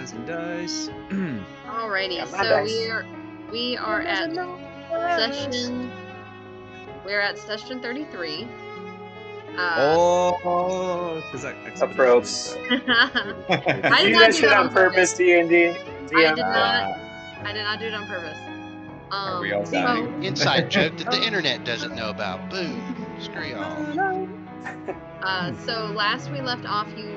Passing dice. Alrighty, Yeah, my so dice. we are at session. We're at session 33. Oh, because that Approach. I Did did you do not that do shit that on on purpose. purpose, D&D? I did not. I did not do it on purpose. Are we all so- dying? Inside joke that the internet doesn't know about. Boom. Screw y'all. So last we left off, you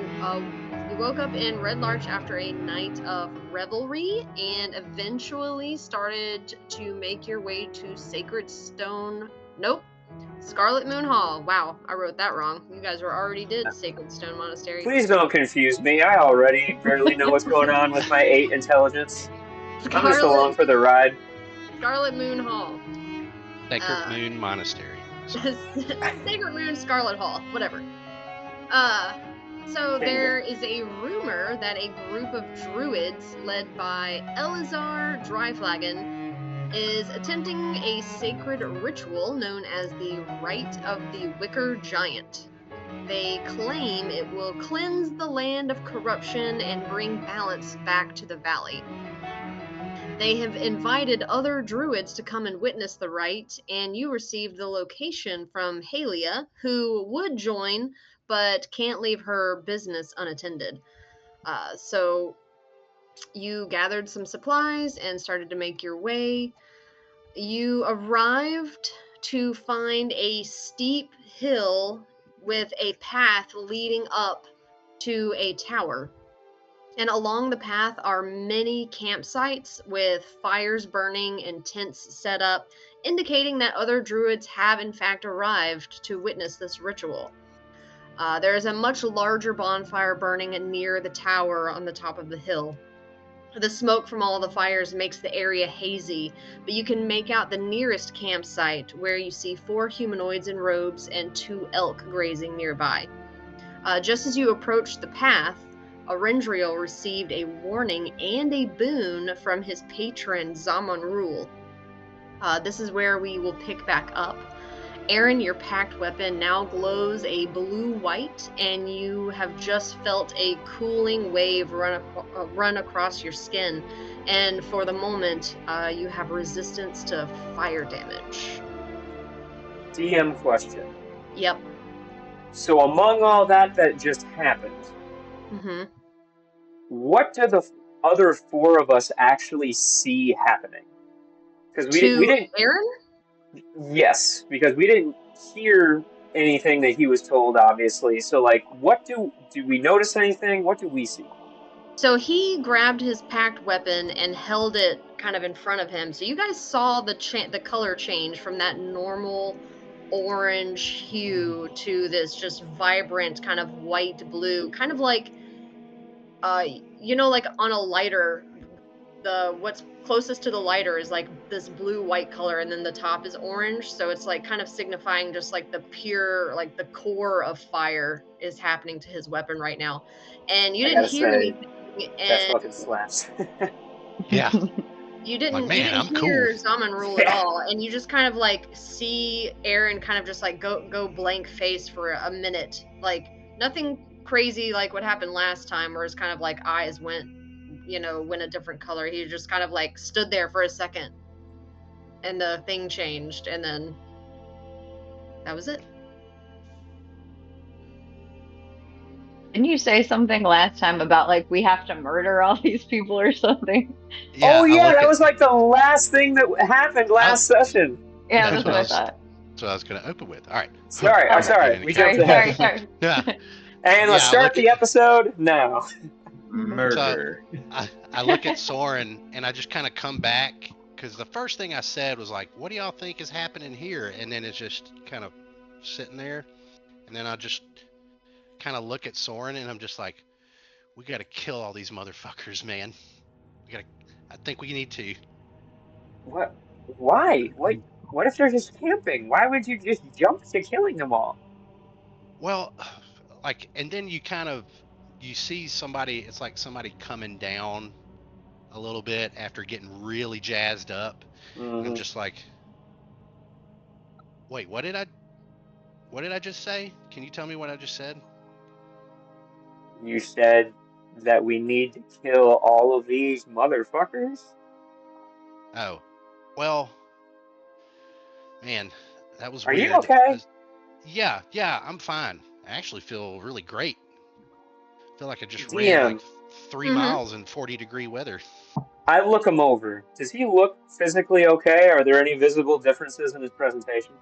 woke up in Red Larch after a night of revelry and eventually started to make your way to Sacred Stone. Nope. Scarlet Moon Hall. Wow, I wrote that wrong. You guys were already did Sacred Stone Monastery. Please don't confuse me. I already barely know what's going on with my 8 intelligence. I'm just along for the ride. Scarlet Moon Hall. Sacred Moon Monastery. Sacred Moon Scarlet Hall. Whatever. So there is a rumor that a group of druids led by Elazar Dryflagon is attempting a sacred ritual known as the Rite of the Wicker Giant. They claim it will cleanse the land of corruption and bring balance back to the valley. They have invited other druids to come and witness the rite, and you received the location from Halia, who would join, but can't leave her business unattended. So you gathered some supplies and started to make your way. You arrived to find a steep hill with a path leading up to a tower. And along the path are many campsites with fires burning and tents set up, indicating that other druids have in fact arrived to witness this ritual. There is a much larger bonfire burning near the tower on the top of the hill. The smoke from all the fires makes the area hazy, but you can make out the nearest campsite where you see 4 humanoids in robes and 2 elk grazing nearby. Just as you approach the path, Arendriel received a warning and a boon from his patron, Zaman Rule. This is where we will pick back up. Aaron, your packed weapon now glows a blue-white, and you have just felt a cooling wave run across your skin. And for the moment, you have resistance to fire damage. DM question. Yep. So among all that just happened, what do the other 4 of us actually see happening? Because we didn't. Aaron? Yes, because we didn't hear anything that he was told, obviously. So, like, what do we notice anything? What do we see? So he grabbed his packed weapon and held it kind of in front of him. So you guys saw the color change from that normal orange hue to this just vibrant kind of white blue, kind of like, like on a lighter, what's closest to the lighter is like this blue-white color, and then the top is orange. So it's like kind of signifying just like the pure, like the core of fire is happening to his weapon right now. And you didn't hear anything. That fucking slaps. Yeah. You didn't, like, man, you didn't hear Zaman Rule at all, and you just kind of like see Aaron kind of just like go blank face for a minute, like nothing crazy like what happened last time, where his kind of like eyes went a different color. He just kind of like stood there for a second, and the thing changed, and then that was it. Didn't you say something last time about like we have to murder all these people or something? Yeah, that was like the last thing that happened last session. Yeah, that's what I thought. That's what I was going to open with. All right. Sorry. We jumped ahead. Sorry. Yeah. And let's start the episode now. Murder. So I look at Soren and I just kind of come back, because the first thing I said was like, what do y'all think is happening here? And then it's just kind of sitting there. And then I just kind of look at Soren and I'm just like, we got to kill all these motherfuckers, man. I think we need to. What? Why? What if they're just camping? Why would you just jump to killing them all? Well, and then you see somebody, it's like somebody coming down a little bit after getting really jazzed up. And I'm just like, wait, what did I just say? Can you tell me what I just said? You said that we need to kill all of these motherfuckers? Oh, well, man, that was Are you weird. okay? Yeah, I'm fine. I actually feel really great. I feel like I just ran DM, like 3 miles in 40-degree weather. I look him over. Does he look physically okay? Are there any visible differences in his presentation?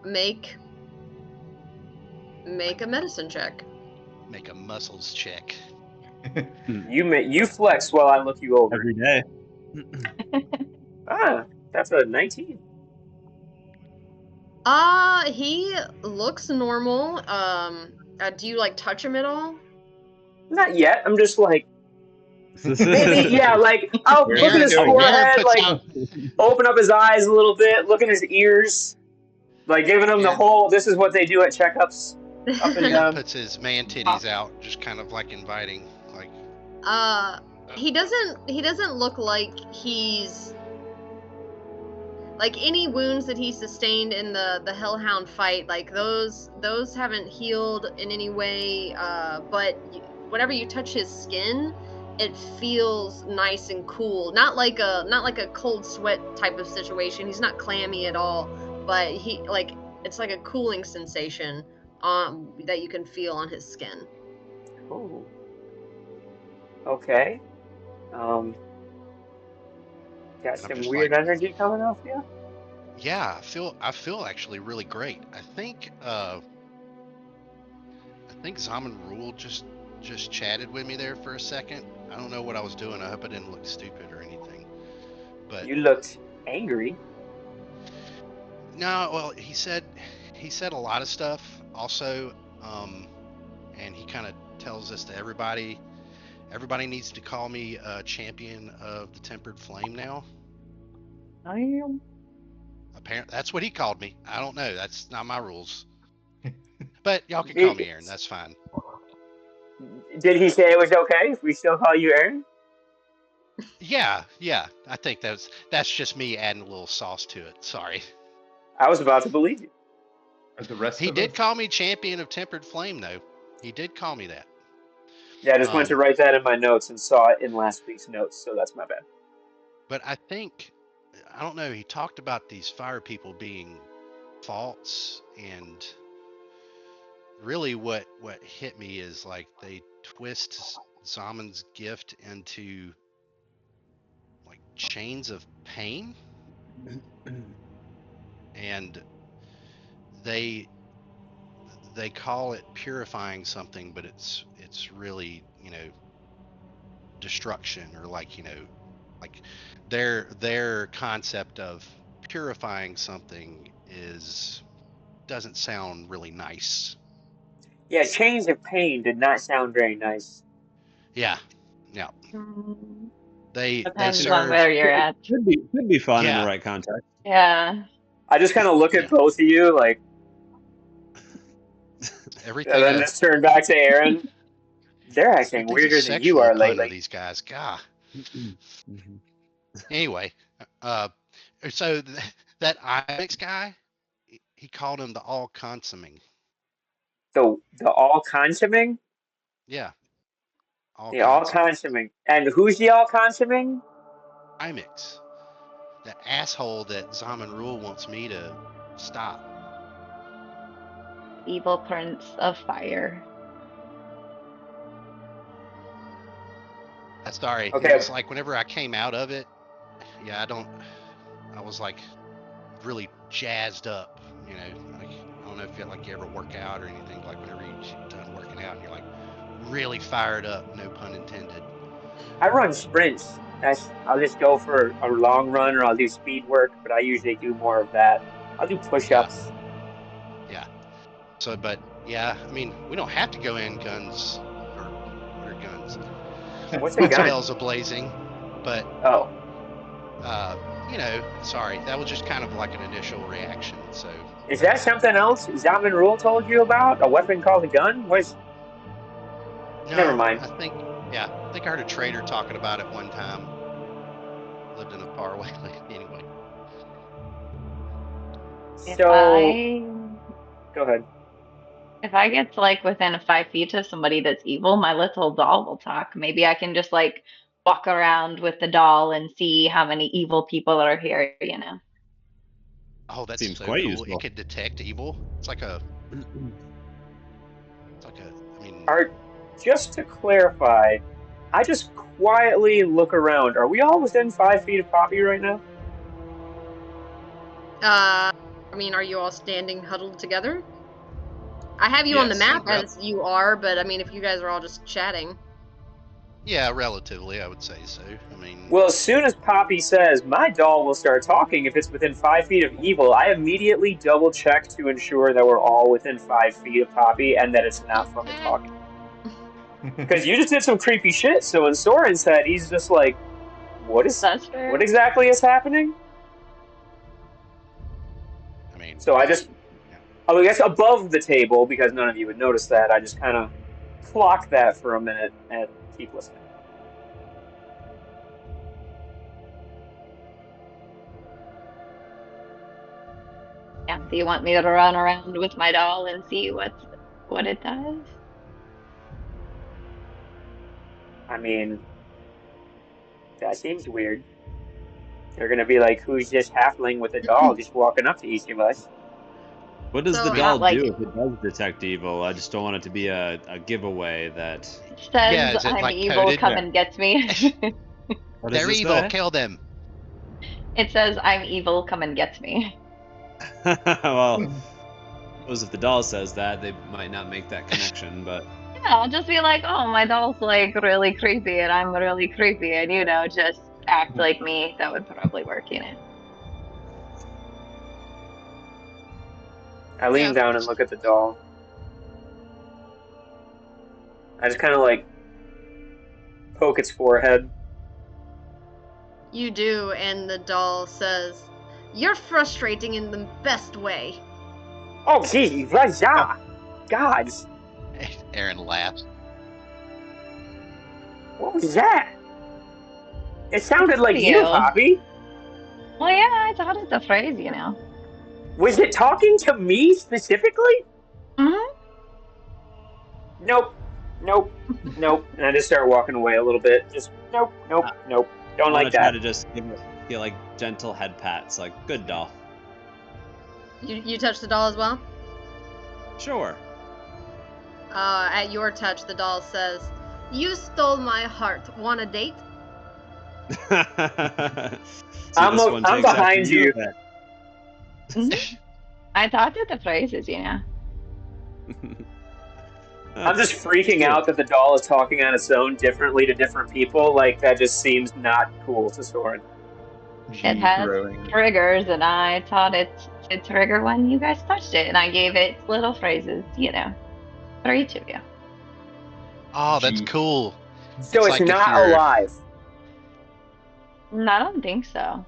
Make a medicine check. Make a muscles check. You flex while I look you over. Every day. That's a 19. He looks normal. Do you like touch him at all? Not yet. I'm just like, maybe, yeah, like, I'll look at his Aaron forehead, puts like, out, open up his eyes a little bit, look in his ears, like, giving him the Aaron- whole, this is what they do at checkups, up and Aaron down. puts his man titties out, just kind of like inviting, like. He doesn't look like he's like any wounds that he sustained in the Hellhound fight, like those haven't healed in any way, but whenever you touch his skin, it feels nice and cool. Not like a cold sweat type of situation. He's not clammy at all, but it's like a cooling sensation that you can feel on his skin. Ooh. Okay. Got some weird energy coming off you? Yeah, I feel actually really great. I think Zaman Rule just chatted with me there for a second. I don't know what I was doing. I hope I didn't look stupid or anything. But You looked angry. no, well, he said a lot of stuff also, and he kind of tells this to everybody. Everybody needs to call me champion of the Tempered Flame now. I am. Apparently, that's what he called me. I don't know. That's not my rules. But y'all can call me Aaron. That's fine. Did he say it was okay if we still call you Aaron? Yeah. I think that's just me adding a little sauce to it. Sorry. I was about to believe you. Are the rest He of did us? call me champion of Tempered Flame, though. He did call me that. Yeah, I just went to write that in my notes and saw it in last week's notes, so that's my bad. But I don't know, he talked about these fire people being false, and really what hit me is like they twist Zaman's gift into like chains of pain, and they call it purifying something, but it's really, destruction, or like, like their concept of purifying something doesn't sound really nice. Yeah, chains of pain did not sound very nice. Yeah. They Depends serve, on where you're at. Could be fun in Yeah. the right context. Yeah. I just kind of look at both of you, like, everything. and then just turn back to Aaron. They're acting weirder than you are lately. These guys, God. Anyway, so that IMAX guy, he called him the all consuming. The all consuming? Yeah. The all consuming. And who's the all consuming? IMAX. The asshole that Zaman Rule wants me to stop. Evil Prince of Fire. Sorry. Okay. It was like whenever I came out of it, I was like really jazzed up, like, I don't know if you ever work out or anything, like whenever you're done working out and you're like really fired up, no pun intended. I run sprints. I'll just go for a long run or I'll do speed work, but I usually do more of that. I'll do push-ups. Yeah. So, but yeah, I mean, we don't have to go in guns or what are guns? What's a gun? Spells a-blazing, but sorry, that was just kind of like an initial reaction. So is that something else Zaman Rule told you about? A weapon called a gun? No, Never mind. I think I heard a trader talking about it one time. Lived in a faraway land anyway. So go ahead. If I get to like within 5 feet of somebody that's evil, my little doll will talk. Maybe I can just like walk around with the doll and see how many evil people are here, you know? Oh, that's Seems so quite cool. useful. It could detect evil. It's like a. I mean. Just to clarify, I just quietly look around. Are we all within 5 feet of Poppy right now? I mean, are you all standing huddled together? I have you on the Yes. map Yep. as you are, but I mean, if you guys are all just chatting. Yeah, relatively, I would say so. I mean. Well, as soon as Poppy says, my doll will start talking if it's within 5 feet of evil, I immediately double check to ensure that we're all within 5 feet of Poppy and that it's not fucking talking. Because you just did some creepy shit, so in Soren's head, he's just like, what exactly is happening? I mean. So I guess above the table, because none of you would notice that, I just kind of clock that for a minute and keep listening. Yeah. Do you want me to run around with my doll and see what it does? I mean, that seems weird. They're gonna be like, who's this halfling with a doll just walking up to each of us? What does So, the yeah, doll like- do if it does detect evil? I just don't want it to be a giveaway that. It says, Yeah, is it, I'm like, evil, coded? come Yeah. and get me. What does They're this evil. say? Kill them. It says, I'm evil, come and get me. Well, I suppose if the doll says that, they might not make that connection, but Yeah, I'll just be like, oh, my doll's like really creepy and I'm really creepy and, you know, just act like me. That would probably work, you know? I lean down and look at the doll. I just kind of like poke its forehead. You do, and the doll says, "You're frustrating in the best way." Oh, geez, yeah. God, Aaron laughs. what was that? It sounded like you, You. Poppy. Well, yeah, I thought it's a phrase, you know. Was it talking to me specifically? Mm-hmm. Nope. And I just start walking away a little bit. Just nope. Don't I like want to try that. to just feel like gentle head pats, like good doll. You touch the doll as well? Sure. At your touch, the doll says, "You stole my heart. Want a date?" I'm behind you. I thought that the phrases, you know. I'm just freaking out that the doll is talking on its own differently to different people. Like, that just seems not cool to Soren. It has triggers, and I thought it trigger when you guys touched it, and I gave it little phrases, you know, for each of you. Oh, that's cool. So it's like if not you're- alive, I don't think so.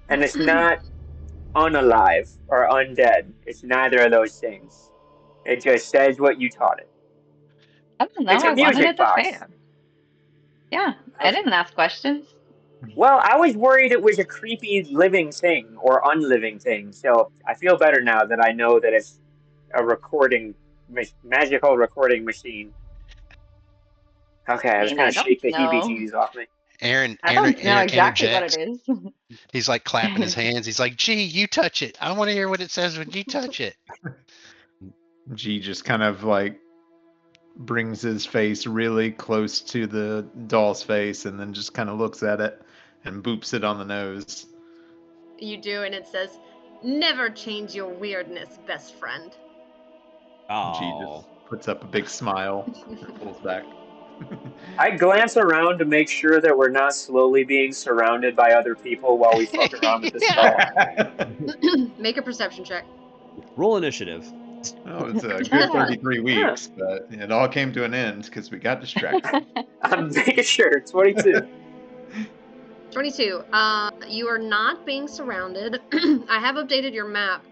and it's not unalive or undead. It's neither of those things. It just says what you taught it. I don't know. It's a I wanted music it to box. fail. Yeah, I didn't ask questions. Well, I was worried it was a creepy living thing or unliving thing, so I feel better now that I know that it's a magical recording machine. Okay, I just kind of shake the heebie-jeebies off me. Aaron I don't know exactly interjects. what it is. He's like clapping his hands. He's like, "Gee, you touch it. I want to hear what it says when you touch it." G just kind of like brings his face really close to the doll's face and then just kind of looks at it and boops it on the nose. You do, and it says, "Never change your weirdness, best friend." G Oh. just puts up a big smile and pulls back. I glance around to make sure that we're not slowly being surrounded by other people while we fuck around with this doll. Make a perception check. Roll initiative. Oh, it's a good 33 weeks, but it all came to an end because we got distracted. I'm making sure. 22. 22. You are not being surrounded. I have updated your map,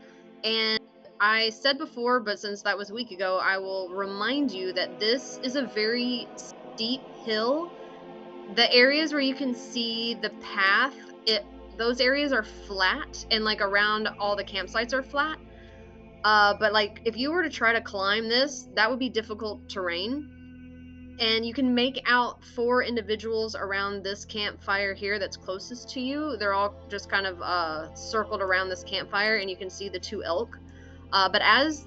and I said before, but since that was a week ago, I will remind you that this is a very steep hill. The areas where you can see the path, those areas are flat, and like around all the campsites are flat. But like, if you were to try to climb this, that would be difficult terrain. And you can make out 4 individuals around this campfire here that's closest to you. They're all just kind of circled around this campfire, and you can see the 2 elk. But as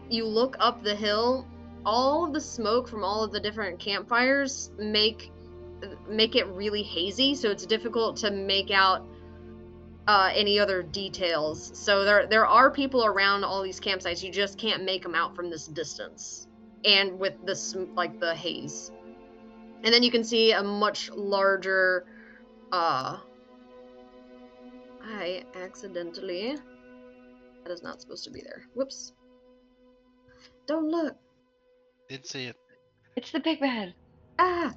you look up the hill, all of the smoke from all of the different campfires make it really hazy, so it's difficult to make out any other details. So there are people around all these campsites. You just can't make them out from this distance, and with this like the haze. And then you can see a much larger. I accidentally. That is not supposed to be there. Whoops. Don't look. Did see it. It's the big bad. Ah.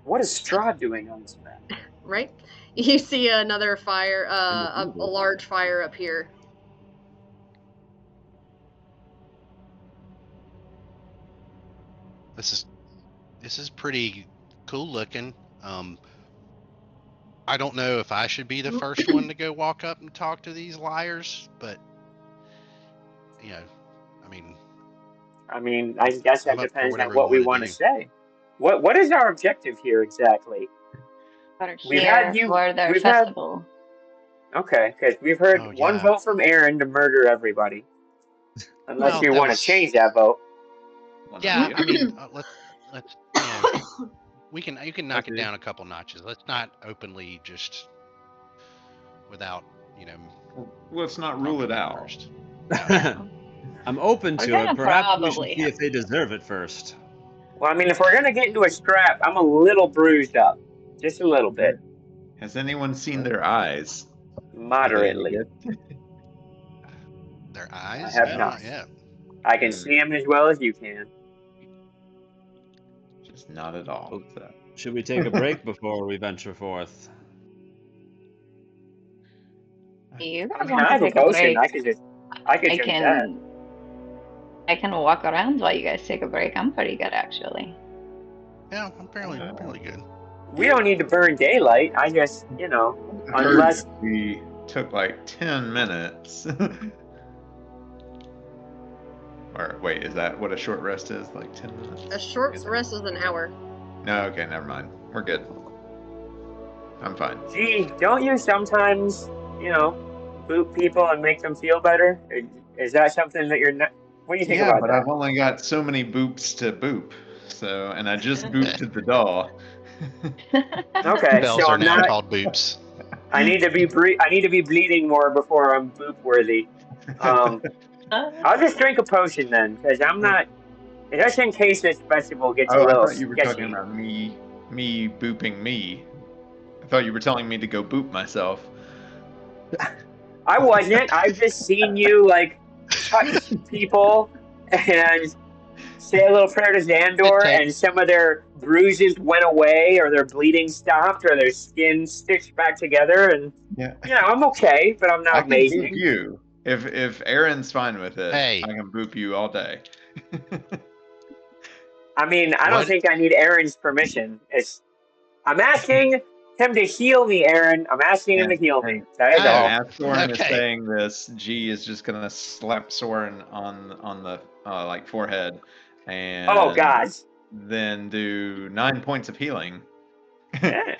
What is Straw doing on this map? Right? You see another fire, a large fire up here. This is pretty cool looking. I don't know if I should be the first one to go walk up and talk to these liars, but you know, I mean, I guess that I'm up for depends on whatever what you we wanna want to do. say. What is our objective here exactly? We're We've here had you- for their we've had- festival. Okay, because we've heard Oh, one yeah. vote from Aaron to murder everybody. Unless Well, you that want to was- change that vote. Yeah, I mean, let's you can knock it Okay. down a couple notches. Let's not openly just without Let's not rule it talking out. first. I'm open We're to gonna it. Perhaps we should probably see have- if they deserve it first. Well, I mean, if we're gonna get into a scrap, I'm a little bruised up, just a little bit, Has anyone seen their eyes? moderately. Their eyes? have No, not. yet. I can see them as well as you can. Just not at all. So. Should we take a break before we venture forth? Do you I guys mean, want I to have a take a potion. break? I could drink that. I can walk around while you guys take a break. I'm pretty good actually. Yeah, I'm fairly good. We don't need to burn daylight. I just, I heard unless we took like 10 minutes. Or wait, is that what a short rest is? Like 10 minutes? A short rest is an hour. No, okay, never mind. We're good. I'm fine. gee, don't you sometimes, boot people and make them feel better? Is that something that you're not? What do you think Yeah, about but that? I've only got so many boops to boop. So, and I just booped the doll. Okay, Bells so are I'm now not. called boops. I need to be bleeding more before I'm boop worthy. I'll just drink a potion then, because I'm not. Just in case this festival gets a Oh, I little thought you were sketchy. talking about me booping me. I thought you were telling me to go boop myself. I wasn't. I've just seen you touch people and say a little prayer to Xandor, Okay. and some of their bruises went away, or their bleeding stopped, or their skin stitched back together. And Yeah. I'm okay, but I'm not I can amazing. boop you. If Aaron's fine with it, Hey. I can boop you all day. I mean, I don't What? think I need Aaron's permission. I'm asking him to heal me, Aaron. I'm asking him to heal me. That is Hey. all. As Soren is Okay. saying this, G is just gonna slap Soren on the forehead, and Oh God. then do 9 points of healing. Yeah.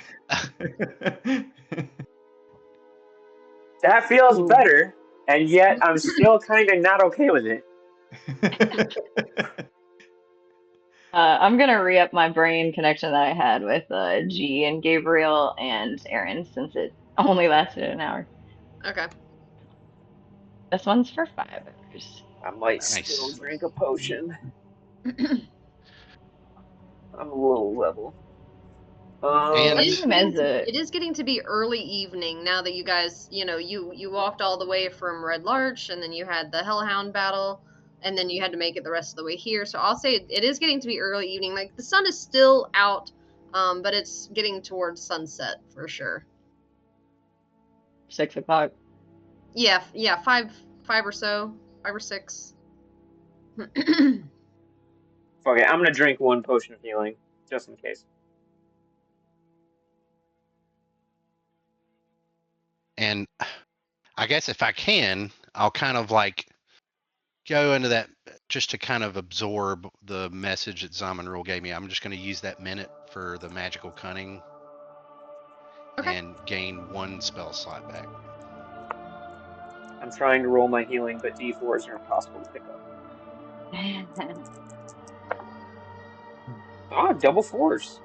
That feels better, and yet I'm still kind of not okay with it. I'm gonna re-up my brain connection that I had with G and Gabriel and Aaron since it only lasted an hour. Okay. This one's for 5 hours. I might Nice. still drink a potion. I'm a little level. And- It is Same as it is getting to be early evening now that you guys, you walked all the way from Red Larch, and then you had the Hellhound battle, and then you had to make it the rest of the way here. So I'll say it is getting to be early evening. Like, the sun is still out, but it's getting towards sunset for sure. 6 o'clock. Yeah, 5 or so, 5 or 6. Fuck it, I'm gonna drink one potion of healing, just in case. And I guess if I can, I'll kind of like go into that just to kind of absorb the message that Zaman Rule gave me. I'm just going to use that minute for the magical cunning Okay. and gain 1 spell slot back. I'm trying to roll my healing, but D4s are impossible to pick up. Ah, double 4s.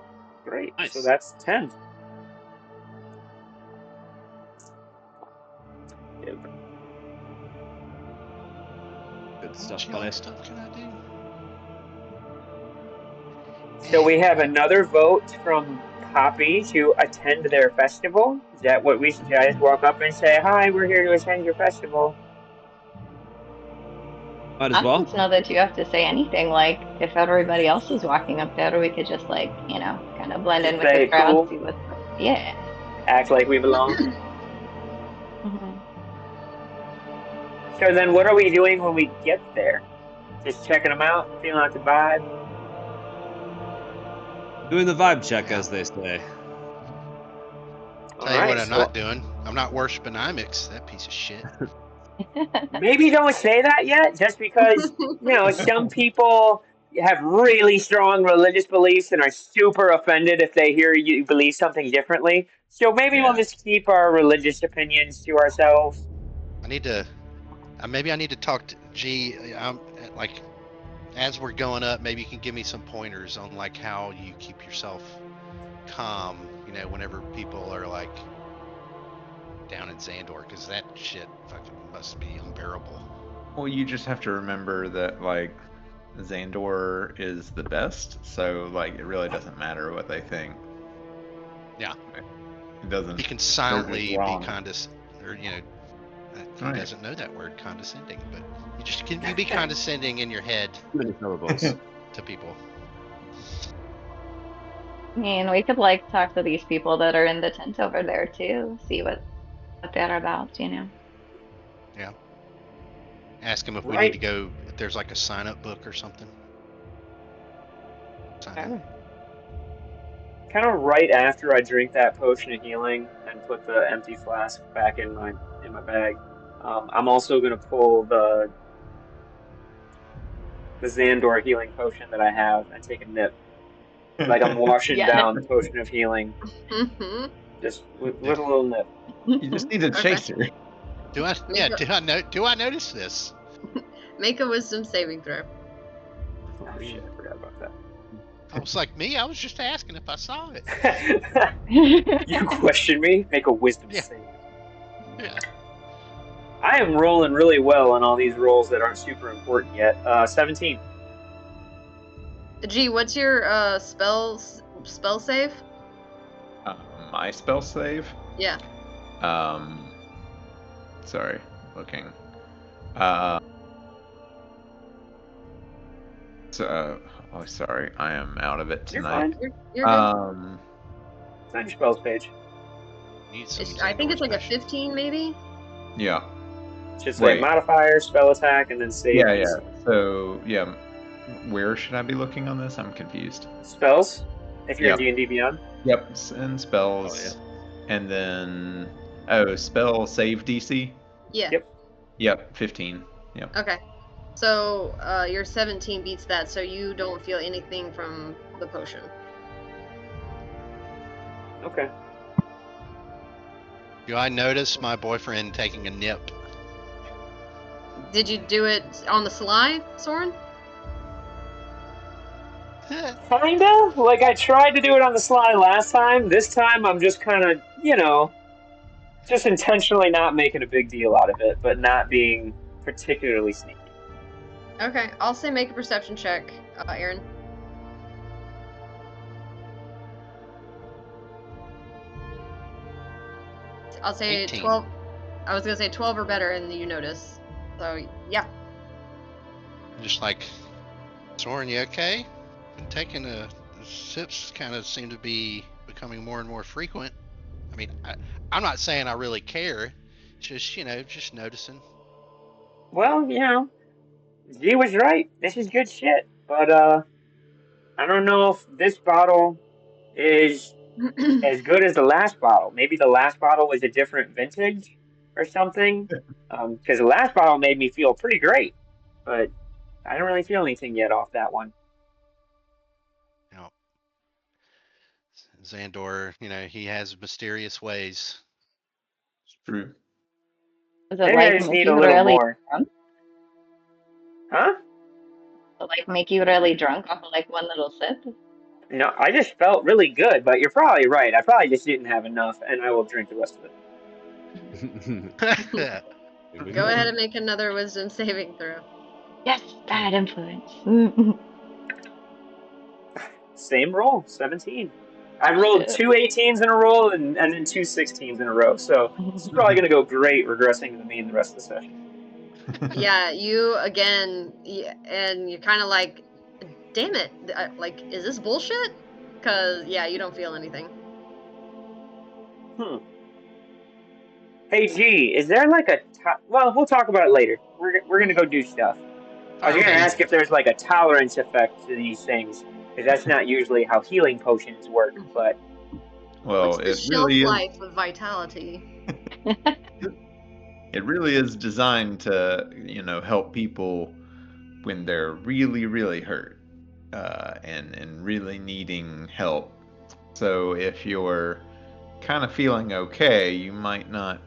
Great. Nice. So that's 10. Yep. Good stuff, What buddy. other stuff can I do? So we have another vote from Poppy to attend their festival. Is that what we should just walk up and say, "Hi, we're here to attend your festival"? Might I as well. don't know that you have to say anything. Like, if everybody else is walking up there, we could just, like, kind of blend in Just with say the crowd. cool. See what's Yeah. Act like we belong. Mhm. So then what are we doing when we get there? Just checking them out, feeling out the vibe? Doing the vibe check, as they say. Tell you what Alright, I'm so not doing. I'm not worshiping Imix, that piece of shit. maybe don't say that yet, just because, some people have really strong religious beliefs and are super offended if they hear you believe something differently. So maybe we'll Yeah. just keep our religious opinions to ourselves. I need to. Maybe I need to talk to G. Like, as we're going up, maybe you can give me some pointers on like how you keep yourself calm. Whenever people are like down in Xandor, because that shit fucking must be unbearable. Well, you just have to remember that, like, Xandor is the best, so, like, it really doesn't matter what they think. Yeah. It doesn't. He can silently be wrong. or he Right. doesn't know that word, condescending, but you be condescending in your head Too many syllables. to people. I mean, we could, like, talk to these people that are in the tent over there, too. See what they're about, Yeah. Ask him if we Right. need to go, if there's like a sign-up book or something. Sign up. Kind of right after I drink that potion of healing and put the empty flask back in my bag, I'm also going to pull the Xandor healing potion that I have and take a nip. Like I'm washing Yeah. down the potion of healing, Mhm. just with a little nip. You just need a Okay. chaser. Do I? Make Yeah. a- Do I notice this? Make a wisdom saving throw. Oh shit, I forgot about I was like, me? I was just asking if I saw it. that. You question me? Make a wisdom Yeah. save. Yeah. I am rolling really well on all these rolls that aren't super important yet. 17. G, what's your spell save? My spell save. Yeah. Sorry, looking. Oh, sorry, I am out of it You're tonight. fine. You're good. It's on your spells page. Need some I think Xandor it's like a specials. 15, maybe. Yeah, It should say Wait. modifier, spell attack, and then save. yeah. DC. So, yeah, where should I be looking on this? I'm confused. Spells. If you're Yep. in D&D Beyond. Yep, and spells. And then, spell save DC? Yeah. Yep. Yep, 15. Yep. Okay. So your 17 beats that, so you don't feel anything from the potion. Okay. Do I notice my boyfriend taking a nip? Did you do it on the sly, Soren? Kinda. Like I tried to do it on the sly last time. This time I'm just kind of, just intentionally not making a big deal out of it, but not being particularly sneaky. Okay, I'll say make a perception check, Aaron. I'll say 18. 12. I was gonna say 12 or better, and you notice. So yeah. Just like, Soren, you okay? Been taking the sips kind of seem to be becoming more and more frequent. I mean, I'm not saying I really care. Just, just noticing. Well, G was right. This is good shit. But I don't know if this bottle is as good as the last bottle. Maybe the last bottle was a different vintage, or something. Because the last bottle made me feel pretty great, but I don't really feel anything yet off that one. Now, Xandor, he has mysterious ways. It's true. Does it Maybe I like just make need a you little really more. drunk? Huh? Does it like make you really drunk off of like one little sip? No, I just felt really good, but you're probably right. I probably just didn't have enough, and I will drink the rest of it. Here we Go ahead and make another wisdom saving throw. Yes, bad influence. Same roll, 17. I've rolled two 18s in a row and then two 16s in a row, so it's probably going to go great regressing to the mean the rest of the session. Yeah, you again, and you're kind of like, damn it, like, is this bullshit? Because, yeah, you don't feel anything. Hey, G, is there like a... well, we'll talk about it later. We're going to go do stuff. I was going to ask if there's like a tolerance effect to these things, because that's not usually how healing potions work, but... Well, What's the it shelf really is. life of vitality? It really is designed to, help people when they're really, really hurt, and really needing help. So if you're kind of feeling okay, you might not,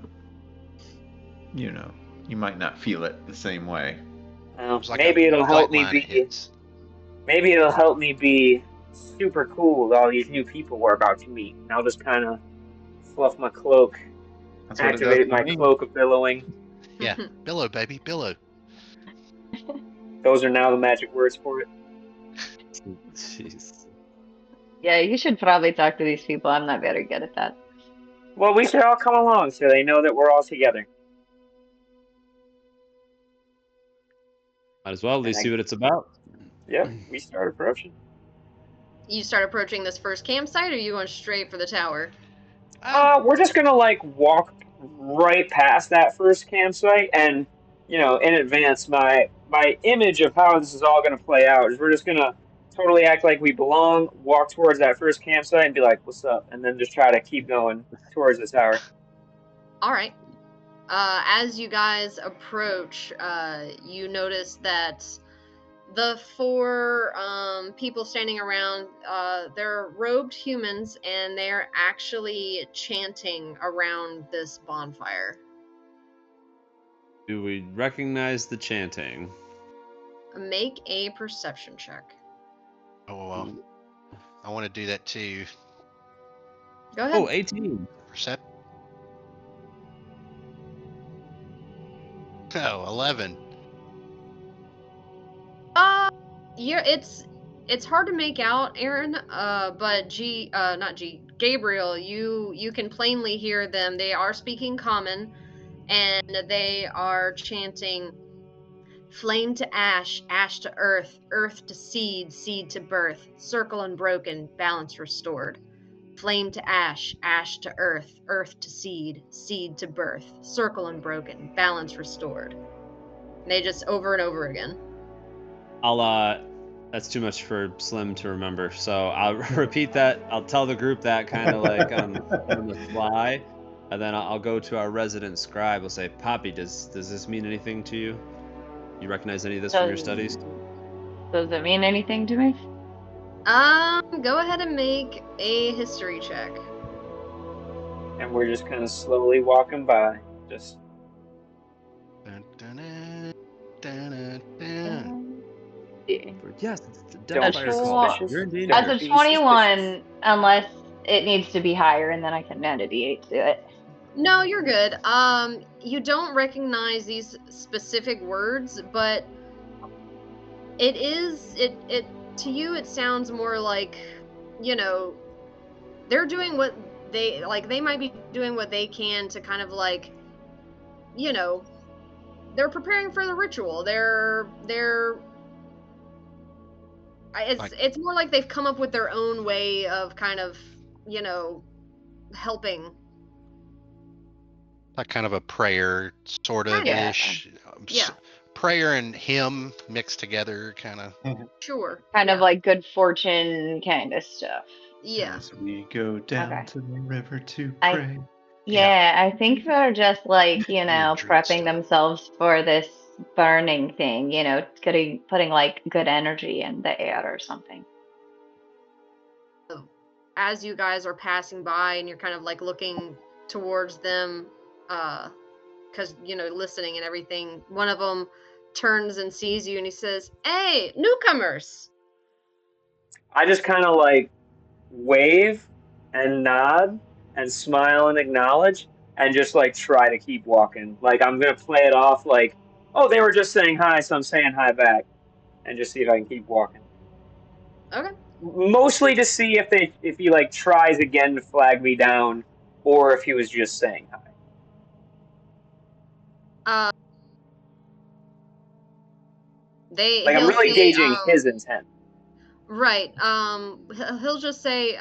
feel it the same way. Well, It's like maybe a it'll help me flight line of be... hits. Maybe it'll help me be super cool with all these new people we're about to meet. And I'll just kind of fluff my cloak, That's what it does activate to my me. cloak of billowing. Yeah, billow, baby, billow. Those are now the magic words for it. Jeez. Yeah, you should probably talk to these people. I'm not very good at that. Well, we should all come along so they know that we're all together. Might as well at least see what it's about. Yep, we start approaching. You start approaching this first campsite, or are you going straight for the tower? We're just gonna walk right past that first campsite, and in advance, my image of how this is all gonna play out is we're just gonna totally act like we belong, walk towards that first campsite, and be like, "What's up?" and then just try to keep going towards the tower. All right. As you guys approach, you notice that the four people standing around, they're robed humans, and they're actually chanting around this bonfire. Do we recognize the chanting? Make a perception check. Oh, well. I want to do that too. Go ahead. Oh, 18. Percept. Oh, 11. Yeah, it's hard to make out, Aaron. But Gabriel, you can plainly hear them. They are speaking common, and they are chanting, "Flame to ash, ash to earth, earth to seed, seed to birth, circle unbroken, balance restored. Flame to ash, ash to earth, earth to seed, seed to birth, circle unbroken, balance restored." And they just over and over again. That's too much for Slim to remember, so I'll repeat that. I'll tell the group that kind of like on the fly, and then I'll go to our resident scribe. I'll say, "Poppy, does this mean anything to you? You recognize any of this from your studies?" Does it mean anything to me? Go ahead and make a history check. And we're just kind of slowly walking by, just... Dun, dun, dun, dun, dun. Yes, it's the Don't Deathfire be Call. suspicious. You're in danger. Don't As of be 21, suspicious. unless it needs to be higher, and then I can add a D8 to it. No, you're good. You don't recognize these specific words, but it to you it sounds more like, they're doing what they might be doing what they can to kind of like, they're preparing for the ritual. It's more like they've come up with their own way of kind of, helping. Like kind of a prayer, sort of ish. Yeah. Prayer and hymn mixed together, kind of. Sure. Kind of like good fortune kind of stuff. Yeah. As we go down Okay. to the river to I- pray. Yeah, I think they're just like, Weird druid prepping stuff. themselves for this burning thing, putting like good energy in the air or something. As you guys are passing by and you're kind of like looking towards them, because listening and everything, one of them turns and sees you and he says, "Hey, newcomers!" I just kind of like wave and nod and smile and acknowledge and just like try to keep walking. Like I'm gonna play it off like, oh, they were just saying hi, so I'm saying hi back, and just see if I can keep walking. Okay. Mostly to see if he like tries again to flag me down, or if he was just saying hi. Like I'm He'll really say, gauging his intent. right. He'll just say,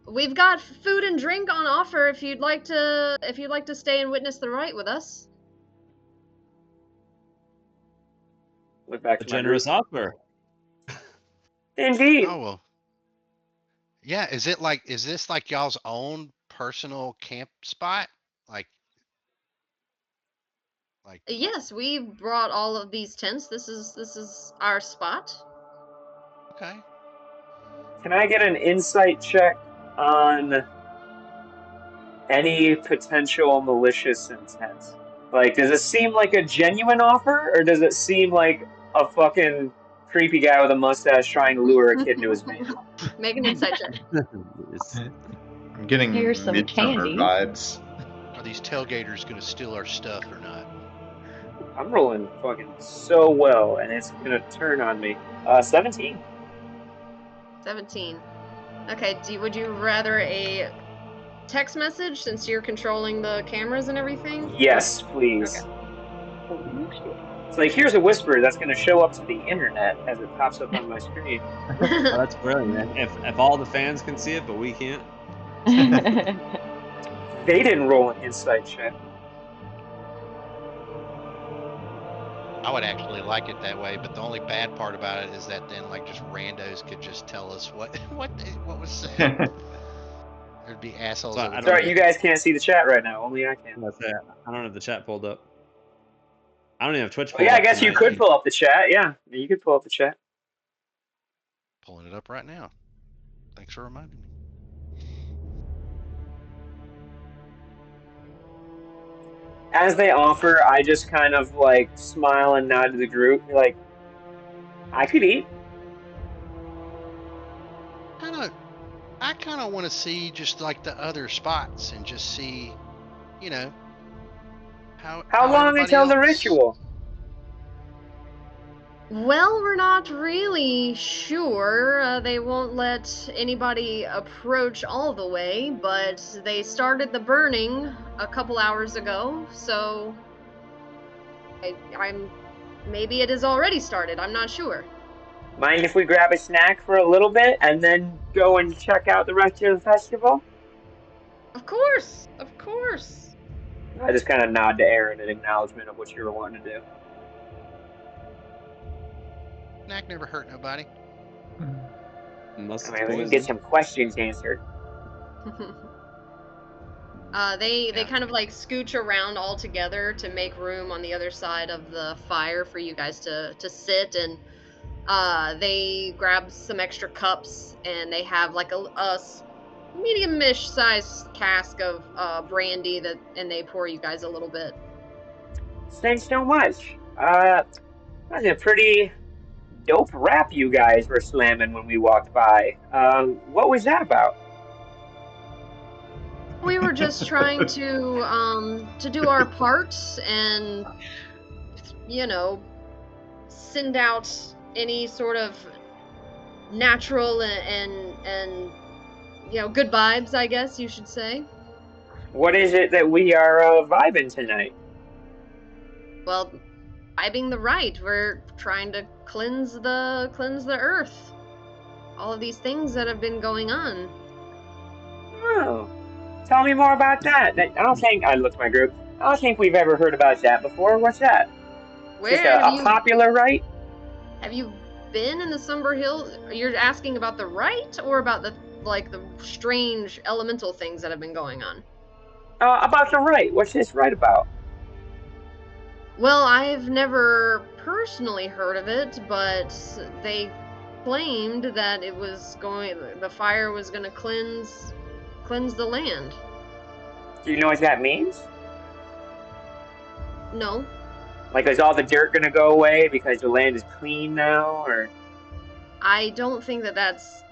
"We've got food and drink on offer if you'd like to stay and witness the rite with us." Look back A to my generous group. offer. Indeed. Oh well. Yeah, is this like y'all's own personal camp spot? Like Yes, we brought all of these tents. This is our spot. okay. Can I get an insight check on any potential malicious intent? Like, does it seem like a genuine offer, or does it seem like a fucking creepy guy with a mustache trying to lure a kid into his van? Make an insight check. I'm getting Here's some midsummer candy. vibes. Are these tailgaters gonna steal our stuff or not? I'm rolling fucking so well, and it's gonna turn on me. 17. 17. Okay, would you rather a text message since you're controlling the cameras and everything? Yes, please. Okay. It's like, here's a whisper that's gonna show up to the internet as it pops up on my screen. Oh, that's brilliant. If all the fans can see it, but we can't. They didn't roll an insight check. I would actually like it that way, but the only bad part about it is that then like just randos could just tell us what was said. There'd be assholes. So that would I don't- Sorry, forget. you guys can't see the chat right now. Only I can. That's it. I don't have the chat pulled up. I don't even have Twitch Oh, pulled yeah, up. I guess you tonight. could pull up the chat. Yeah, you could pull up the chat. Pulling it up right now. Thanks for reminding me. As they offer, I just kind of like smile and nod to the group. Like, I could eat. I kind of want to see just like the other spots and just see, how long everybody until the else- ritual? Well, we're not really sure. They won't let anybody approach all the way, but they started the burning a couple hours ago, so I'm maybe it has already started. I'm not sure. Mind if we grab a snack for a little bit and then go and check out the rest of the festival? Of course, of course. I just kind of nod to Aaron in acknowledgement of what you were wanting to do. Snack never hurt nobody. Unless I it's mean, we can poison. get some questions answered. They Yeah. kind of like scooch around all together to make room on the other side of the fire for you guys to sit, and they grab some extra cups and they have like a medium-ish sized cask of brandy and they pour you guys a little bit. Thanks so much. That's a pretty dope rap you guys were slamming when we walked by. What was that about? We were just trying to do our part and send out any sort of natural and good vibes, I guess you should say. What is it that we are vibing tonight? Well, vibing the right. We're trying to cleanse the earth. All of these things that have been going on. Oh, tell me more about that. I looked at my group. I don't think we've ever heard about that before. What's that? Where Just have a popular rite? Have you been in the Somber Hill? You're asking about the rite or about the like the strange elemental things that have been going on. About the rite. What's this rite about? Well, I've never personally heard of it, but they claimed that the fire was going to cleanse the land. Do you know what that means? No. Like, is all the dirt gonna go away because the land is clean now, or? I don't think that that's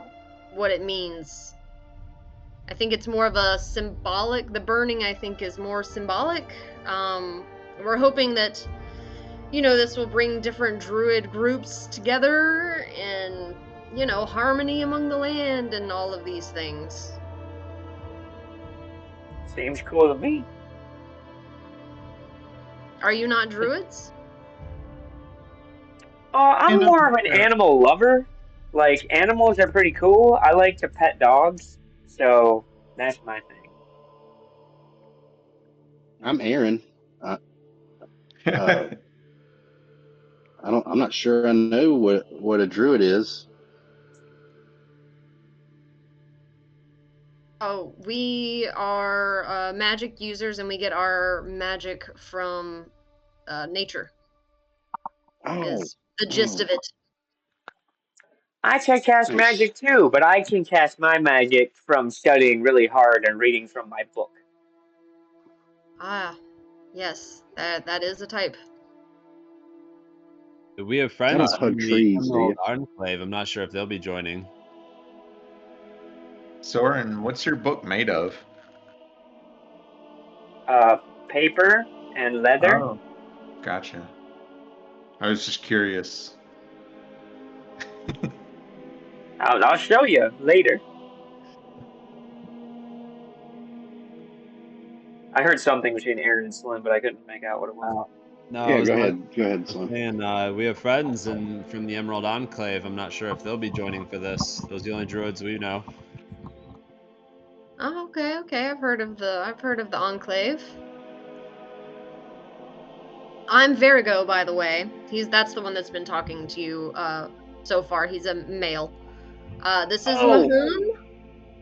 what it means. I think it's more of a symbolic. The burning, I think, is more symbolic. We're hoping that, this will bring different druid groups together and, harmony among the land and all of these things. Seems cool to me. Are you not druids? I'm more of an animal lover. Like, animals are pretty cool. I like to pet dogs, so that's my thing. I'm Aaron. I'm not sure I know what a druid is. Oh, we are magic users, and we get our magic from nature. Is the gist of it. I can cast magic too, but I can cast my magic from studying really hard and reading from my book. Ah, yes, that is a type. We have friends hug from the trees, do Emerald you? Enclave. I'm not sure if they'll be joining. Soren, what's your book made of? Paper and leather. Oh, gotcha. I was just curious. I'll show you later. I heard something between Aaron and Slim, but I couldn't make out what it was. No, Yeah, go ahead, Slim. And we have friends from the Emerald Enclave. I'm not sure if they'll be joining for this. Those are the only druids we know. Oh, okay. I've heard of the Enclave. I'm Verigo, by the way. That's the one that's been talking to you so far. He's a male. This is Mahoon,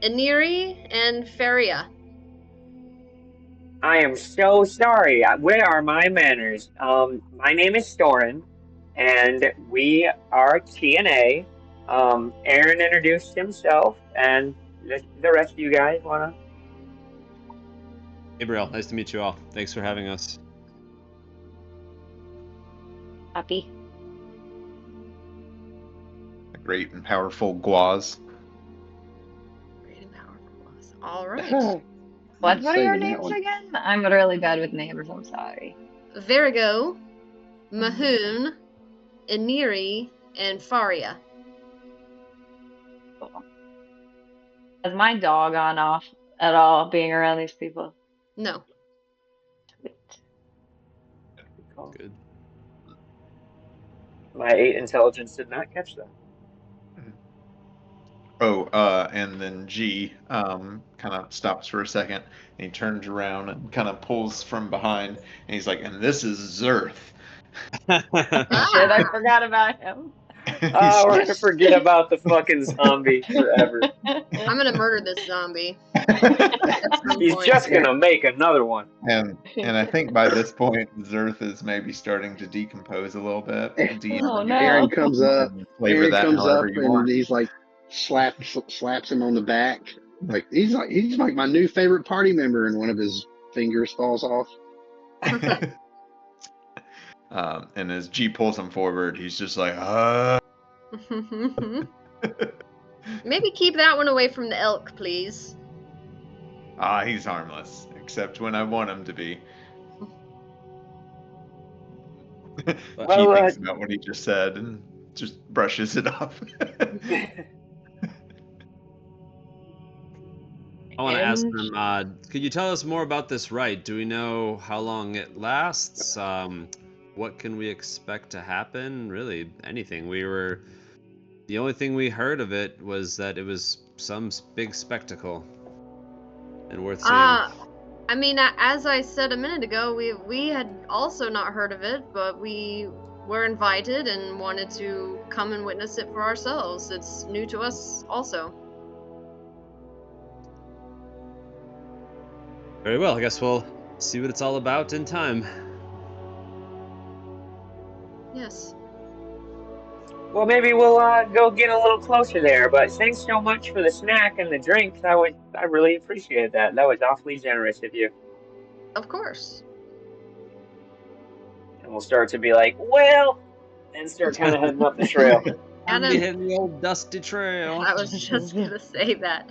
Iniri, and Feria. I am so sorry. Where are my manners? My name is Storin, and we are TNA. Aaron introduced himself, and the rest of you guys wanna? Gabriel, nice to meet you all. Thanks for having us. Happy. A great and powerful Guaz. Great and powerful boss. All right. What were your Saving that names one. again? I'm really bad with names, I'm sorry. Verigo, Mahoon, Iniri, and Faria. Cool. Has my dog gone off at all being around these people? No. Good. My 8 intelligence did not catch that. Oh, and then G kind of stops for a second, and he turns around and kind of pulls from behind, and he's like, "And this is Zerth." Shit, I forgot about him. He's We're like- gonna forget about the fucking zombie forever. I'm gonna murder this zombie. At some He's point. just gonna make another one. and I think by this point, Zerth is maybe starting to decompose a little bit. Oh, no. Aaron comes up. Flavor Aaron that comes up however you and want. he's like slaps him on the back. Like he's like my new favorite party member, and one of his fingers falls off. And as G pulls him forward, he's just like, Maybe keep that one away from the elk, please. he's harmless, except when I want him to be. G Well, thinks about what he just said and just brushes it off. I want to ask And- them, could you tell us more about this rite? Do we know how long it lasts? What can we expect to happen? Really, anything. The only thing we heard of it was that it was some big spectacle and worth seeing. I mean, as I said a minute ago, we had also not heard of it, but we were invited and wanted to come and witness it for ourselves. It's new to us also. Very well. I guess we'll see what it's all about in time. Yes. Well, maybe we'll go get a little closer there. But thanks so much for the snack and the drink. I really appreciate that. That was awfully generous of you. Of course. And we'll start to be like, well, and start kind of heading up the trail. Adam- Be hitting the old dusty trail. I was just gonna say that.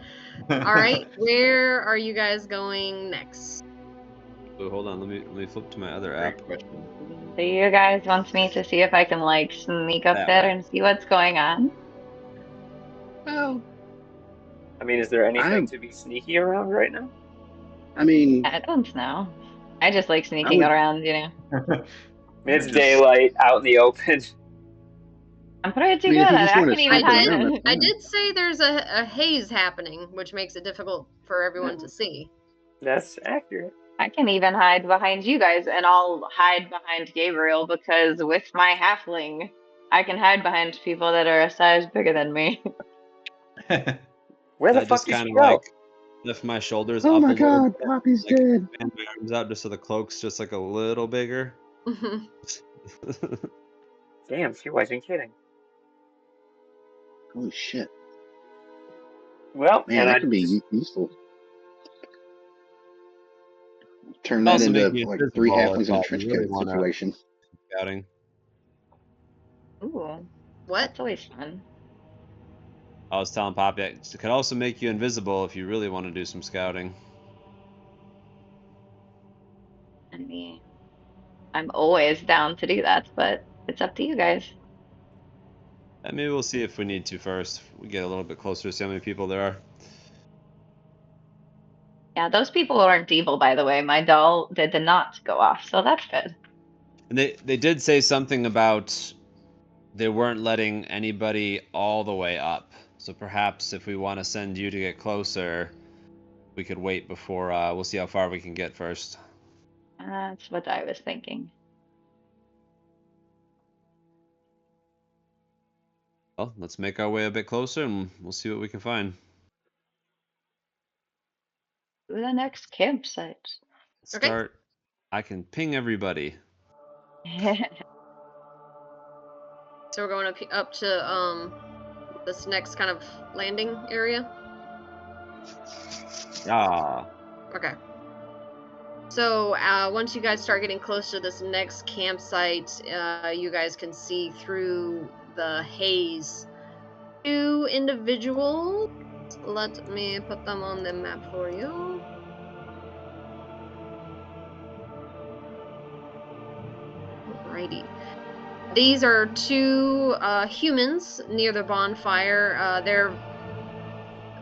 All right, where are you guys going next? Oh, hold on. Let me flip to my other app. Great question. Do you guys want me to see if I can like sneak up That there way. and see what's going on? Well, I mean, is there anything I'm- to be sneaky around right now? I mean, I don't know. I just like sneaking would- around, you know. I mean, it's Just- daylight out in the open. I'm pretty I mean, if good you at it. just I wanna can even sneak hide around, it. that's I fine. did say there's a haze happening, which makes it difficult for everyone to see. That's accurate. I can even hide behind you guys, and I'll hide behind Gabriel because with my halfling, I can hide behind people that are a size bigger than me. Where the I fuck just did kind she of go? like lift my shoulders oh up my a little god, bit, Poppy's like, dead. and my arms out just so the cloak's just like a little bigger. Damn, she wasn't kidding. Holy shit. Well, Man, and that I could be useful. Turn It'll that also make into you like invisible 3 if, halflings in a you trench really coat wanna- situation. Scouting. Ooh, What? that's always fun. I was telling Poppy it could also make you invisible if you really want to do some scouting. I mean, I'm always down to do that, but it's up to you guys. And maybe we'll see if we need to first. We get a little bit closer to see how many people there are. Yeah, those people aren't evil, by the way. My doll did not go off, so that's good. And they did say something about they weren't letting anybody all the way up. So perhaps if we want to send you to get closer, we could wait before we'll see how far we can get first. That's what I was thinking. Well, let's make our way a bit closer and we'll see what we can find. To the next campsite. Okay. Start. I can ping everybody. So we're going up to this next kind of landing area. Ah. Okay. So once you guys start getting close to this next campsite, you guys can see through the haze 2 individuals. Let me put them on the map for you. Alrighty. These are 2 humans near the bonfire. They're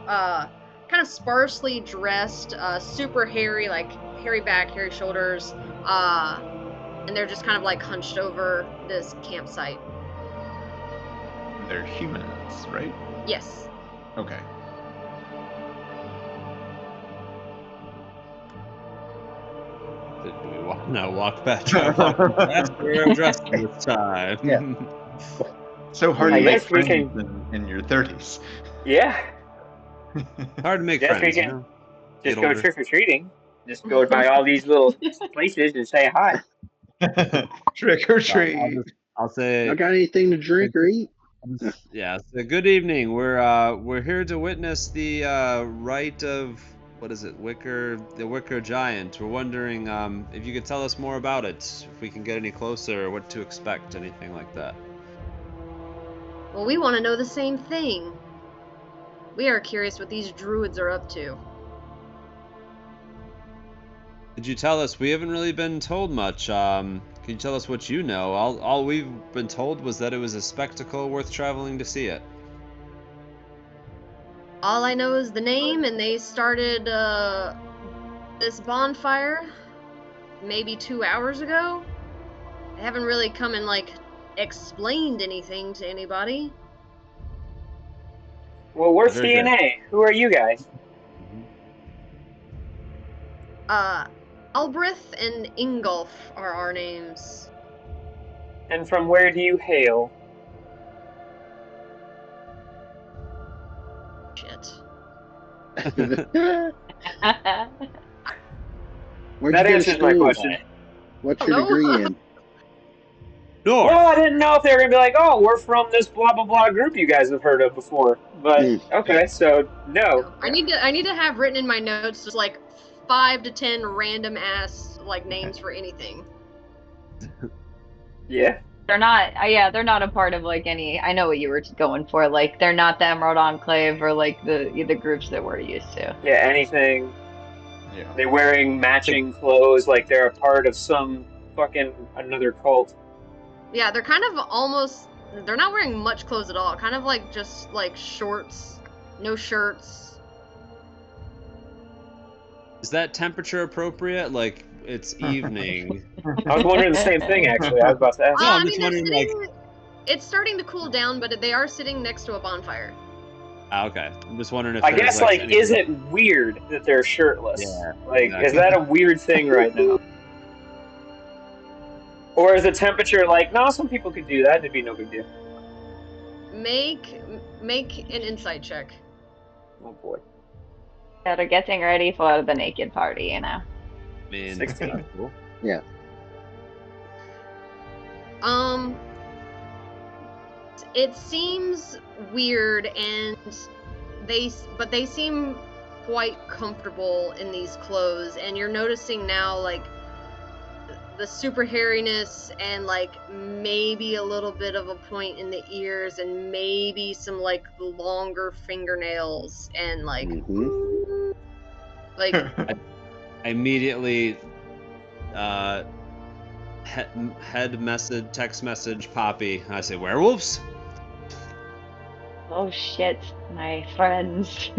kind of sparsely dressed, super hairy, like hairy back, hairy shoulders, and they're just kind of like hunched over this campsite. They're humans, right? Yes. Okay. Do we walk back? That's where we're addressing this time. Yeah. So hard I to make guess we friends in your 30s. Yeah, Hard to make Yes, we friends, you can. know? just Get go older. trick or treating. Just go by all these little places and say hi. Trick or treat. I'll say, Y'all got anything to drink or eat? yeah. So good evening. We're here to witness the rite of what is it? The Wicker Giant. We're wondering if you could tell us more about it, if we can get any closer, or what to expect, anything like that. Well, we want to know the same thing. We are curious what these druids are up to. Could you tell us? We haven't really been told much. Can you tell us what you know? All we've been told was that it was a spectacle worth traveling to see it. All I know is the name, and they started this bonfire maybe 2 hours ago. They haven't really come and like explained anything to anybody. Well, we're Very good. CNA. Who are you guys? Albrith and Ingolf are our names. And from where do you hail? Shit. Where'd That you go to answers my school? question. What's Oh, your no. degree in? North. Well, I didn't know if they were gonna be like, "Oh, we're from this blah blah blah group you guys have heard of before." But okay, so no. I need to have written in my notes just like 5 to 10 random ass like names for anything. Yeah. They're not. They're not a part of like any. I know what you were going for. Like they're not the Emerald Enclave or like the groups that we're used to. Yeah. Anything. Yeah. They're wearing matching clothes, like they're a part of some fucking another cult. Yeah, they're kind of almost. They're not wearing much clothes at all. Kind of like just like shorts, no shirts. Is that temperature appropriate? Like it's evening. I was wondering the same thing actually. I was about to ask. No, I'm I just mean, they're wondering, like- sitting. It's starting to cool down, but they are sitting next to a bonfire. Okay. I'm just wondering if I there's, guess like, any- is it weird that they're shirtless? Yeah, Like, exactly. is that a weird thing right now? Or is the temperature like, no, some people could do that, it'd be no big deal. Make an insight check. Oh boy. Yeah, they're getting ready for the naked party, you know. I mean, 16. cool. It seems weird, and they seem quite comfortable in these clothes, and you're noticing now like the super hairiness and like maybe a little bit of a point in the ears and maybe some like longer fingernails and like Mhm. like I immediately text message Poppy. I say werewolves. Oh shit, my friends.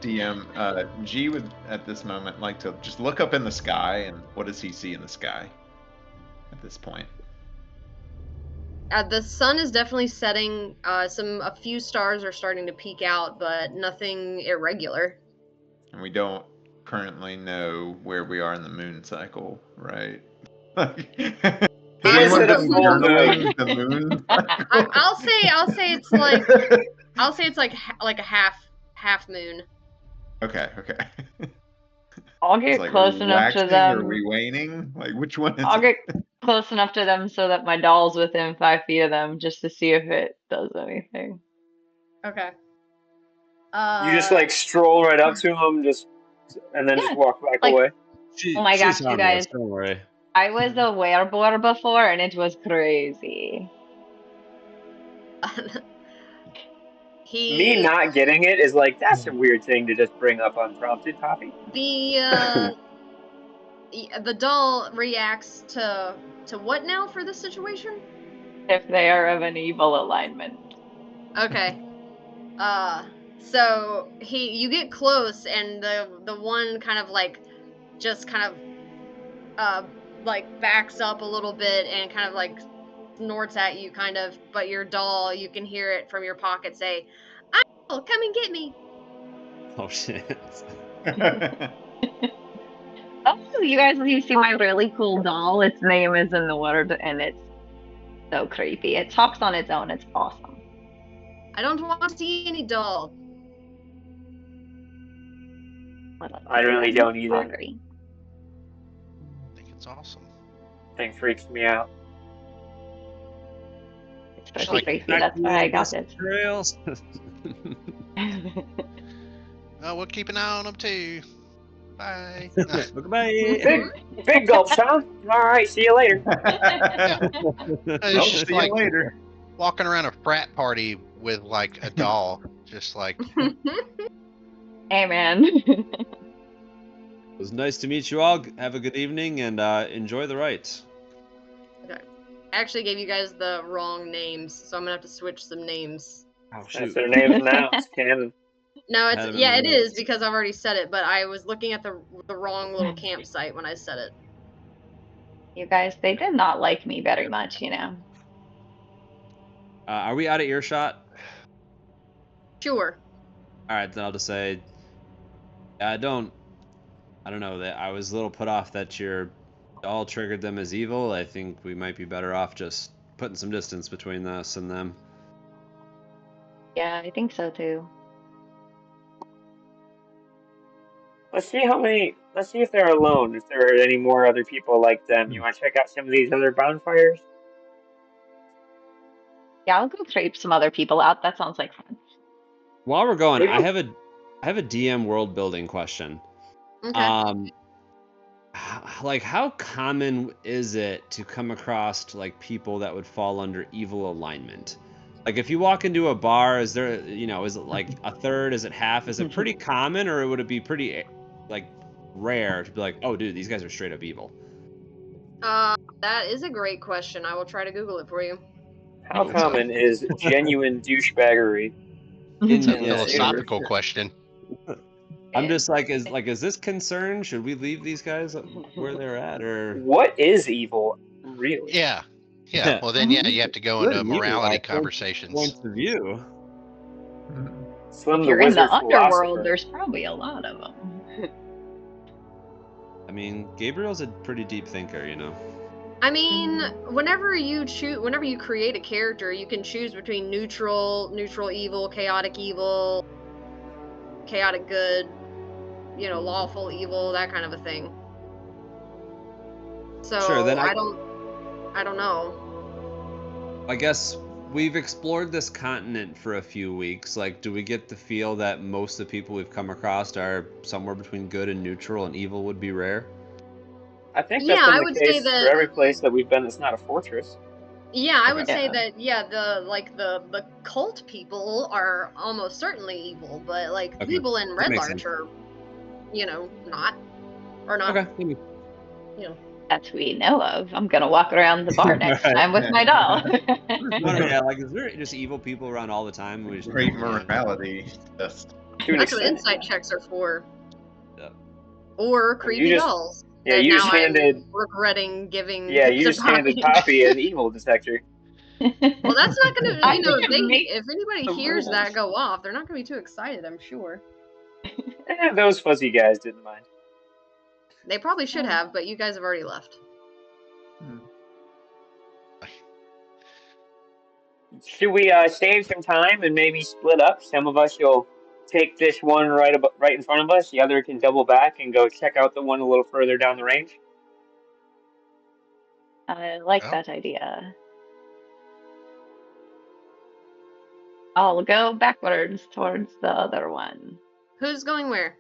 DM, G would at this moment like to just look up in the sky, and what does he see in the sky at this point? the sun is definitely setting. A few stars are starting to peek out, but nothing irregular. And we don't currently know where we are in the moon cycle, right? He is Anyone at a been full journaling the moon cycle? I'll say it's like like a half moon. Okay. I'll It's get like, close are we enough to waxing or them. are we waning? Like, which one is I'll it? get close enough to them so that my doll's within 5 feet of them, just to see if it does anything. Okay. You just like stroll right up to him, and then just Yeah, walk back like- away. Oh my She's gosh, you harmless, guys. Don't worry. I was a werewolf before, and it was crazy. Me not getting it is like, that's a weird thing to just bring up unprompted, Poppy. the doll reacts to what now for this situation? If they are of an evil alignment. Okay. So you get close, and the one kind of like just kind of like backs up a little bit and kind of like snorts at you kind of, but your doll, you can hear it from your pocket say, "Oh, come and get me." Oh shit. Oh, you see my really cool doll? Its name is in the word, and it's so creepy. It talks on its own. It's awesome. I don't want to see any doll. I really don't either. Hungry. I think it's awesome. Thing freaks me out. It's Just pretty like creepy. That's why I got it. Trails. Oh, we'll keep an eye on them too. Bye. Goodbye. Big gulps, huh? Alright, see you later. It's Well, just see like you later. walking around a frat party with like a doll, just like Hey, man. It was nice to meet you all. Have a good evening and enjoy the rites. I actually gave you guys the wrong names, so I'm gonna have to switch some names. Oh That's their names now. It's canon. No, Had it's them yeah, in it the is notes. because I've already said it, but I was looking at the wrong little campsite when I said it. You guys, they did not like me very much, you know. Are we out of earshot? Sure. All right, then I'll just say, I don't know that I was a little put off that your doll triggered them as evil. I think we might be better off just putting some distance between us and them. Yeah, I think so too. Let's see if they're alone. If there are any more other people like them. You want to check out some of these other bonfires? Yeah, I'll go creep some other people out. That sounds like fun. While we're going, Maybe- I have a DM world building question. Okay. Like, how common is it to come across like people that would fall under evil alignment? Like, if you walk into a bar, is there, is it like a third? Is it half? Is it pretty common, or would it be pretty like rare to be like, oh, dude, these guys are straight up evil? That is a great question. I will try to Google it for you. How common is genuine douchebaggery? It's a Yeah, philosophical question. I'm just like, is this concern? Should we leave these guys where they're at, or What is evil, really? Yeah. Yeah. Well, then, you have to go Good into and evil, morality like, conversations. points of view? Slim If the you're in the wizard underworld, philosopher. there's probably a lot of them. I mean, Gabriel's a pretty deep thinker, I mean, whenever you create a character, you can choose between neutral evil, chaotic good, lawful evil, that kind of a thing. So Sure, then I don't know. I guess we've explored this continent for a few weeks. Like, do we get the feel that most of the people we've come across are somewhere between good and neutral, and evil would be rare? I think that's Yeah, been I the would say case that- for every place that we've been that's not a fortress. Yeah, I would Okay. say that the cult people are almost certainly evil, but like the Okay, people in Red makes Larch sense. are, not Okay. maybe. That we know of. I'm gonna walk around the bar next Right. time with my doll. No, yeah, like, is there just evil people around all the time? We just Great don't know? morality test. To an That's what extent. insight checks are for. Yep. Or creepy just- dolls. Yeah, that you now just handed. I'm regretting giving. Yeah, you to just handed Poppy. Poppy an evil detector. Well, that's not gonna. I You know, didn't make if anybody the hears rules. that go off, they're not gonna be too excited. I'm sure. Those fuzzy guys didn't mind. They probably should have, but you guys have already left. Should we save some time and maybe split up? Some of us will take this one right in front of us. The other can double back and go check out the one a little further down the range. I like Well. that idea. I'll go backwards towards the other one. Who's going where?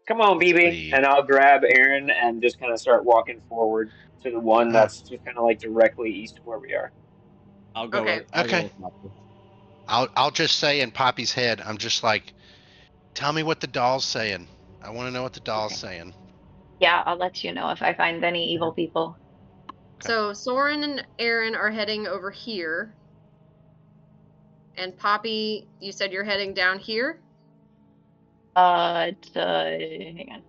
Come on, Let's BB. see. And I'll grab Aaron and just kind of start walking forward to the one that's just kind of like directly east of where we are. I'll go Okay. with. I'll go Okay. with Poppy. I'll just say in Poppy's head, I'm just like, tell me what the doll's saying. I want to know what the doll's saying. Yeah, I'll let you know if I find any evil people. So Soren and Aaron are heading over here. And Poppy, you said you're heading down here? Hang on.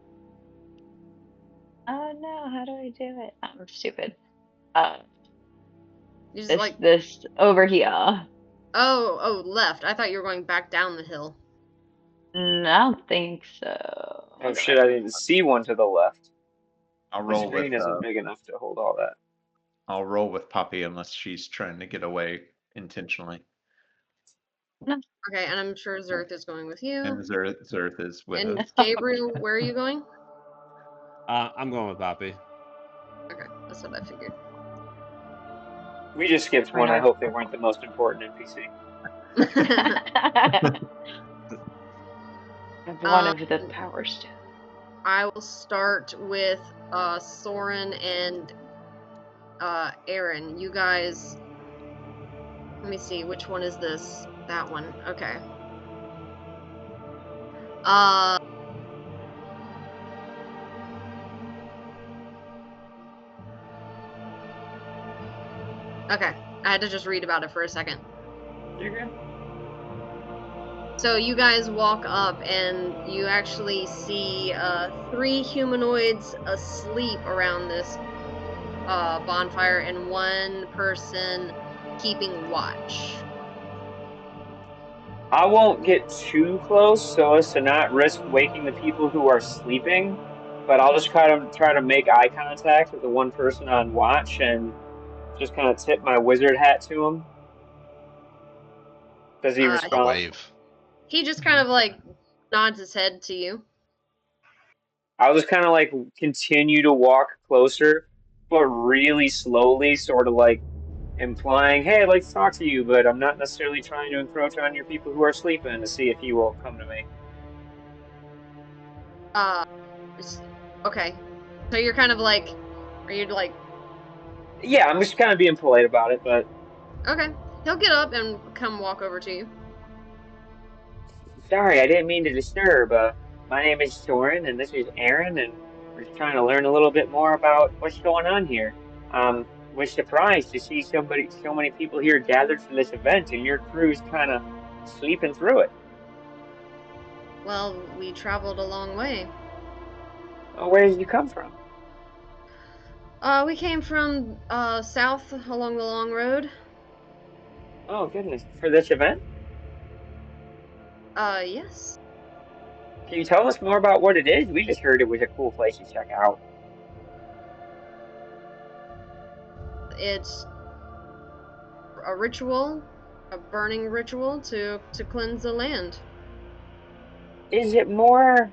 Oh no, how do I do it? I'm stupid. You just This this over here. oh, left. I thought you were going back down the hill. I don't think so. Oh shit, I didn't see one to the left. I'll My roll screen with isn't big enough to hold all that. I'll roll with Poppy unless she's trying to get away intentionally. Okay, and I'm sure Zerth is going with you. And Zerth is with And us. Gabriel, where are you going? I'm going with Poppy. Okay, that's what I figured. We just skipped one. I hope they weren't the most important NPC. One of the power stones. I will start with Soren and Aaron. You guys, let me see, which one is this? That one. Okay. Okay, I had to just read about it for a second. You're good. So you guys walk up and you actually see 3 humanoids asleep around this bonfire and 1 person keeping watch. I won't get too close so as to not risk waking the people who are sleeping, but I'll just try to make eye contact with the one person on watch and just kind of tip my wizard hat to him. Does he respond? Wave. He just kind of like nods his head to you. I'll just kind of like continue to walk closer, but really slowly, sort of like implying, "Hey, I'd like to talk to you, but I'm not necessarily trying to encroach on your people who are sleeping," to see if he will come to me. Okay. So you're kind of like, are you like, Yeah, I'm just kind of being polite about it, but okay. He'll get up and come walk over to you. sorry, I didn't mean to disturb. My name is Soren, and this is Aaron, and we're just trying to learn a little bit more about what's going on here. We're surprised to see so many people here gathered for this event, and your crew's kind of sleeping through it. Well, we traveled a long way. Oh, where did you come from? We came from south along the long road. Oh, goodness. For this event? Yes. Can you tell us more about what it is? We just heard it was a cool place to check out. It's a ritual, a burning ritual to cleanse the land. Is it more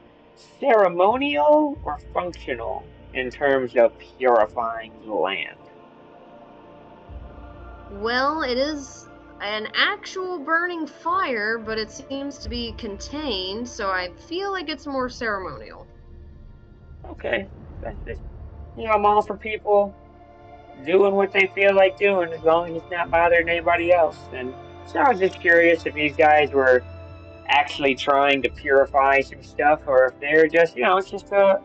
ceremonial or functional in terms of purifying the land? Well, it is an actual burning fire, but it seems to be contained, so I feel like it's more ceremonial. Okay. That's just, I'm all for people doing what they feel like doing as long as it's not bothering anybody else. And so I was just curious if these guys were actually trying to purify some stuff or if they're just, it's just a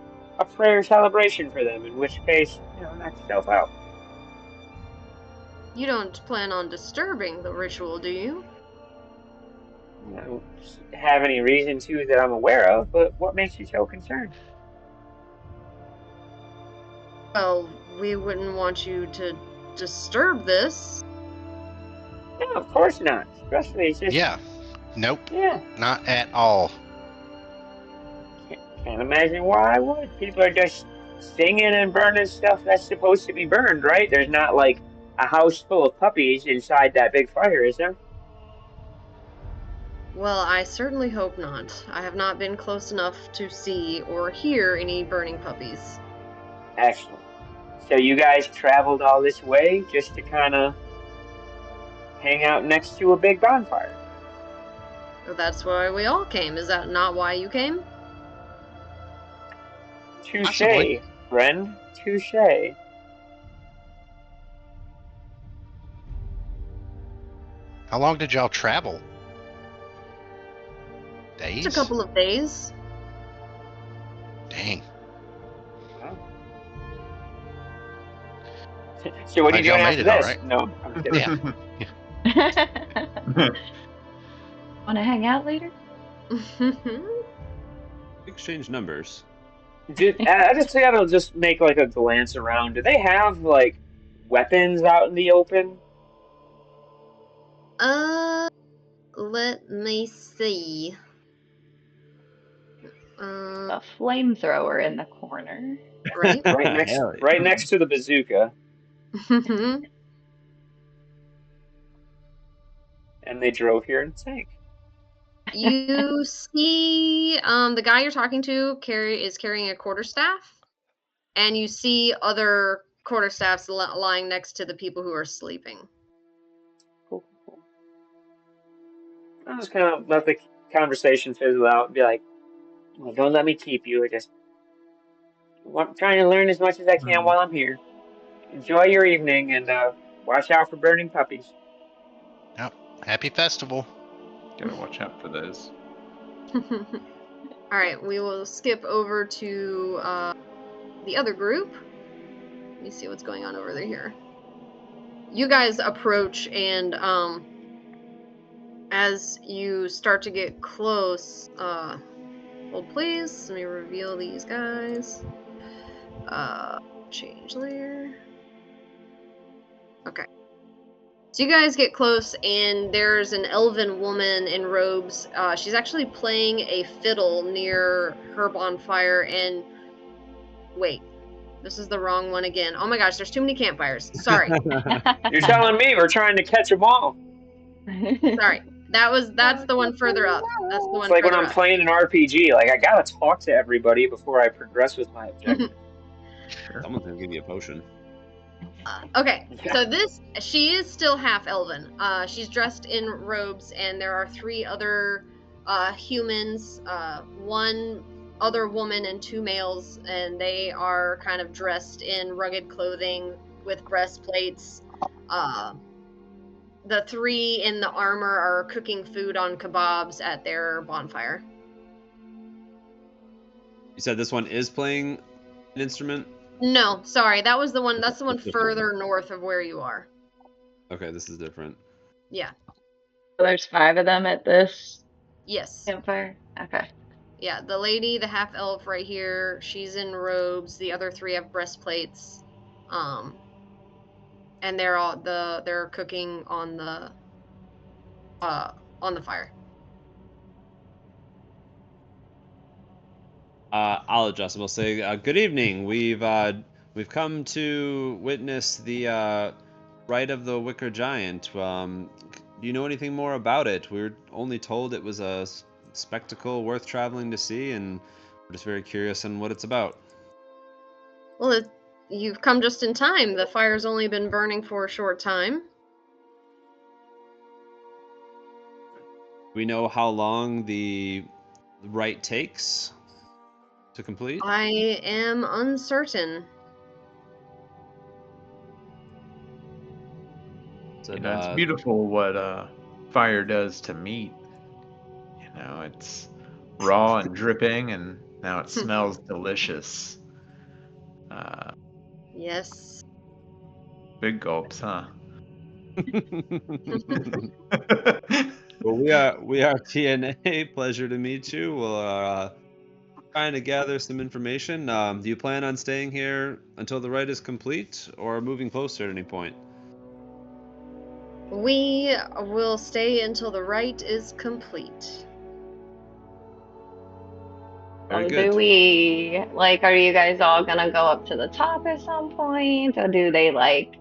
prayer celebration for them, in which case, knock yourself out. You don't plan on disturbing the ritual, do you? I don't have any reason to that I'm aware of, but what makes you so concerned? Well, we wouldn't want you to disturb this. No, of course not. Especially, it's just... Yeah. Nope. Yeah. Not at all. Can't imagine why I would. People are just singing and burning stuff that's supposed to be burned, right? There's not like a house full of puppies inside that big fire, is there? Well, I certainly hope not. I have not been close enough to see or hear any burning puppies. Excellent. So you guys traveled all this way just to kind of hang out next to a big bonfire? Well, that's why we all came. Is that not why you came? Touche, Possibly. friend. Touche. How long did y'all travel? Days? Just a couple of days. Dang. So what are you doing after this? Right? No, I'm kidding. Yeah. Want to hang out later? Exchange numbers. I just gotta just make like a glance around. Do they have like weapons out in the open? Let me see. A flamethrower in the corner. Right? Hell yeah. Right next to the bazooka. And they drove here in a tank. You see, the guy you're talking to is carrying a quarterstaff, and you see other quarterstaffs lying next to the people who are sleeping. Cool. I'll just kind of let the conversation fizzle out and be like, well, don't let me keep you. I'm trying to learn as much as I can while I'm here. Enjoy your evening and watch out for burning puppies. Yep. Happy festival. Gotta watch out for those. Alright, we will skip over to the other group. Let me see what's going on over there here. You guys approach, and as you start to get close, hold please, let me reveal these guys. Change layer. Okay. So you guys get close, and there's an elven woman in robes. She's actually playing a fiddle near her bonfire, and... Wait. This is the wrong one again. Oh my gosh, there's too many campfires. Sorry. You're telling me we're trying to catch them all. Sorry. That's the one further up. That's the one It's like when further I'm up. playing an RPG. Like I gotta talk to everybody before I progress with my objective. Sure. Someone's gonna give you a potion. Okay, Yeah. so she is still half elven. She's dressed in robes, and there are 3 other humans, 1 other woman and 2 males, and they are kind of dressed in rugged clothing with breastplates. The 3 in the armor are cooking food on kebabs at their bonfire. You said this one is playing an instrument? No, sorry, that's the one Different. further north of where you are. Okay, this is different. Yeah. So there's 5 of them at this Yes. campfire. Okay. Yeah, the lady, the half elf right here, she's in robes. The other 3 have breastplates, and they're cooking on the fire. I'll adjust. We'll say, good evening. We've come to witness the rite of the Wicker Giant. Do you know anything more about it? We were only told it was a spectacle worth traveling to see, and we're just very curious on what it's about. Well, you've come just in time. The fire's only been burning for a short time. We know how long the rite takes to complete? I am uncertain. Said, You know, it's beautiful what fire does to meat. You know, it's raw and dripping, and now it smells delicious. Yes. Big gulps, huh? Well, we are TNA. Pleasure to meet you. We'll trying to gather some information. Do you plan on staying here until the rite is complete, or moving closer at any point? We will stay until the rite is complete. Very So good. do we, like, are you guys all gonna go up to the top at some point? Or do they, like,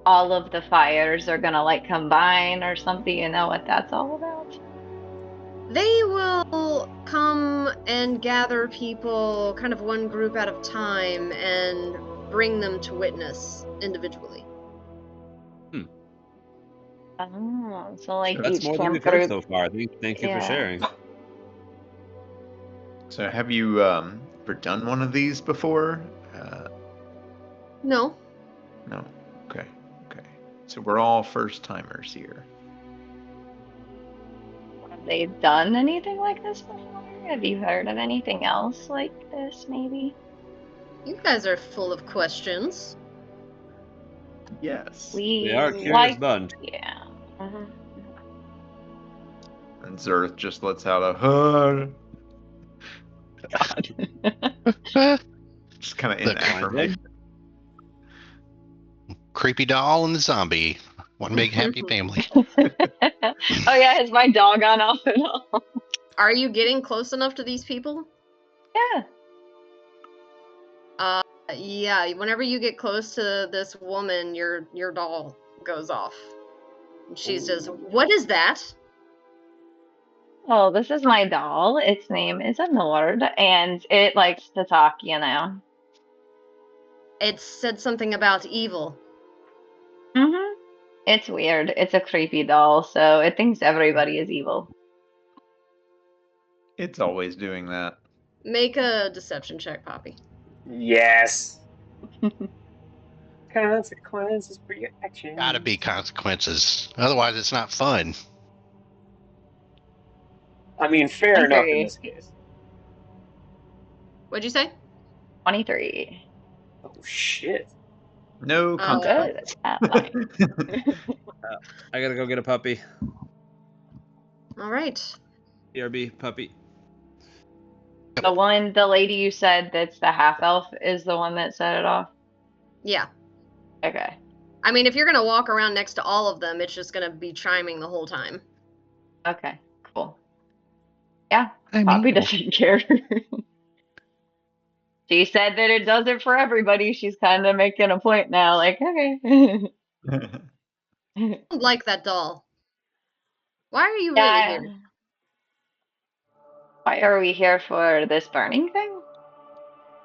all of the fires are gonna, like, combine or something? You know what that's all about? They will come and gather people, kind of one group at a time, and bring them to witness individually. Oh, so like That's each more than camp we've heard group. so far. Thank you for Yeah. sharing. So, have you ever done one of these before? No. No. Okay. So we're all first timers here. Have they done anything like this before? Have you heard of anything else like this, maybe? You guys are full of questions. Yes. We are a curious like, bunch. yeah. Mhm. And Zerth just lets out a huh. Just kind of in Look, affirmation. Creepy doll and the zombie. One big happy family. Oh yeah, has my dog gone off and on? Are you getting close enough to these people? Yeah. Yeah, whenever you get close to this woman, your doll goes off. And she says, "What is that?" Oh, this is my doll. Its name is Anord, and it likes to talk, you know. It said something about evil. Mhm. It's weird. It's a creepy doll, so it thinks everybody is evil. It's always doing that. Make a deception check, Poppy. Yes. Consequences for your actions. Gotta be consequences. Otherwise, it's not fun. I mean, fair enough in Okay. this case. What'd you say? 23. Oh shit. No consequence. Good. At mine. I gotta go get a puppy. All right. BRB puppy. The lady you said that's the half elf is the one that set it off? Yeah. Okay. I mean, if you're gonna walk around next to all of them, it's just gonna be chiming the whole time. Okay, cool. Yeah, I mean, Poppy doesn't care. She said that it does it for everybody. She's kind of making a point now, like, okay. I don't like that doll. Why are you really Yeah. here? Why are we here for this burning thing?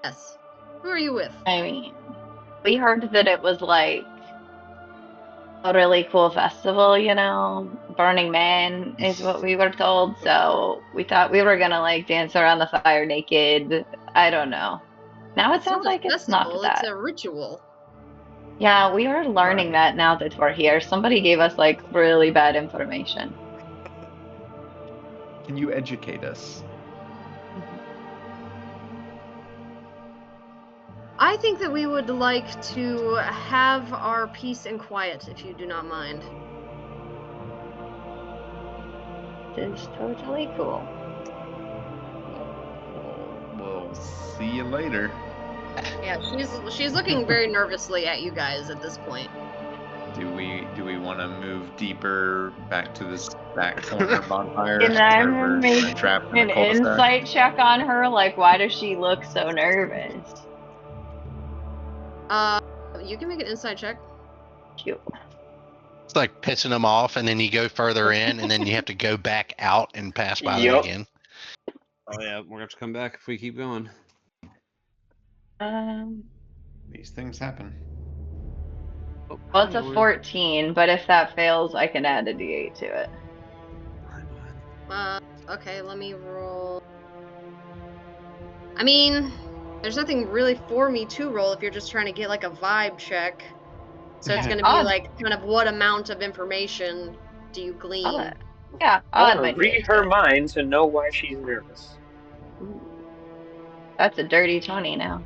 Yes. Who are you with? I mean, we heard that it was like a really cool festival, you know? Burning Man is what we were told, so we thought we were gonna like dance around the fire naked. I don't know. Now it It's not sounds a like it's not festival, it's that. a ritual. Yeah, we are learning that now that we're here. Somebody gave us like really bad information. Can you educate us? I think that we would like to have our peace and quiet, if you do not mind. It is totally cool. We'll see you later. Yeah, she's looking very nervously at you guys at this point. Do we want to move deeper back to this back corner bonfire? Can where I we're make trapped in an a cul-de-sac? insight check on her? Like, why does she look so nervous? You can make an insight check. Cute. It's like pissing them off, and then you go further in, and then you have to go back out and pass by them Yup. again. Oh yeah, we're gonna have to come back if we keep going. These things happen. Oh, Well, it's hi, a Owen. 14, but if that fails, I can add a d8 to it. Okay, let me roll. I mean, there's nothing really for me to roll if you're just trying to get like a vibe check. So it's gonna be Odd. like kind of what amount of information do you glean? Yeah, I I'll add want my to read d8 her to it. mind to know why she's nervous. Ooh. That's a dirty 20 now.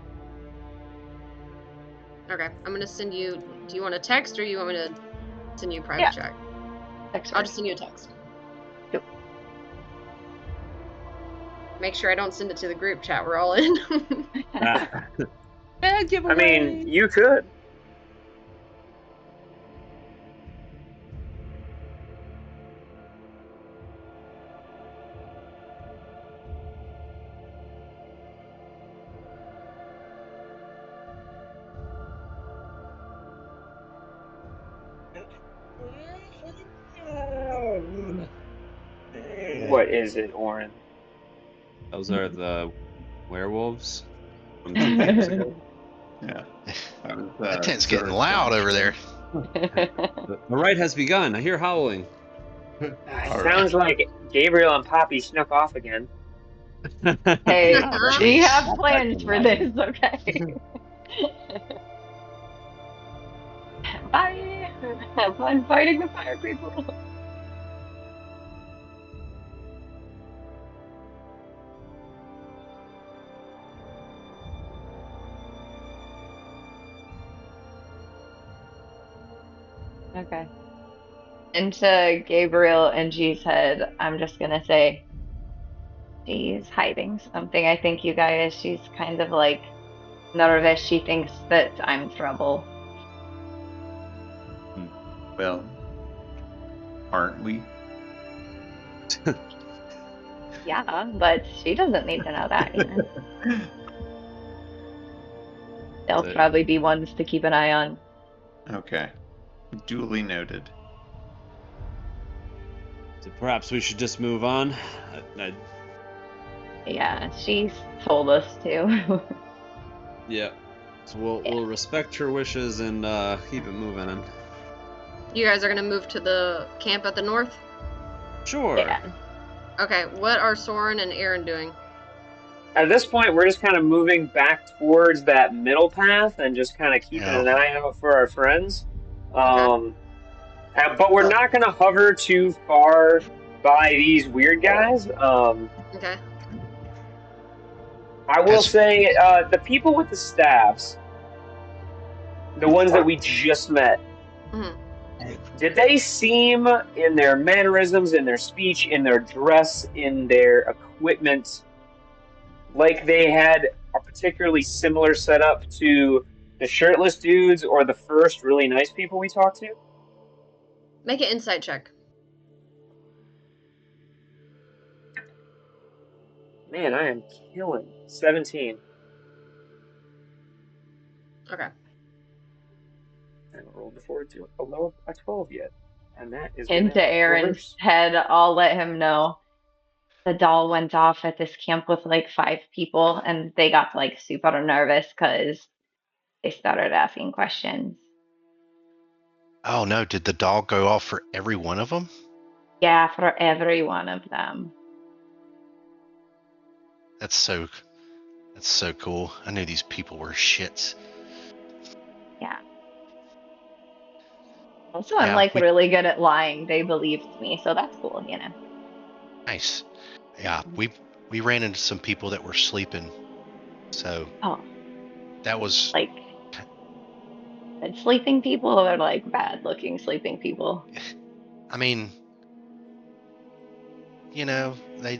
Okay, I'm gonna send you. Do you want a text or you want me to send you a private Yeah. check? Text I'll first. just send you a text. Yep. Make sure I don't send it to the group chat. We're all in. I mean, you could. What is it, Oren? Those are the werewolves from 2 games ago. Yeah. That tent's getting loud over there. The rite has begun. I hear howling. Sounds like Gabriel and Poppy snuck off again. Hey, Jeez. we have plans for this, okay? Bye! Have fun fighting the fire people. Okay. Into Gabriel and G's head, I'm just gonna say, she's hiding something. I think you guys, she's kind of like nervous. She thinks that I'm trouble. Well, aren't we? Yeah, but she doesn't need to know that. You know? They'll So- probably be ones to keep an eye on. Okay. Duly noted. So perhaps we should just move on. Yeah, she's told us to. Yeah. So we'll respect her wishes and keep it moving. And You guys are gonna move to the camp at the north? sure. Yeah. Okay, what are Soren and Aaron doing? At this point, we're just kind of moving back towards that middle path and just kind of keeping an eye out for our friends. But we're not going to hover too far by these weird guys. Okay. I will say, the people with the staffs, the ones that we just met, did they seem in their mannerisms, in their speech, in their dress, in their equipment, like they had a particularly similar setup to the shirtless dudes or the first really nice people we talked to? Make an insight check. Man, I am killing. 17. Okay. I haven't rolled before to below a 12 yet. And that is Into gonna Aaron's reverse. head, I'll let him know. The doll went off at this camp with like 5 people, and they got like super nervous because they started asking questions. Oh no, did the doll go off for every one of them? Yeah, for every one of them. That's so cool. I knew these people were shits. Yeah. Also, I'm Yeah, like we- really good at lying. They believed me, so that's cool, you know. Nice. Yeah, we ran into some people that were sleeping. So Oh, that was like good sleeping people or like bad looking sleeping people. I mean, you know, I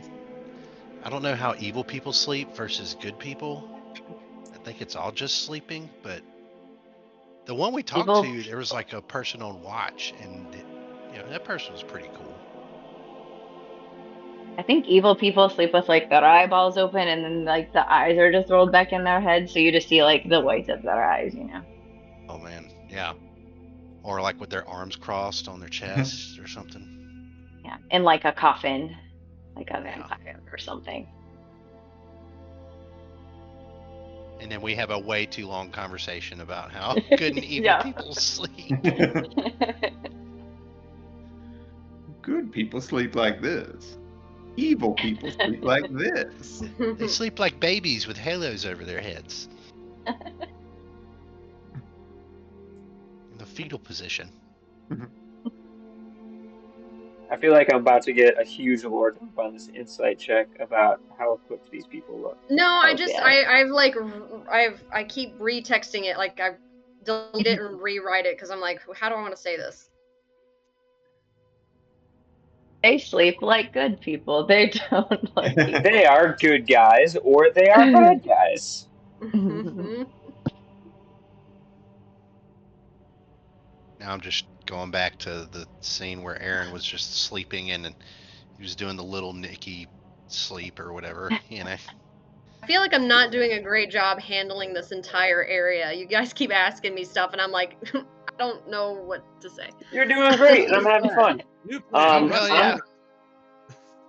don't know how evil people sleep versus good people. I think it's all just sleeping, but the one we talked Evil. to, there was like a person on watch, and that person was pretty cool. I think evil people sleep with like their eyeballs open and then like the eyes are just rolled back in their head, so you just see like the whites of their eyes, you know. Oh man, yeah. Or like with their arms crossed on their chest or something. Yeah, in like a coffin, like a Yeah. vampire or something. And then we have a way too long conversation about how good and evil Yeah. people sleep. Good people sleep like this. Evil people sleep like this. They sleep like babies with halos over their heads. In the fetal position. I feel like I'm about to get a huge lore dump on this insight check about how equipped these people look. No, I keep retexting it, like I delete it and rewrite it because I'm like, how do I want to say this? They sleep like good people. They don't like evil. They are good guys or they are bad guys. Now I'm just going back to the scene where Aaron was just sleeping and he was doing the little Nicky sleep or whatever, you know. I feel like I'm not doing a great job handling this entire area. You guys keep asking me stuff, and I'm like, I don't know what to say. You're doing great, and I'm having fun. New plan. Hell yeah.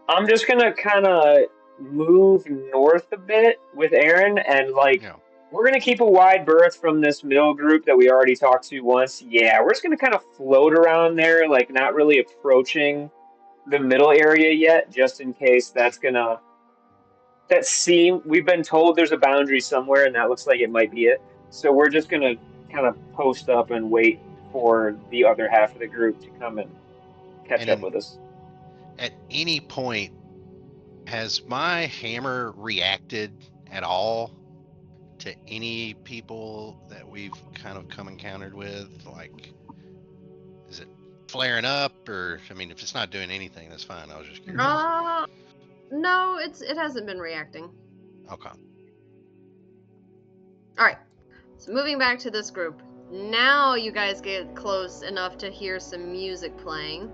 I'm just gonna kind of move north a bit with Aaron, and like we're gonna keep a wide berth from this middle group that we already talked to once. Yeah, we're just gonna kind of float around there, like not really approaching the middle area yet, just in case we've been told there's a boundary somewhere, and that looks like it might be it. So we're just gonna kind of post up and wait for the other half of the group to come and catch up with us. At any point, has my hammer reacted at all to any people that we've kind of come encountered with? Like, is it flaring up, or I mean, if it's not doing anything, that's fine. I was just curious. No, it hasn't been reacting. Okay. All right. So moving back to this group. Now you guys get close enough to hear some music playing.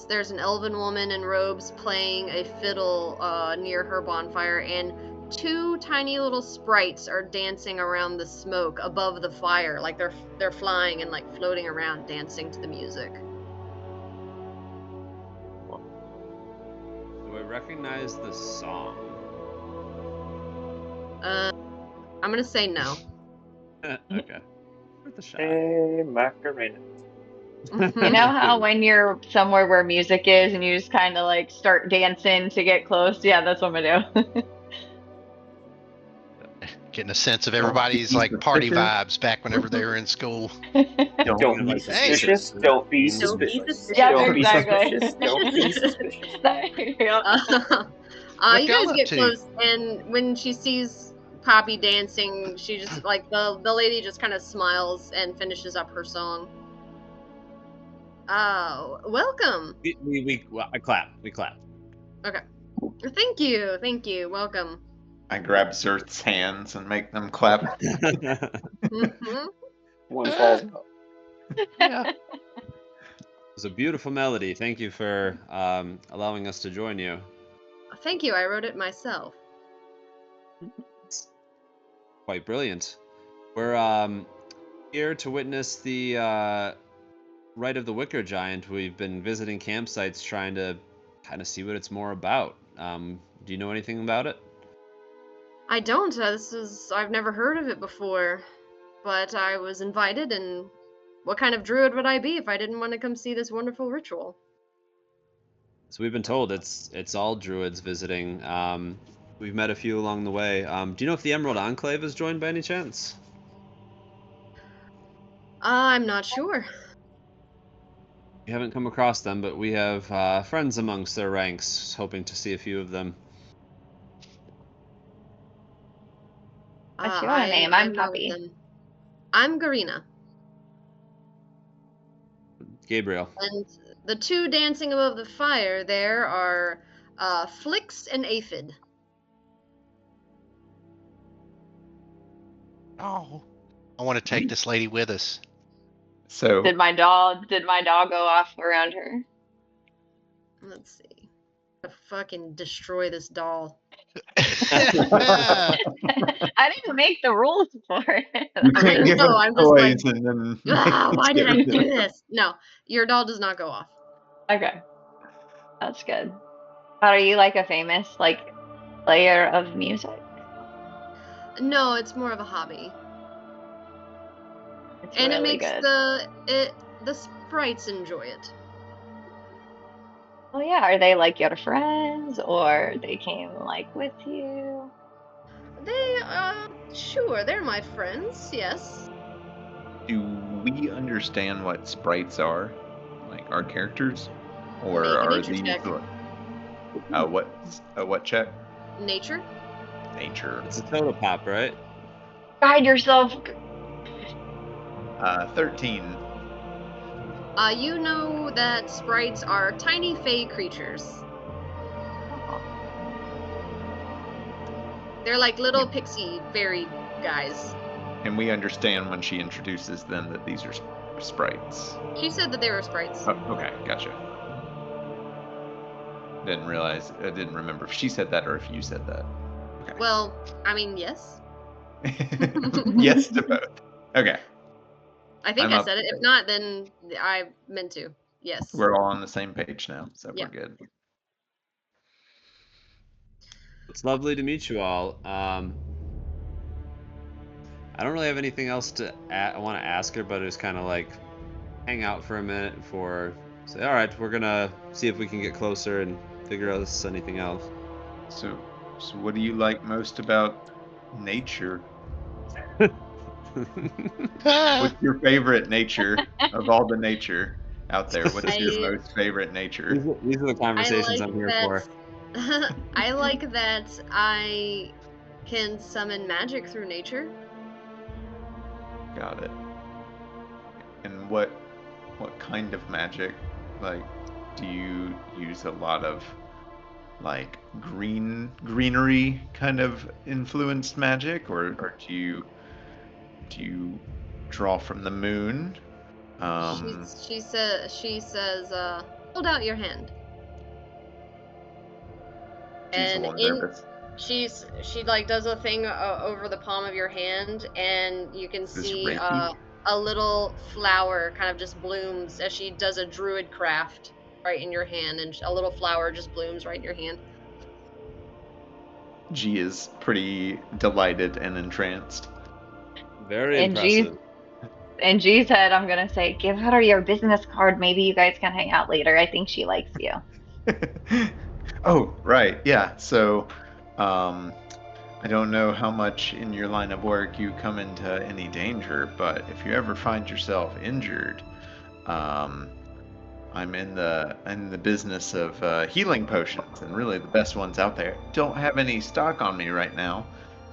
There's an elven woman in robes playing a fiddle near her bonfire, and 2 tiny little sprites are dancing around the smoke above the fire, like they're flying and like floating around, dancing to the music. Do I recognize the song? I'm gonna say no. Okay. Worth a shot. Hey, Macarena. You know how when you're somewhere where music is and you just kind of like start dancing to get close? Yeah, that's what I'm gonna do. Getting a sense of everybody's like party vibes back whenever they were in school. Don't be suspicious. Don't be suspicious. Yeah, Don't be exactly. suspicious. Don't be suspicious. You guys get close, and when she sees Poppy dancing, she just like the lady just kind of smiles and finishes up her song. Welcome. I clap. We clap. Okay. Thank you. Welcome. I grab Zerth's hands and make them clap. One falls out. Yeah. It was a beautiful melody. Thank you for allowing us to join you. Thank you. I wrote it myself. Quite brilliant. We're here to witness the Rite of the Wicker Giant, we've been visiting campsites trying to kind of see what it's more about. Do you know anything about it? I don't. I've never heard of it before, but I was invited, and what kind of druid would I be if I didn't want to come see this wonderful ritual? So we've been told it's all druids visiting. We've met a few along the way. Do you know if the Emerald Enclave is joined by any chance? I'm not sure. We haven't come across them, but we have friends amongst their ranks, hoping to see a few of them. What's your name? I'm not with Poppy. them. I'm Garina. Gabriel. And the two dancing above the fire there are Flix and Aphid. Oh, I want to take this lady with us. So Did my doll go off around her? Let's see. To fucking destroy this doll. I didn't make the rules for it. you can't give No, him I'm just like, toys and then. Why did I do this? No, your doll does not go off. Okay. That's good. Are you like a famous player of music? No, it's more of a hobby. It's And really it makes good. the sprites enjoy it. Oh yeah, are they like your friends or they came with you? They sure, they're my friends, yes. Do we understand what sprites are, like our characters, or Make a are nature these check. what check? Nature? Nature. It's a Totopop, right? Guide yourself. 13. You know that sprites are tiny fey creatures. They're like little pixie fairy guys. And we understand when she introduces them that these are sprites. She said that they were sprites. Oh, okay, gotcha. Didn't realize. I didn't remember if she said that or if you said that. Okay. Well, I mean, yes. Yes to both. Okay. I think I'm I up said it. to If not, then I meant to. Yes. We're all on the same page now, so Yeah. we're good. It's lovely to meet you all. I don't really have anything else I want to ask her, but it's kind of like hang out for a minute before say, all right, we're gonna see if we can get closer and figure out if there's anything else. So what do you like most about nature? What's your favorite nature of all the nature out there? What's your most favorite nature? These are the conversations I'm here for. I like that I can summon magic through nature. Got it. And what kind of magic? Like, do you use a lot of like greenery kind of influenced magic, or do you draw from the moon? She says, hold out your hand. She's a And little nervous. she like does a thing over the palm of your hand, and you can This see Reiki? a little flower kind of just blooms as she does a druid craft right in your hand, and a little flower just blooms right in your hand. G is pretty delighted and entranced. Very And G's impressive. in G's head, I'm gonna say, give her your business card. Maybe you guys can hang out later. I think she likes you. Oh, right. Yeah. So, I don't know how much in your line of work you come into any danger, but if you ever find yourself injured, I'm in the business of healing potions, and really the best ones out there. Don't have any stock on me right now.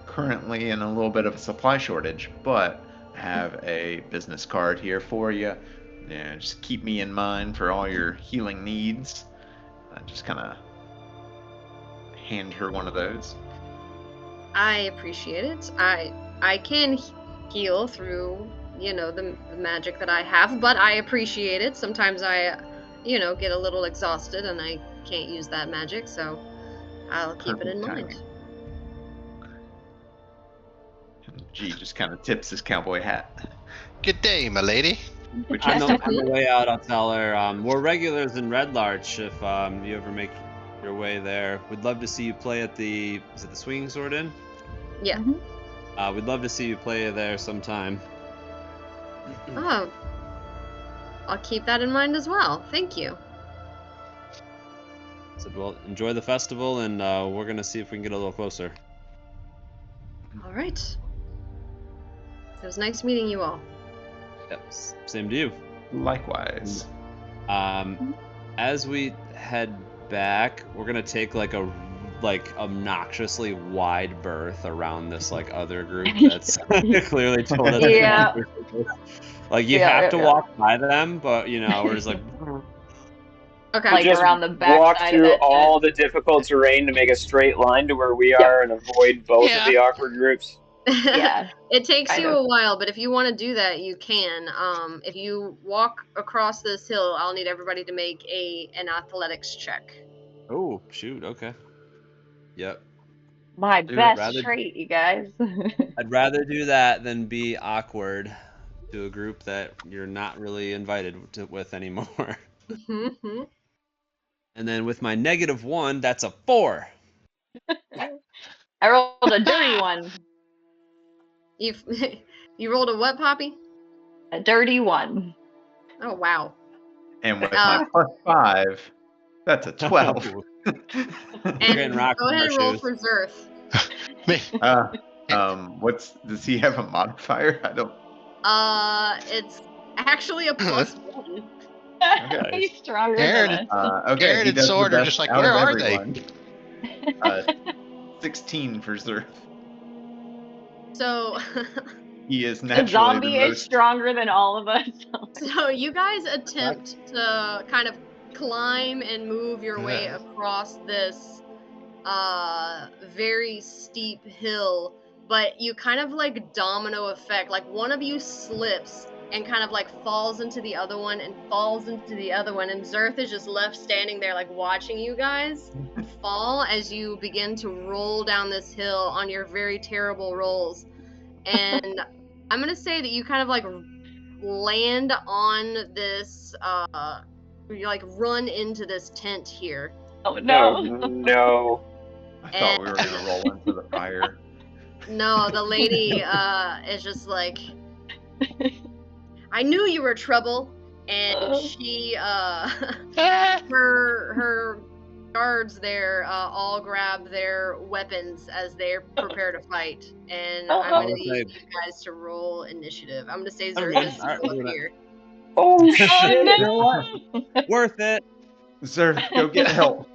Currently in a little bit of a supply shortage, but have a business card here for you. Yeah, just keep me in mind for all your healing needs. I just kind of hand her one of those. I appreciate it. I can heal through, the magic that I have, but I appreciate it. Sometimes I, get a little exhausted and I can't use that magic, so I'll keep it in Perfect mind. timing. And G just kind of tips his cowboy hat. Good day, my lady. Which On is the way out, I'll tell her we're regulars in Red Larch. If you ever make your way there, we'd love to see you play at the Swinging Sword Inn. Yeah. Mhm. We'd love to see you play there sometime. Oh, I'll keep that in mind as well. Thank you. Said, well, enjoy the festival, and we're gonna see if we can get a little closer. All right. It was nice meeting you all. Yep, same to you. likewise. As we head back, we're gonna take like obnoxiously wide berth around this like other group that's clearly told us. Yeah. Like you Yeah, have to yeah. walk by them, but we're just like. Okay. Like Just around the back walk side of through that all the difficult terrain to make a straight line to where we are and avoid both of the awkward groups. Yeah. It takes kind you of. a while, but if you want to do that, you can. If you walk across this hill, I'll need everybody to make an athletics check. Oh shoot! Okay. Yep. My Dude, best rather- trait, you guys. I'd rather do that than be awkward to a group that you're not really invited with anymore. Mhm. And then with my -1, that's a 4. I rolled a dirty one. You you rolled a what, Poppy? A dirty one. Oh wow. And with my +5, that's a 12. Getting And rocked go in ahead our and roll shoes. for Zerth. Does he have a modifier? I don't. It's actually a +1. Okay. He's stronger Aaron- than us. Okay, Aaron he and does the Sword are best just like, out where of are they? everyone. 16 for Zerth. So He is The naturally zombie the is most. stronger than all of us. So you guys attempt to kind of climb and move your way across this very steep hill, but you kind of like domino effect. Like one of you slips and kind of like falls into the other one and falls into the other one, and Zerth is just left standing there like watching you guys fall as you begin to roll down this hill on your very terrible rolls. And I'm gonna say that you kind of like land on this you like run into this tent here. Oh no. No. I thought we were gonna roll into the fire. No, the lady is just like, I knew you were trouble, and she her guards there all grab their weapons as they prepare to fight, and I'm gonna need you guys to roll initiative. I'm gonna say Zerth is Alright, up here. Oh shit! no. You know what? Worth it. Zerth, go get help.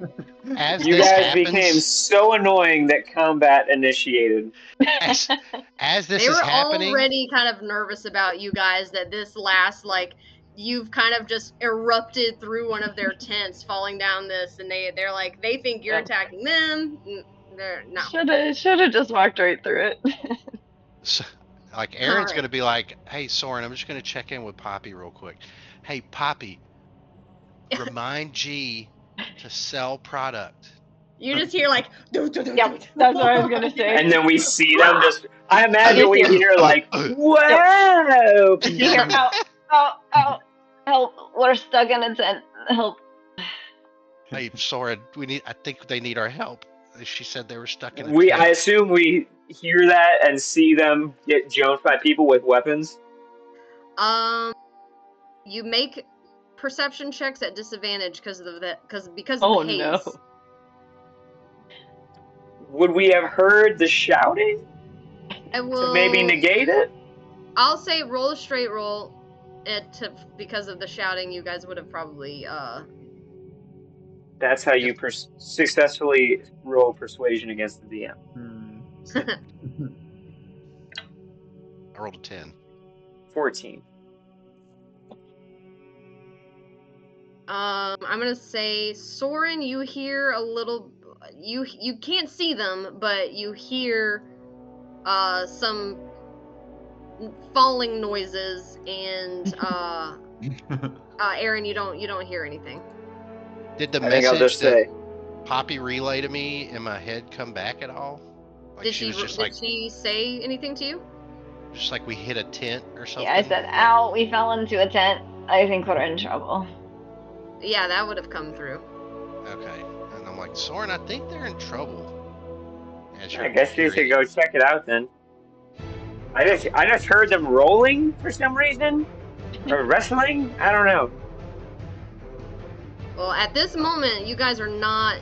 As You this guys happens, became so annoying that combat initiated. as this They is were happening, already kind of nervous about you guys, that this last, like, you've kind of just erupted through one of their tents falling down this, and they're like, they think you're Yep. attacking them. They're no. Should have just walked right through it. so, like Aaron's Alright. gonna be like, "Hey, Soren, I'm just gonna check in with Poppy real quick. Hey, Poppy, remind G to sell product." You just hear like, Yep, that's what I was gonna say. And then we see them just. I imagine we hear like, "Whoa!" You hear, oh, help! We're stuck in a tent. Help! Hey, Soren, I think they need our help. She said they were stuck in a I tent. assume we hear that and see them get jumped by people with weapons. you make perception checks at disadvantage because of the Oh haze. no! Would we have heard the shouting I will to maybe negate it? I'll say roll a straight roll. Because of the shouting, you guys would have probably That's how you successfully roll persuasion against the DM. I rolled a 10. 14. I'm gonna say, Soren, you hear a little. You can't see them, but you hear some falling noises, and Aaron, you don't hear anything. Did the I think I'll message just that say, Poppy relay to me in my head come back at all? Like Did she was just did like, she say anything to you? Just like we hit a tent or something. Yeah, I said, ow, we fell into a tent. I think we're in trouble. Yeah, that would have come through. Okay. And I'm like, Soren, I think they're in trouble. As I you're guess you should hearing go it. check it out then. I just heard them rolling for some reason, or wrestling. I don't know. Well, at this moment, you guys are not.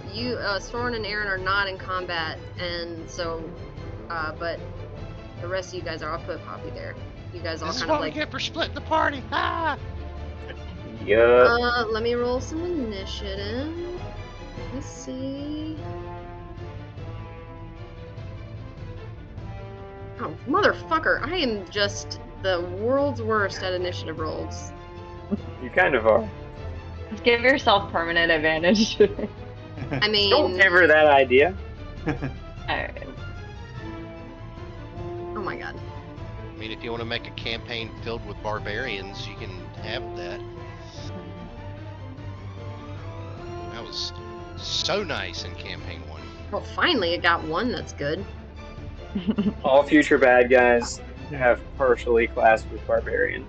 Soren and Aaron are not in combat, and so, but the rest of you guys are. I'll put Poppy there. You guys all This is kind of what we like. get for splitting the party. Ah! Yeah. Let me roll some initiative. Let's see. Oh, motherfucker! I am just the world's worst at initiative rolls. You kind of are. Just give yourself permanent advantage. I mean, Don't give her that idea. Alright. oh my god. I mean, if you want to make a campaign filled with barbarians, you can have that. That was so nice in campaign 1. Well, finally, it got one that's good. All future bad guys have partially classed with barbarian.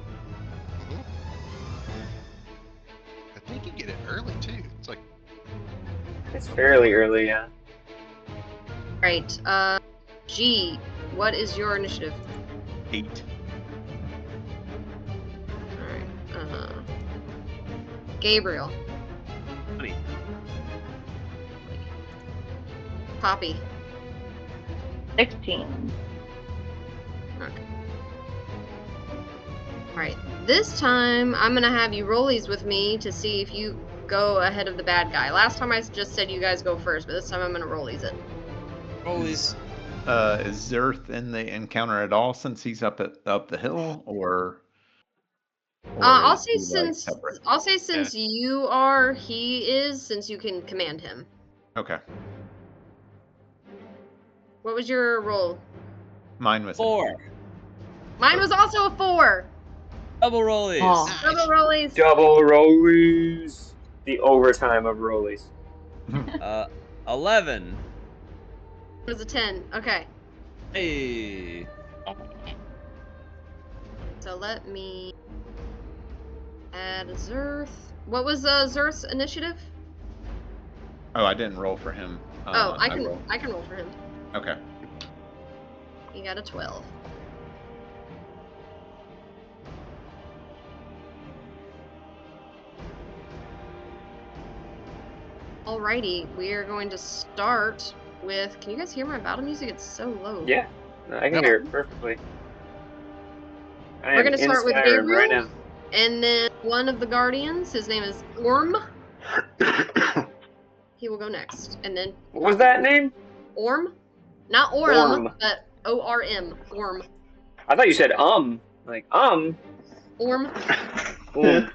I think you get it early too. It's like It's fairly early, yeah. Right. G, what is your initiative? 8. Alright. Gabriel. 20. Poppy. 16. Okay. Alright. This time, I'm gonna have you roll these with me to see if you go ahead of the bad guy. Last time I just said you guys go first, but this time I'm gonna roll these in. Rollies. Is Zerth in the encounter at all since he's up the hill, or I'll is say he, like, since separate? you are, he is, since you can command him. Okay. What was your roll? Mine was 4. Mine was also a 4. Double rollies. Oh. Double rollies. Double rollies. The overtime of rollies. 11. It was a 10. Okay. Hey. So let me add Zerth. What was Zerth's initiative? Oh, I didn't roll for him. I can rolled. roll for him. Okay. He got a 12. Alrighty, we are going to start with. Can you guys hear my battle music? It's so low. Yeah, I can hear it perfectly. I We're am gonna in start with Skyrim Gabriel. right now. And then one of the guardians, his name is Orm. He will go next. And then What was that name? Orm? Not Orm, Orm. but O-R-M. Orm. I thought you said like Orm. Boom.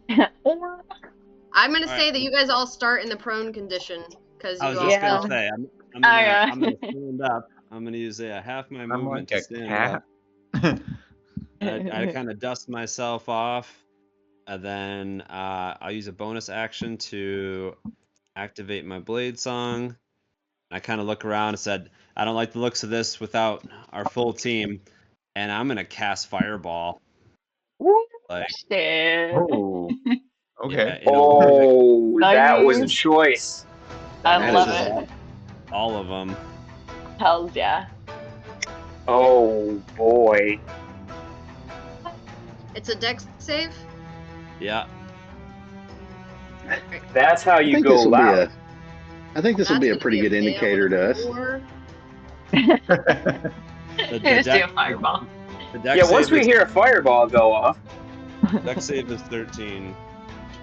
I'm gonna All say right. that you guys all start in the prone condition because I you was all just Yeah. gonna say, I'm Oh, gonna, yeah. I'm gonna stand up. I'm gonna use half my I'm movement like to a stand cat. up. I kind of dust myself off, and then I'll use a bonus action to activate my blade song. I kind of look around and said, I don't like the looks of this without our full team, and I'm gonna cast Fireball. Like, Shit. Oh. Okay. yeah, Oh, that was a Nice. choice. I That love is it. all of them. Hells yeah. Oh boy. It's a dex save. Yeah. That's how I you think go this will be loud. I think this will be a That's pretty gonna good be a indicator to us. fail. The Just do a deck, fireball. the deck Yeah, once save we is, hear a fireball go off. deck save is 13.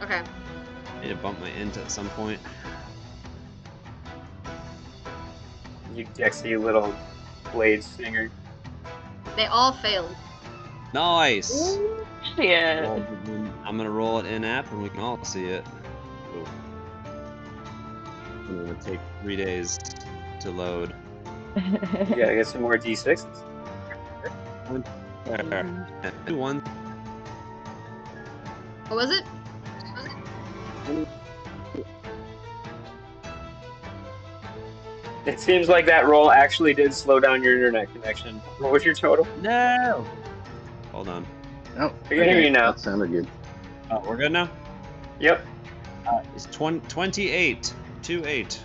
Okay. Need to bump my int at some point. You Dexy little blade stinger. They all failed. Nice. Shit. Well, then I'm gonna roll it in app and we can all see it. Ooh. It's gonna take 3 days to load. You gotta get some more D6s. There. And one. What was it? It seems like that roll actually did slow down your internet connection. What was your total? No. Hold on. Oh, I can hear you now. That sounded good. Oh, we're good now. Yep. It's 28. 2-8.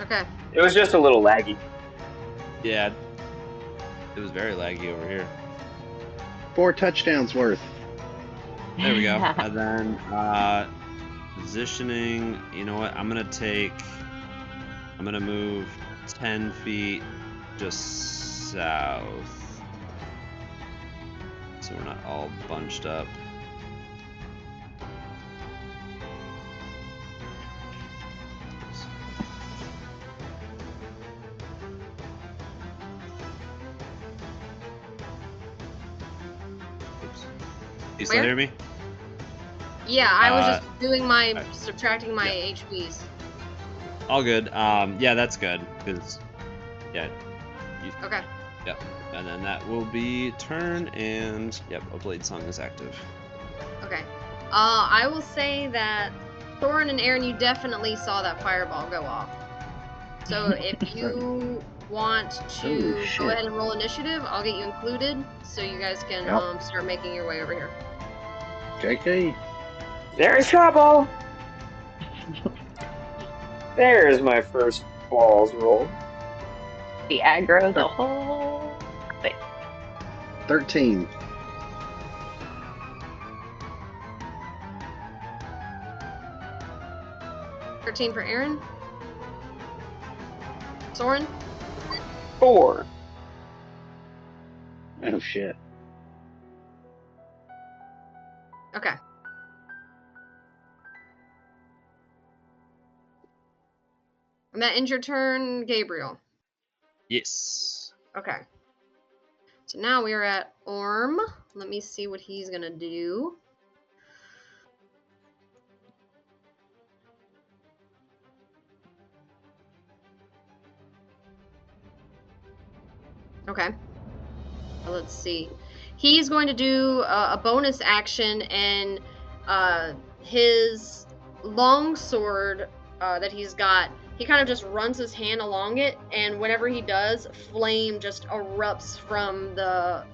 Okay. It was just a little laggy. Yeah. It was very laggy over here. 4 touchdowns worth. There we go. And then positioning. You know what? I'm gonna move 10 feet just south, so we're not all bunched up. Oops. You still Where? hear me? Yeah, I was Uh, just doing my alright. subtracting my Yeah. HPs. All good. Yeah, that's good. Because, yeah. Okay. Yep. And then that will be turn, and yep, a blade song is active. Okay. I will say that Thorin and Aaron, you definitely saw that fireball go off. So if you want to Oh, shit. go ahead and roll initiative, I'll get you included, so you guys can Yep. start making your way over here. JK. There's trouble! There's my first balls roll. The aggro, the whole thing. 13. 13 for Aaron. Soren. 4. Oh, shit. Okay. And that ends your turn, Gabriel. Yes. Okay. So now we are at Orm. Let me see what he's gonna do. Okay. Let's see. He's going to do a bonus action, and his long sword that he's got, he kind of just runs his hand along it, and whenever he does, flame just erupts from the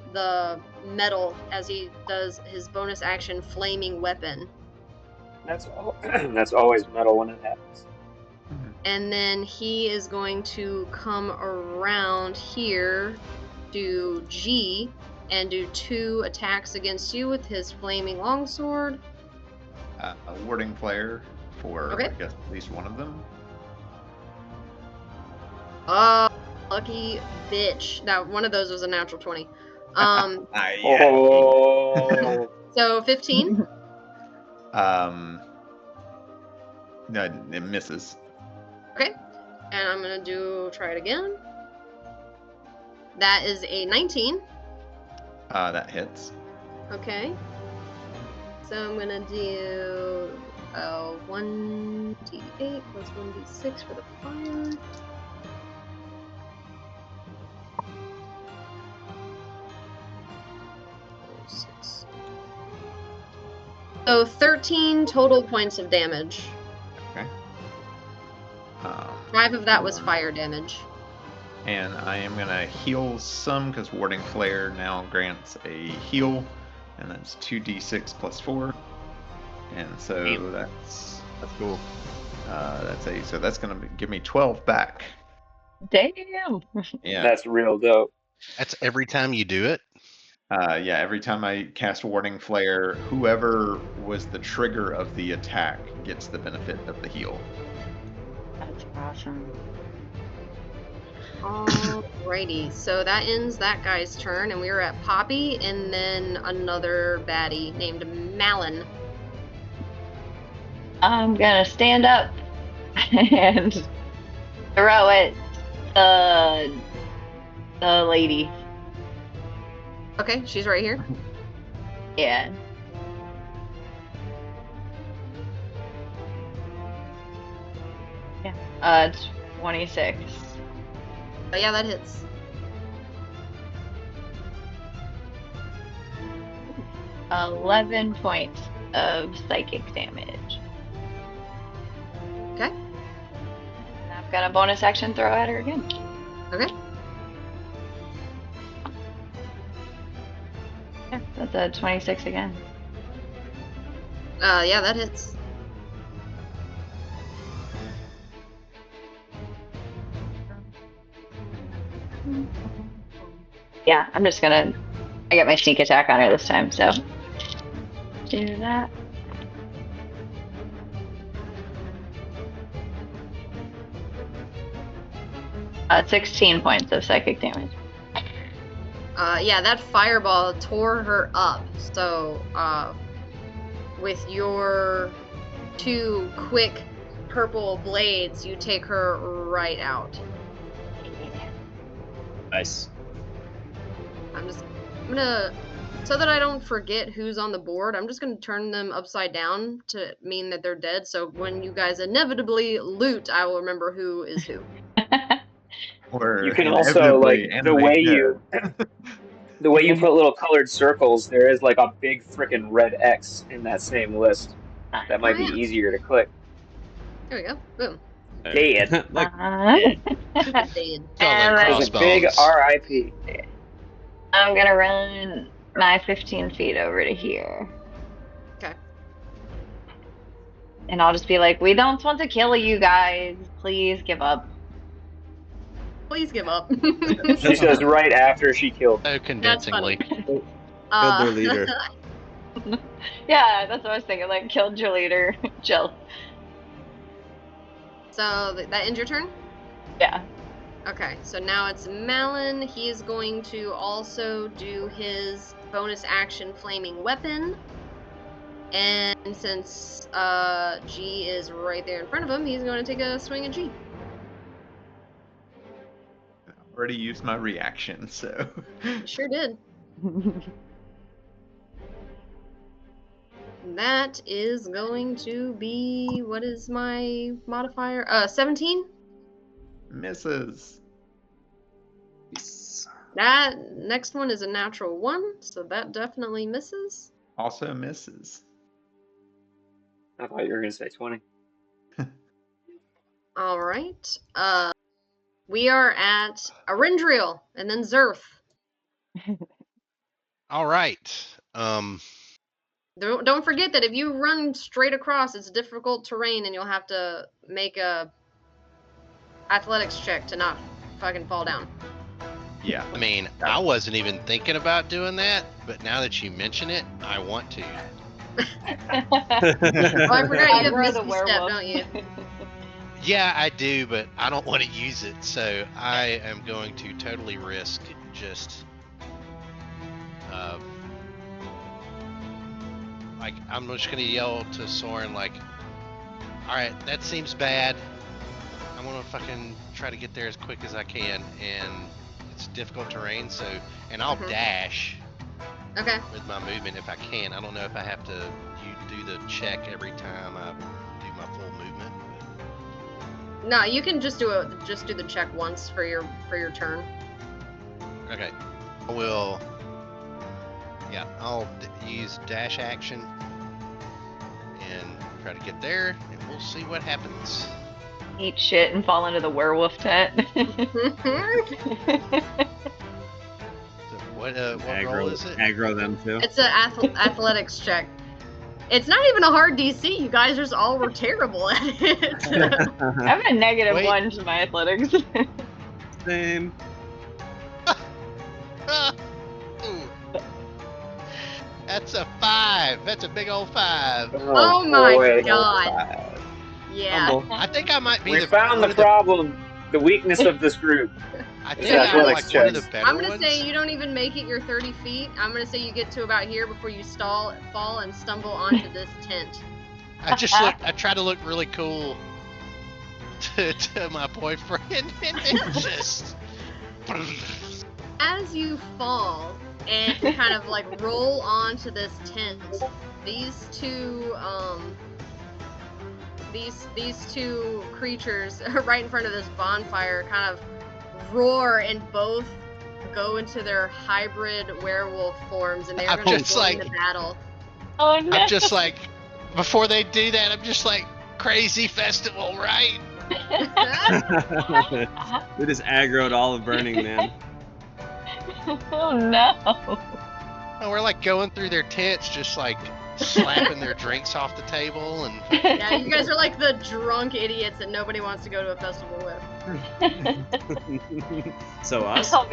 metal as he does his bonus action flaming weapon. That's always metal when it happens. And then he is going to come around here, do G, and do 2 attacks against you with his flaming longsword. A warding flare for, Okay. I guess, at least one of them. Oh, lucky bitch. That one of those was a natural 20. Yeah. Oh. So 15. No, it misses. Okay. And I'm gonna try it again. That is a 19. That hits. Okay. So I'm gonna do 1d8 plus 1d6 for the fire. So 13 total points of damage. Okay. 5 of that was hold on. fire damage. And I am gonna heal some because warding flare now grants a heal, and that's 2d6 plus 4. And so that's cool. so that's gonna give me 12 back. Damn. Yeah. That's real dope. That's every time you do it. Yeah, every time I cast Warding Flare, whoever was the trigger of the attack gets the benefit of the heal. That's awesome. Alrighty, so that ends that guy's turn, and we were at Poppy, and then another baddie named Malin. I'm gonna stand up and throw at the lady. Okay, she's right here. Yeah. Yeah. 26. Oh yeah, that hits. Ooh. 11 points of psychic damage. Okay. And I've gonna bonus action throw at her again. Okay. Yeah, that's a 26 again. Yeah, that hits. Yeah, I'm just gonna. I got my sneak attack on her this time, so do that. Uh, 16 points of psychic damage. Yeah, that fireball tore her up. So, with your 2 quick purple blades, you take her right out. Nice. I'm gonna, so that I don't forget who's on the board, I'm just gonna turn them upside down to mean that they're dead. So when you guys inevitably loot, I will remember who is who. Or You can also, like, inevitably the way animate you put little colored circles, there is like a big frickin' red X in that same list. That might be yeah. easier to click. There we go. Boom. Dead. Like, Dead. Skull and There's a big crossbones. RIP. I'm gonna run my 15 feet over to here. Okay. And I'll just be like, we don't want to kill you guys. Please give up. Please give up. She says right after she killed. So convincingly. killed their leader. Yeah, that's what I was thinking. Like, killed your leader. Chill. So that ends your turn? Yeah. Okay, so now it's Malin. He's going to also do his bonus action flaming weapon. And since G is right there in front of him, he's going to take a swing at G. already used my reaction, so. You sure did. That is going to be, what is my modifier? 17? Misses. That next one is a natural 1, so that definitely misses. Also misses. I thought you were gonna say 20. All right. We are at Arendriel and then Zerth. All right. Don't forget that if you run straight across, it's difficult terrain, and you'll have to make a athletics check to not fucking fall down. Yeah. I mean, I wasn't even thinking about doing that, but now that you mention it, I want to. Oh, I forgot you have Aggro the Misty Step, werewolf. don't you? Yeah, I do, but I don't want to use it, so I am going to totally risk just, like, I'm just gonna yell to Soren, like, all right, that seems bad. I'm gonna fucking try to get there as quick as I can, and it's difficult terrain, so, and I'll dash Okay. with my movement if I can. I don't know if I have to do the check every time I do my full movement. No, you can just do the check once for your turn. Okay, I will. Yeah, I'll use dash action and try to get there, and we'll see what happens. Eat shit and fall into the werewolf tent. So what roll is it? Aggro them too. It's an athletics check. It's not even a hard DC. You guys just all were terrible at it. I have a negative Wait. 1 to my athletics. Same. Ooh. That's a 5. That's a big old 5. Oh my boy. god. Yeah. Humble. I think I might be We the found one the of the. problem, the weakness of this group. I It's think I'm athletics like one of the checks. better I'm gonna ones. say you don't even make it your 30 feet. I'm gonna say you get to about here before you fall and stumble onto this tent. I try to look really cool to my boyfriend, and it just. As you fall and kind of like roll onto this tent, these two creatures right in front of this bonfire kind of roar and both go into their hybrid werewolf forms, and they're I'm going to just go like- into battle. Oh no. I'm just like, before they do that, I'm just like, crazy festival, right? We just aggroed all of Burning Man. Oh no. Oh, we're like going through their tents, just like slapping their drinks off the table, and Yeah, you guys are like the drunk idiots that nobody wants to go to a festival with. So us? Oh,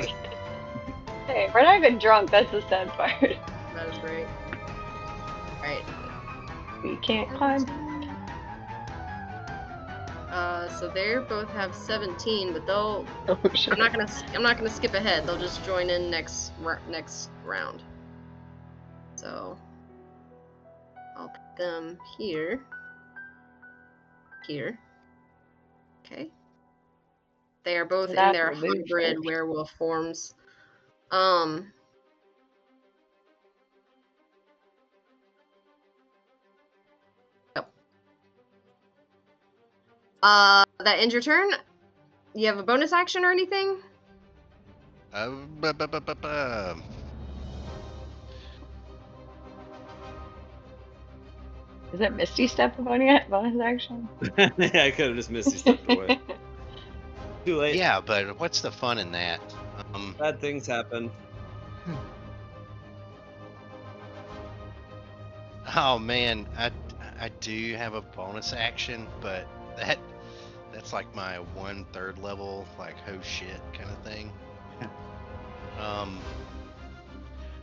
hey, we're not even drunk. That's the sad part. That is great. Alright. We can't climb. So they both have 17, but they'll. Oh, shit. I'm not gonna skip ahead. They'll just join in next round. So I'll put them here. Here. Okay. They are both in That their will move hybrid first. werewolf forms. That ends your turn. You have a bonus action or anything? Is it Misty Step a bonus action? Yeah, I could have just Misty stepped away. Too late. yeah, but what's the fun in that? Bad things happen. Oh man, I do have a bonus action, but that's like my 1/3 level, like oh shit kind of thing. I'm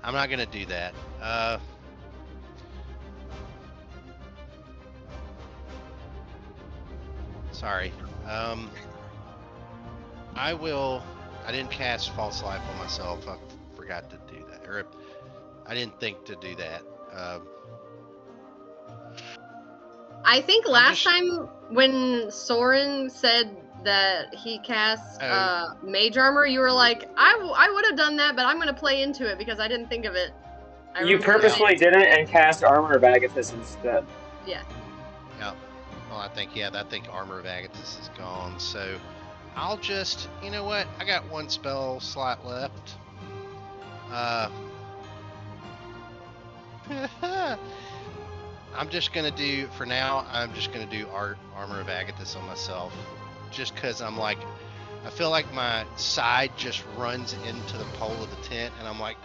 not gonna do that. Sorry. I didn't cast False Life on myself. I forgot to do that, or I didn't think to do that. I think last time when Soren said that he casts Mage Armor, you were like, I would have done that, but I'm gonna play into it because I didn't think of it. You purposely didn't and cast Armor of Agathis instead. Yeah. Yeah. Well, I think Armor of Agathis is gone, so I'll just, you know what? I got one spell slot left. I'm just gonna do, for now, I'm just gonna do Armor of Agathis on myself, just because I'm like, I feel like my side just runs into the pole of the tent, and I'm like,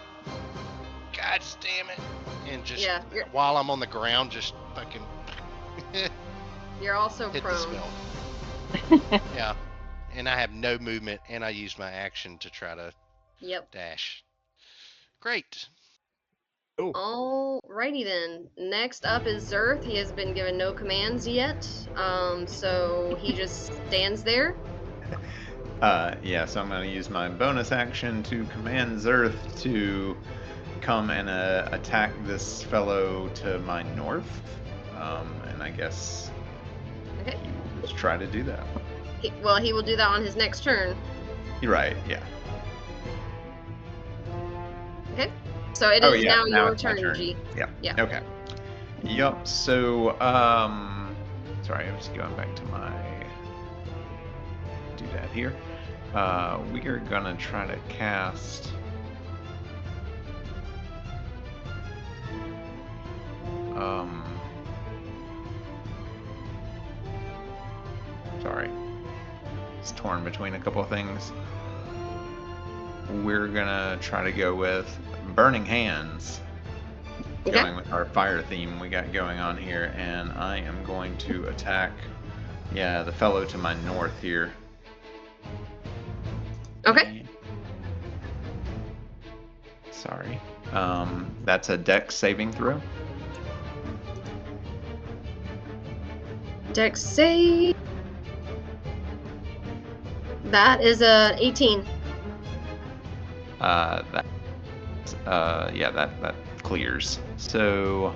God damn it, and just while I'm on the ground, just fucking. You're also hit prone. The spell. Yeah, and I have no movement, and I used my action to try to dash. Great. Alrighty then. Next up is Zerth. He has been given no commands yet, so he just stands there. Yeah, so I'm going to use my bonus action to command Zerth to come and attack this fellow to my north. And I guess he will just try to do that. He will do that on his next turn. You're right, yeah. Okay. So it is now your turn, G. Yeah. Okay. Yup. So, sorry, I'm just going back to my doodad here. We are gonna try to cast. Sorry. It's torn between a couple of things. We're gonna try to go with Burning Hands. Okay. Going with our fire theme we got going on here, and I am going to attack, the fellow to my north here. Okay. Sorry. That's a Dex saving throw. Dex save. That is a 18. That clears. So,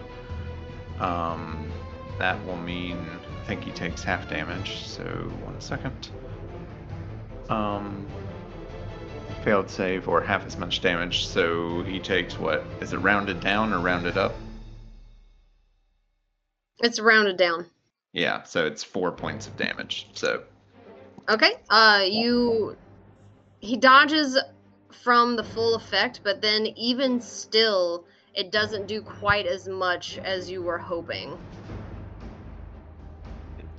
that will mean I think he takes half damage. So 1 second. Failed save or half as much damage. So he takes what? Is it rounded down or rounded up? It's rounded down. Yeah, so it's 4 points of damage. So. Okay. He dodges from the full effect, but then even still, it doesn't do quite as much as you were hoping.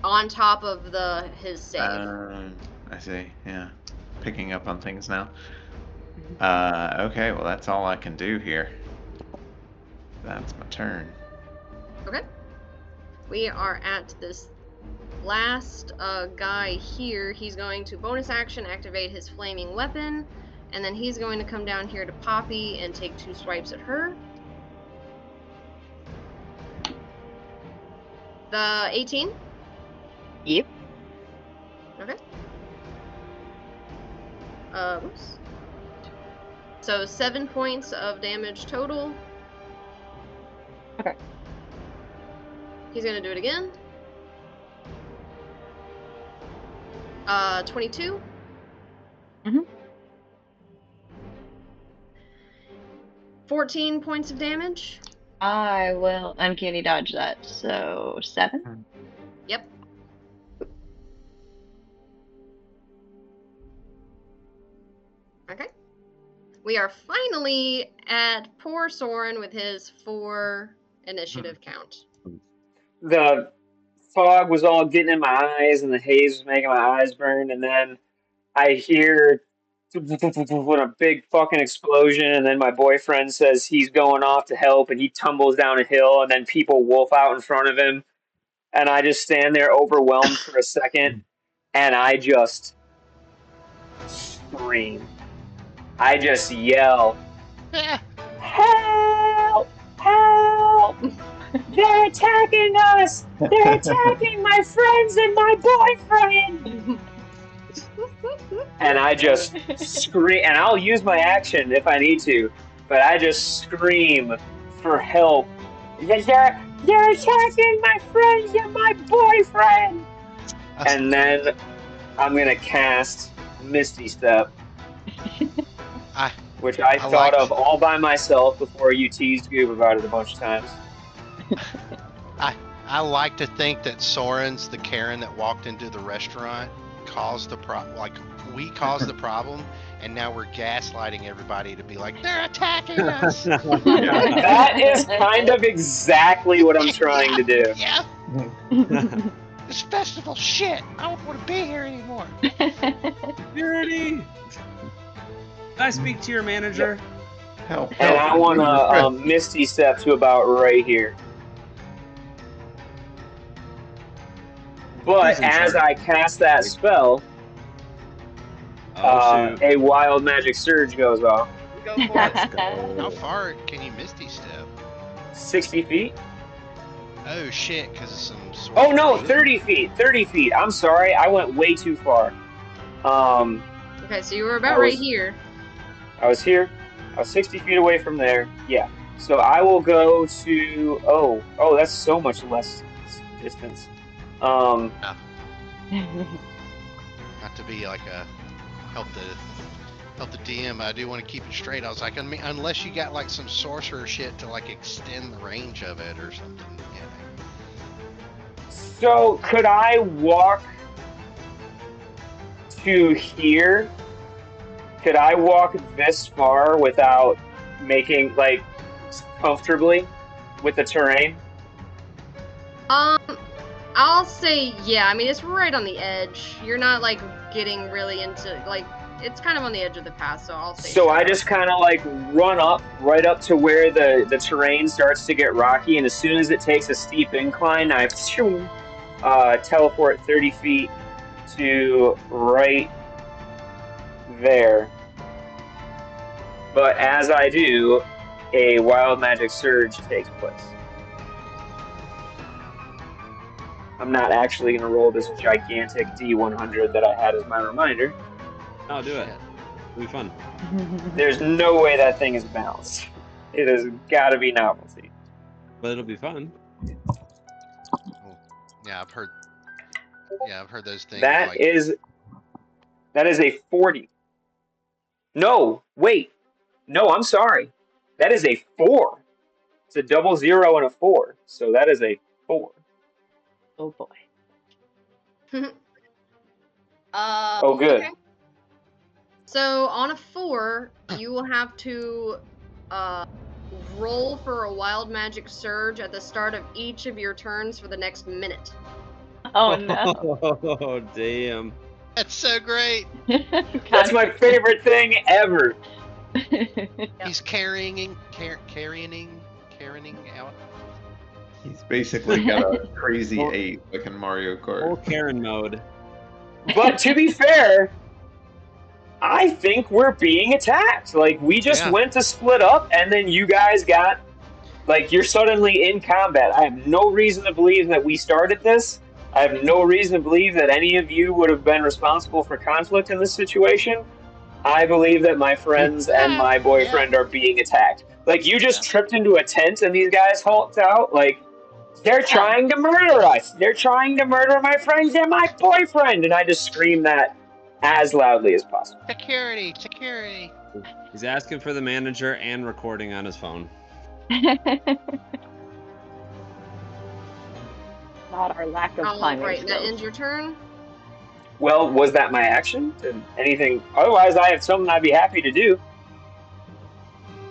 on top of his save. I see. Yeah, picking up on things now. Okay, well that's all I can do here. That's my turn. Okay. We are at this last guy here. He's going to bonus action activate his flaming weapon, and then he's going to come down here to Poppy and take 2 swipes at her. The 18? Yep. Okay. Oops. So 7 points of damage total. Okay. He's gonna do it again. 22. Mhm. 14 points of damage. I will uncanny dodge that. So 7. Yep. Okay. We are finally at poor Soren with his 4 initiative count. The fog was all getting in my eyes, and the haze was making my eyes burn, and then I hear a big fucking explosion, and then my boyfriend says he's going off to help, and he tumbles down a hill, and then people wolf out in front of him, and I just stand there overwhelmed for a second, and I just scream. I just yell, "Help! Help! They're attacking us! They're attacking my friends and my boyfriend!" And I just scream, and I'll use my action if I need to, but I just scream for help. They're attacking my friends and my boyfriend! And then I'm gonna cast Misty Step, which I thought of all by myself before you teased Goob about it a bunch of times. I like to think that Soren's the Karen that walked into the restaurant, caused the we caused the problem, and now we're gaslighting everybody to be like, they're attacking us. That is kind of exactly what I'm trying to do. Yeah. This festival shit. I don't want to be here anymore. Security. Can I speak to your manager? Help! And I want to Misty Step to about right here. But as I cast that spell, a wild magic surge goes off. Go for it. How far can you Misty Step? 60 feet? Oh shit, because of some sort Oh no, 30 feet. 30 feet. I'm sorry, I went way too far. Okay, so you were about right here. I was here. I was 60 feet away from there. Yeah. So I will go to. Oh, that's so much less distance. Not to be like a help the DM, I do want to keep it straight. I was like, I mean, unless you got like some sorcerer shit to like extend the range of it or something. Yeah. So could I walk to here? Could I walk this far without making like comfortably with the terrain? I'll say yeah. I mean, it's right on the edge. You're not like getting really into like it's kind of on the edge of the path, so I'll say. So sure. I just kind of like run up right up to where the terrain starts to get rocky, and as soon as it takes a steep incline, I teleport 30 feet to right there. But as I do, a wild magic surge takes place. I'm not actually going to roll this gigantic D100 that I had as my reminder. No, do it. It'll be fun. There's no way that thing is balanced. It has got to be novelty. But it'll be fun. Yeah, I've heard those things. That is a 40. No, wait. No, I'm sorry. That is a 4. It's a 00 and a 4. So that is a 4. Oh boy. Oh, good. Okay. So on a 4, you will have to roll for a wild magic surge at the start of each of your turns for the next minute. Oh no. Oh damn. That's so great. That's my favorite thing ever. He's carrying out. He's basically got a crazy Well- 8 like in Mario Full Kart. Karen mode. But to be fair, I think we're being attacked. Like, we just Yeah. went to split up, and then you guys got, like, you're suddenly in combat. I have no reason to believe that we started this. I have no reason to believe that any of you would have been responsible for conflict in this situation. I believe that my friends and my boyfriend are being attacked. Like, you just tripped into a tent and these guys hulked out. Like, they're trying to murder us. They're trying to murder my friends and my boyfriend. And I just scream that as loudly as possible. Security, security. He's asking for the manager and recording on his phone. Not our lack of All climbing right, that skills. ends your turn. Well, was that my action? Did anything? Otherwise, I have something I'd be happy to do.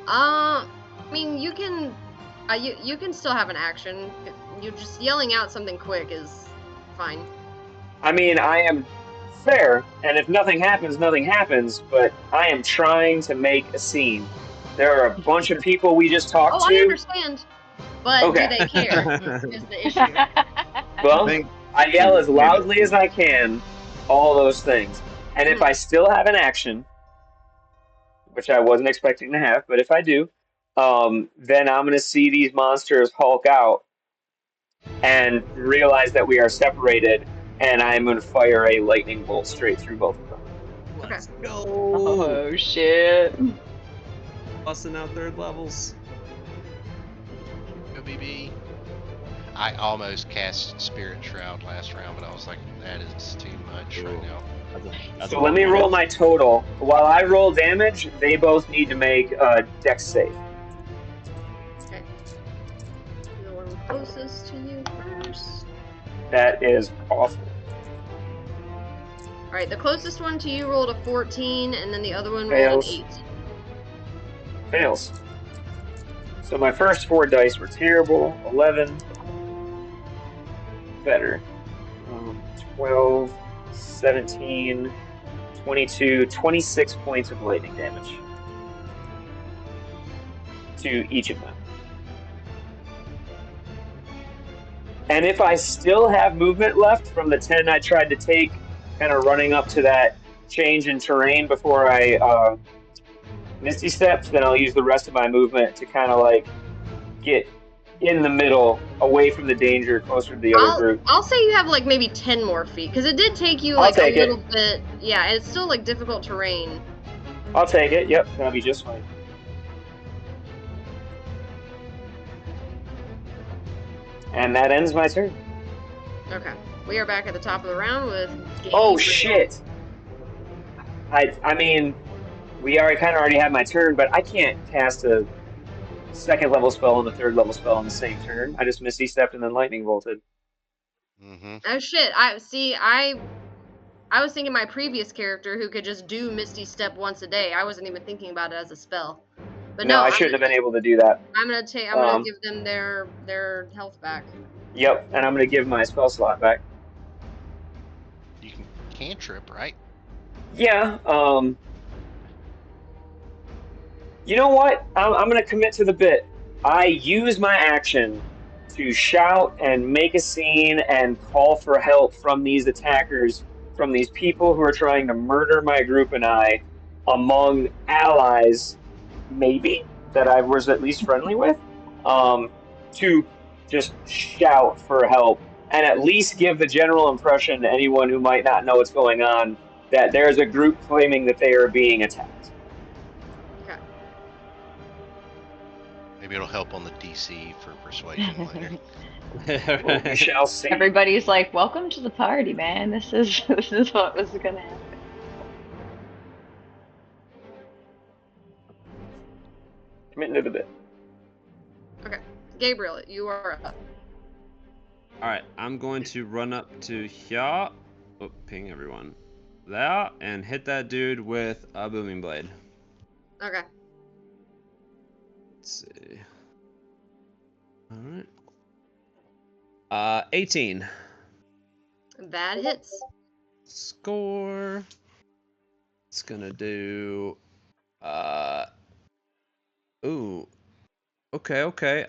I mean, you can still have an action. You just yelling out something quick is fine. I mean, I am fair, and if nothing happens, nothing happens, but I am trying to make a scene. There are a bunch of people we just talked Oh, to. I understand. But Okay. do they care? Is the issue. Well, think I yell as loudly as I can, all those things. And if I still have an action, which I wasn't expecting to have, but if I do, then I'm going to see these monsters hulk out and realize that we are separated, and I'm going to fire a lightning bolt straight through both of them. Let's go. Oh shit. Busting out third levels. Go BB. I almost cast Spirit Shroud last round, but I was like, that is too much right now. So let me roll my total. While I roll damage, they both need to make a dex save. Okay. The one closest to you first. That is awful. Alright, the closest one to you rolled a 14, and then the other one rolled Fails. an 8. Fails. So my first 4 dice were terrible. 11. Better. 12, 17, 22, 26 points of lightning damage to each of them. And if I still have movement left from the 10 I tried to take, kind of running up to that change in terrain before I Misty Steps, then I'll use the rest of my movement to kind of like get in the middle, away from the danger, closer to the other group. I'll say you have like maybe 10 more feet, because it did take you I'll like a take it. little bit. Yeah, and it's still like difficult terrain. I'll take it. Yep, that'll be just fine. And that ends my turn. Okay. We are back at the top of the round with Oh Gabe. shit! I mean, we already had my turn, but I can't cast a second level spell and a third level spell on the same turn. I just Misty Stepped and then Lightning Bolted. Mm-hmm. Oh shit! I was thinking my previous character who could just do Misty Step once a day. I wasn't even thinking about it as a spell. But No, no, I shouldn't have been able to do that. I'm gonna give them their health back. Yep, and I'm gonna give my spell slot back. You can cantrip, right? Yeah. You know what? I'm gonna commit to the bit. I use my action to shout and make a scene and call for help from these attackers, from these people who are trying to murder my group and I, among allies, maybe, that I was at least friendly with, to just shout for help and at least give the general impression to anyone who might not know what's going on that there's a group claiming that they are being attacked. Okay. Maybe it'll help on the DC for persuasion later. Well, we shall see. Everybody's like, "Welcome to the party, man. This is what was gonna happen." Committing to the bit. Okay. Gabriel, you are up. Alright, I'm going to run up to here. Oh, ping everyone. There, and hit that dude with a booming blade. Okay. Let's see. Alright. 18. That hits. Score. It's gonna do. Ooh. Okay.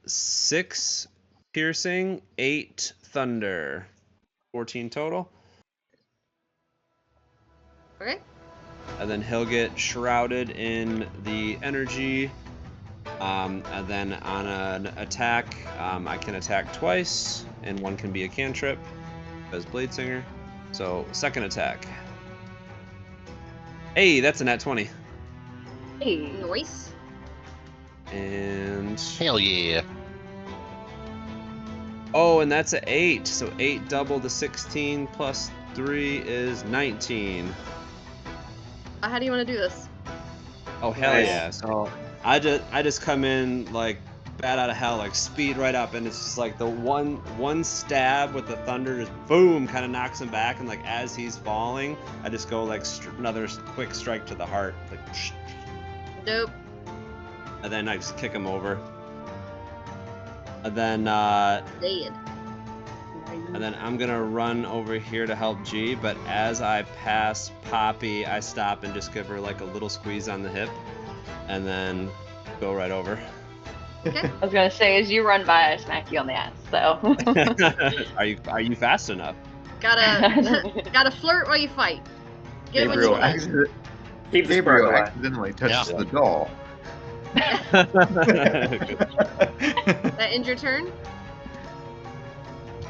6 piercing, 8 thunder, 14 total. Okay. And then he'll get shrouded in the energy. And then on an attack, I can attack twice, and one can be a cantrip as Bladesinger. So second attack. Hey, that's a nat 20. Hey. Nice. And Hell yeah. oh, and that's an 8. So 8 double the 16 plus 3 is 19. How do you want to do this? Oh hell Nice. yeah! So I just come in like bat out of hell, like speed right up, and it's just like the one stab with the thunder, just boom, kind of knocks him back, and like as he's falling, I just go like another quick strike to the heart, like, Dope. and then I just kick him over, and then Dead. I'm gonna run over here to help G, but as I pass Poppy, I stop and just give her like a little squeeze on the hip, and then go right over. Okay. I was gonna say, as you run by, I smack you on the ass. So. Are you fast enough? Gotta flirt while you fight. Get what you Gabriel, can. Keep the Gabriel spark alive. accidentally touches Yeah. the doll. That ends your turn?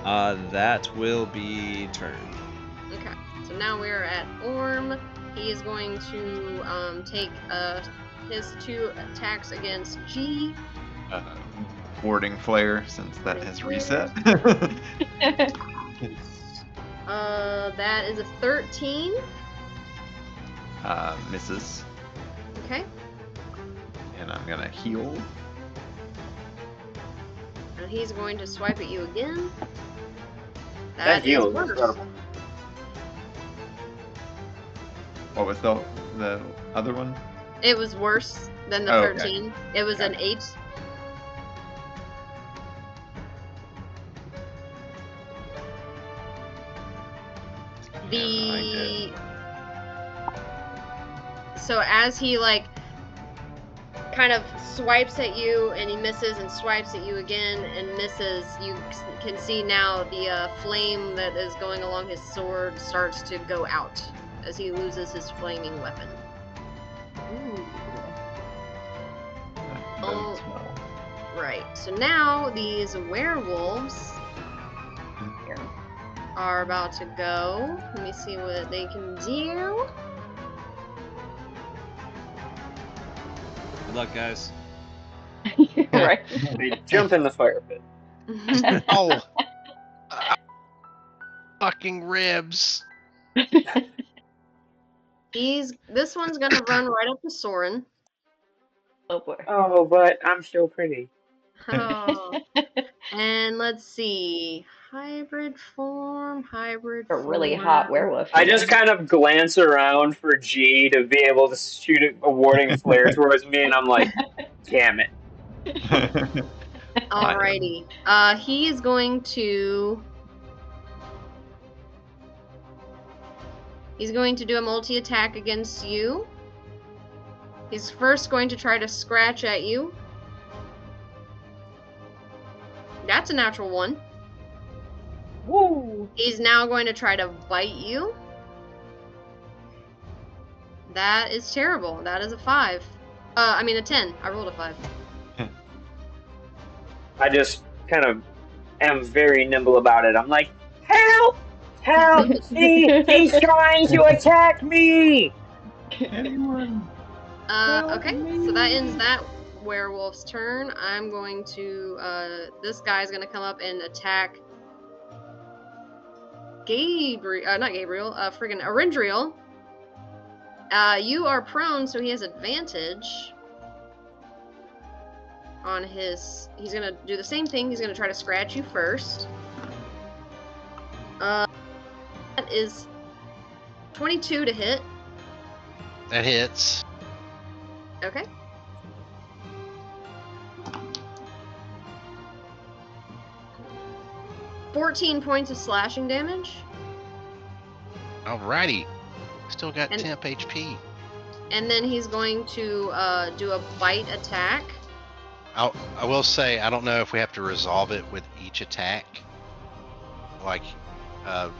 That will be turn. Okay. So now we're at Orm. He is going to take his 2 attacks against G. Warding flare, since that has reset. That is a 13. Misses. Okay. And I'm gonna heal. And he's going to swipe at you again. That is heal is worse. incredible. What was the other one? It was worse than the Oh, okay. 13. It was an 8. So as he like kind of swipes at you and he misses and swipes at you again and misses, you can see now the flame that is going along his sword starts to go out as he loses his flaming weapon. Ooh. That Oh. bodes well. Right. So now these werewolves are about to go. Let me see what they can do. Good luck, guys. Right. They jump in the fire pit. Oh. Fucking ribs. This one's gonna run right up to Soren. Oh boy. Oh, but I'm so pretty. Oh. And let's see. Hybrid form. A really hot werewolf. I just kind of glance around for G to be able to shoot a warding flare towards me, and I'm like, damn it. Alrighty. He is going to. He's going to do a multi-attack against you. He's first going to try to scratch at you. That's a natural 1. Woo! He's now going to try to bite you. That is terrible. That is a 5. I mean a 10. I rolled a 5. I just kind of am very nimble about it. I'm like, help! Help! He's trying to attack me! Anyone? Okay, so that ends that werewolf's turn. I'm going to, this guy's gonna come up and attack not Gabriel, friggin' Arendriel. You are prone, so he has advantage on his, he's gonna do the same thing. He's gonna try to scratch you first. That is 22 to hit. That hits. Okay. 14 points of slashing damage. Alrighty. Still got And- temp HP. And then he's going to do a bite attack. I will say, I don't know if we have to resolve it with each attack. Like,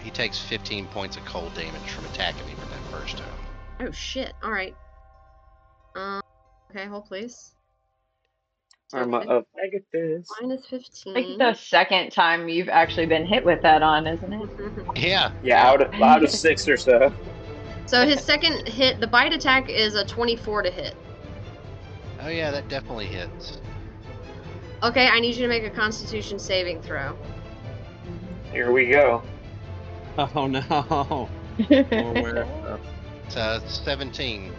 he takes 15 points of cold damage from attacking me with that first time. Oh shit! All right. Okay, hold please. So Arma of Agathis. minus 15. Like the second time you've actually been hit with that on, isn't it? Yeah. Yeah, out of 6 or so. So his second hit, the bite attack is a 24 to hit. Oh yeah, that definitely hits. Okay, I need you to make a Constitution saving throw. Here we go. Oh no. It's 17.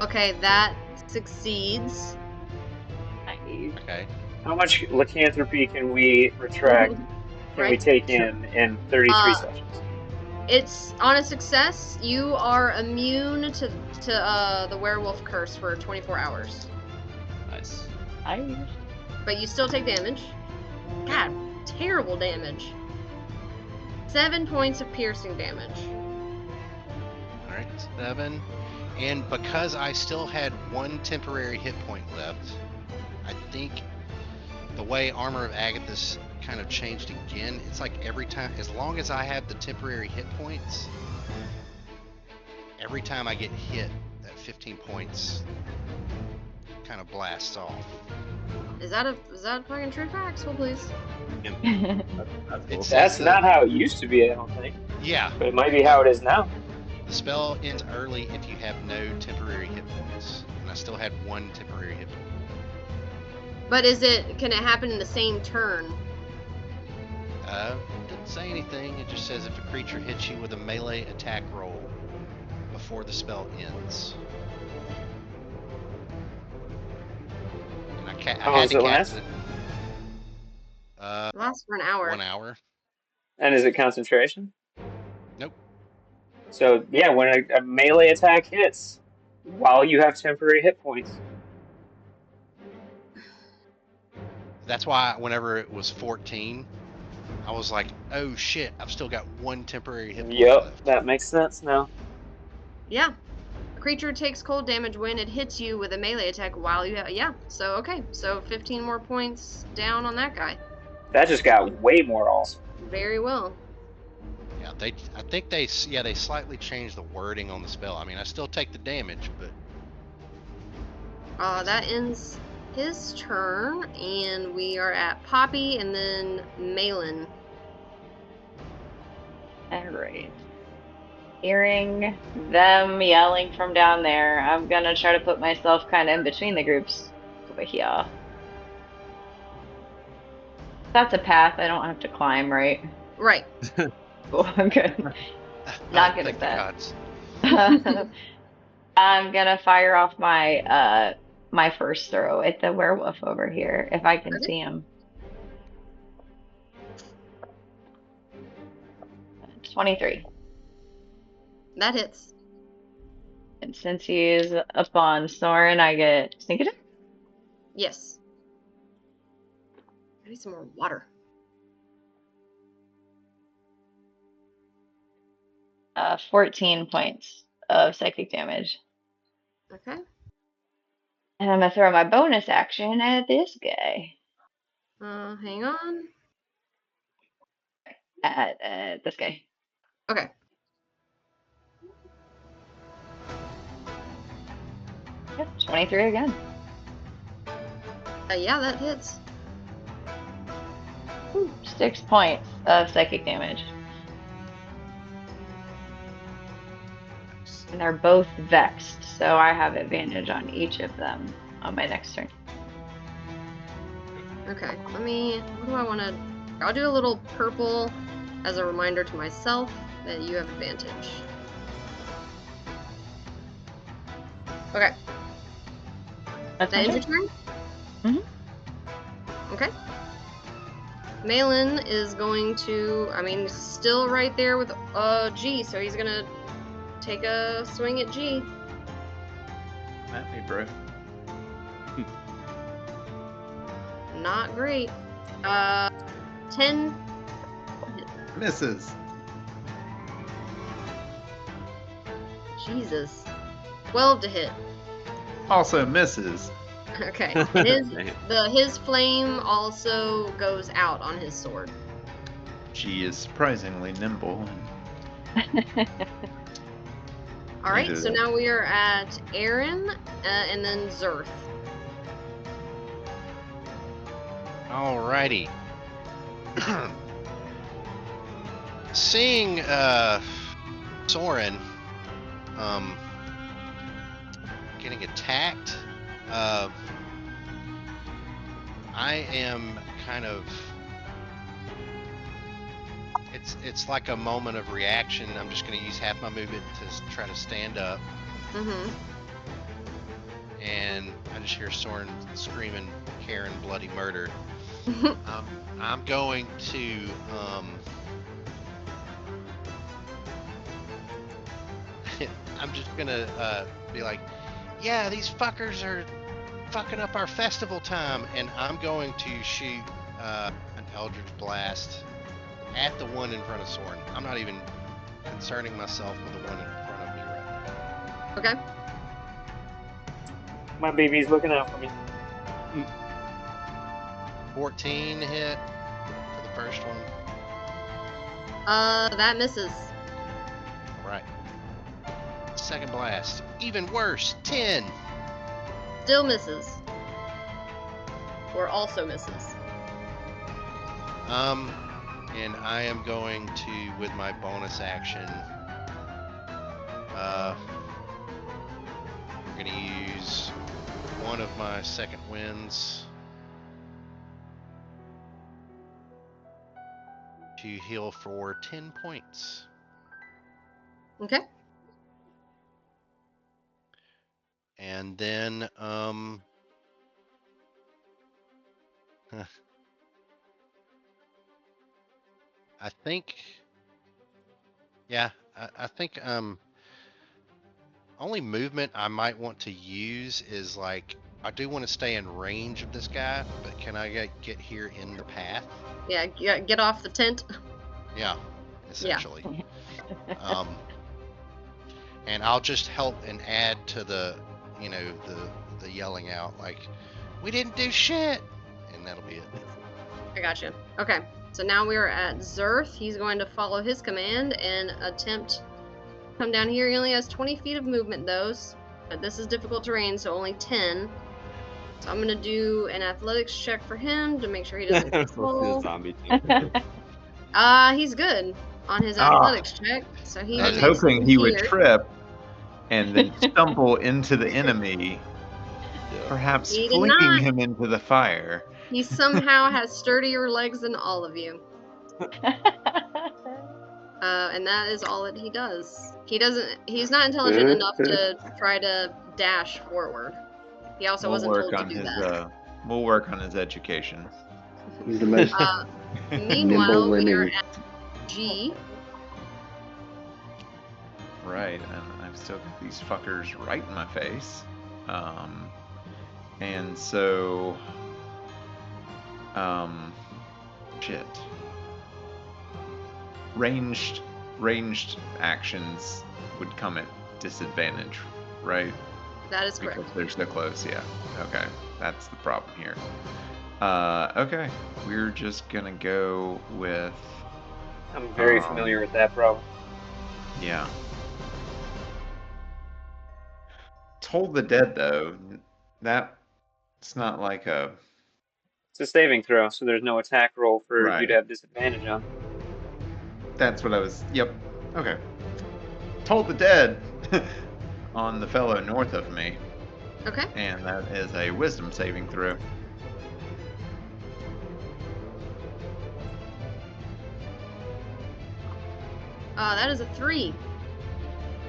Okay, that succeeds. Nice. Okay. How much lycanthropy can we retract? Can we Right. take in 33 sessions? It's on a success. You are immune to the werewolf curse for 24 hours, Nice. Nice. but you still take damage. God, terrible damage. 7 points of piercing damage. Alright, 7. And because I still had 1 temporary hit point left, I think the way Armor of Agathis kind of changed again, it's like every time, as long as I have the temporary hit points, every time I get hit, that 15 points kind of blasts off. Is that fucking true facts? Hold please. It's- That's not how it used to be, I don't think. Yeah, But it might be how it is now. the spell ends early if you have no temporary hit points. And I still had 1 temporary hit point. But can it happen in the same turn? Didn't say anything. It just says if a creature hits you with a melee attack roll before the spell ends. And I How long had does to it cast last? it. It lasts for an hour. 1 hour. And is it concentration? Nope. So, yeah, when a melee attack hits, while you have temporary hit points. That's why whenever it was 14, I was like, oh shit, I've still got 1 temporary hit point Yep, left. that makes sense now. Yeah. A creature takes cold damage when it hits you with a melee attack while you have... Yeah, so okay. So 15 more points down on that guy. That just got way more awesome. Very well. Yeah, I think they slightly changed the wording on the spell. I mean, I still take the damage, but That ends his turn, and we are at Poppy and then Malin. Alright. Hearing them yelling from down there, I'm gonna try to put myself kind of in between the groups over here. That's a path I don't have to climb, right? Right. Cool, I'm good. Not good thank at the that. gods. I'm gonna fire off my my first throw at the werewolf over here, if I can Okay. see him. 23. That hits. And since he's up on Soren, I get sneak attack. Yes. I need some more water. 14 points of psychic damage. Okay. And I'm gonna throw my bonus action at this guy. Hang on. At this guy. Okay. Yep, 23 again. Yeah, that hits. Ooh, 6 points of psychic damage. And they're both vexed, so I have advantage on each of them on my next turn. Okay, what do I want to... I'll do a little purple as a reminder to myself that you have advantage. Okay, That's that my ends your turn. turn? Mhm. Okay. Malin is going to... still right there with G, so he's gonna take a swing at G. At me, bro. Not great. 10. Misses. Jesus. 12 to hit. Also misses. Okay. And Damn. his flame also goes out on his sword. She is surprisingly nimble. All right, Neither so that. now we are at Aaron and then Zerth. Alrighty. Seeing Soren getting attacked, I am kind of. It's like a moment of reaction. I'm just going to use half my movement to try to stand up, Mm-hmm. and I just hear Soren screaming, "Karen, bloody murder!" I'm going to I'm just gonna be like, yeah, these fuckers are fucking up our festival time, and I'm going to shoot an Eldritch Blast at the one in front of Soren. I'm not even concerning myself with the one in front of me right now. Okay. My baby's looking out for me. 14 hit for the first one. That misses. All right. Second blast, even worse, 10. Still misses. Or also misses. And I am going to, with my bonus action, I'm going to use one of my second winds to heal for 10 points. Okay. And then, I think, yeah, I think, only movement I might want to use is like, I do want to stay in range of this guy, but can I get here in the path? Yeah, get off the tent. Yeah, essentially. And I'll just help and add to the, you know, the yelling out, like, we didn't do shit, and that'll be it. I gotcha. Okay, so now we are at Zerth. He's going to follow his command and attempt to come down here. He only has 20 feet of movement, though, but this is difficult terrain, so only 10. So I'm going to do an athletics check for him to make sure he doesn't Let's do the fall. zombie thing. He's good on his Ah. athletics check, so he I was makes hoping it he would here. trip and then stumble into the enemy, perhaps He did flinging not. him into the fire. He somehow has sturdier legs than all of you. And that is all that he does. He's not intelligent enough to try to dash forward. He also wasn't told to do that. We'll work on his education. He's the most Meanwhile, nimble we are lemming. at G. Right, and I've still got these fuckers right in my face. And so, shit. Ranged actions would come at disadvantage, right? That is correct. Because they're so close, yeah. Okay, that's the problem here. Okay, we're just gonna go with, I'm very familiar with that problem. yeah. Toll the Dead, though, that's not like a... It's a saving throw, so there's no attack roll for you Right. to have disadvantage on. That's what I was... Yep. Okay. Toll the Dead on the fellow north of me, Okay. and that is a wisdom saving throw. That is a 3.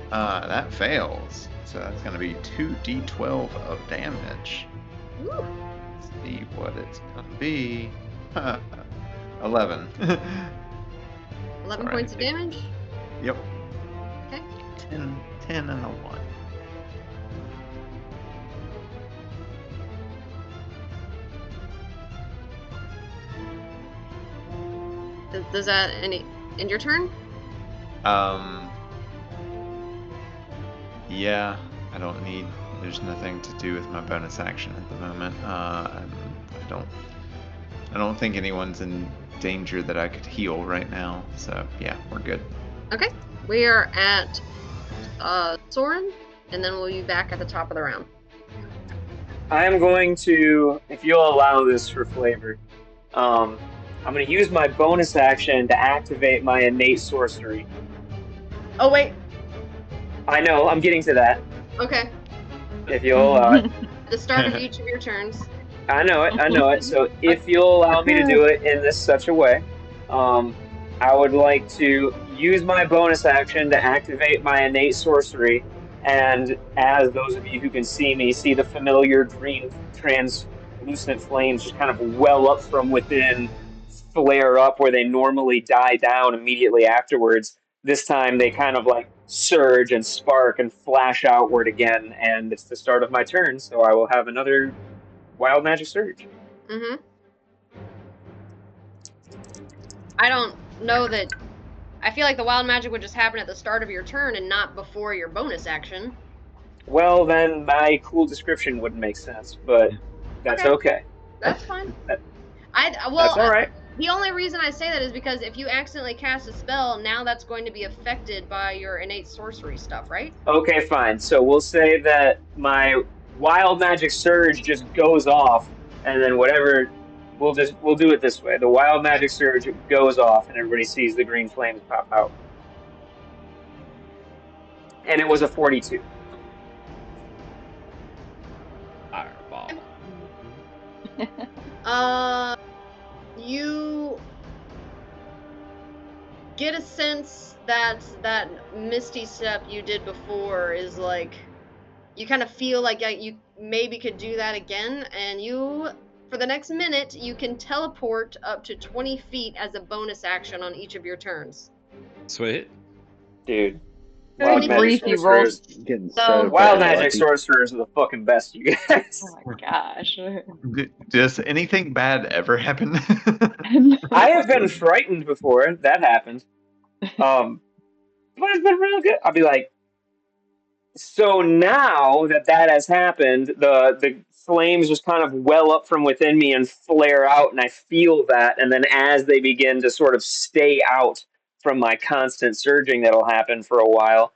That fails. So that's going to be 2d12 of damage. Woo. Let's see what it's going to be. 11. 11 Sorry, points of damage. Yep. Okay. 10 and a 1. Does that end your turn? Yeah, I don't need. There's nothing to do with my bonus action at the moment. I don't think anyone's in danger that I could heal right now. So yeah, we're good. Okay. We are at Soren, and then we'll be back at the top of the round. I am going to, if you'll allow this for flavor, I'm going to use my bonus action to activate my innate sorcery. Oh wait. I know, I'm getting to that. Okay. If you'll allow it. The start of each of your turns. I know it. So if you'll allow me to do it in this such a way, I would like to use my bonus action to activate my innate sorcery. And as those of you who can see me, see the familiar green translucent flames just kind of well up from within, flare up where they normally die down immediately afterwards. This time they kind of like surge and spark and flash outward again, and it's the start of my turn, so I will have another Wild Magic Surge. Mm-hmm. I don't know that... I feel like the Wild Magic would just happen at the start of your turn and not before your bonus action. Well, then my cool description wouldn't make sense, but that's okay. That's fine. That's Well, all right. the only reason I say that is because if you accidentally cast a spell, now that's going to be affected by your innate sorcery stuff, right? Okay, fine. So we'll say that my Wild Magic Surge just goes off, and then whatever, we'll do it this way. The Wild Magic Surge goes off, and everybody sees the green flames pop out. And it was a 42. Fireball. You get a sense that that misty step you did before is like, you kind of feel like you maybe could do that again, and you, for the next minute, you can teleport up to 20 feet as a bonus action on each of your turns. Sweet. Dude. Wild Magic Sorcerers. Getting So Wild fucking Magic lucky. Sorcerers are the fucking best, you guys. Oh my gosh. Does anything bad ever happen? I have been frightened before. That happened. But it's been real good. I'll be like, so now that has happened, the flames just kind of well up from within me and flare out, and I feel that. And then as they begin to sort of stay out from my constant surging that'll happen for a while,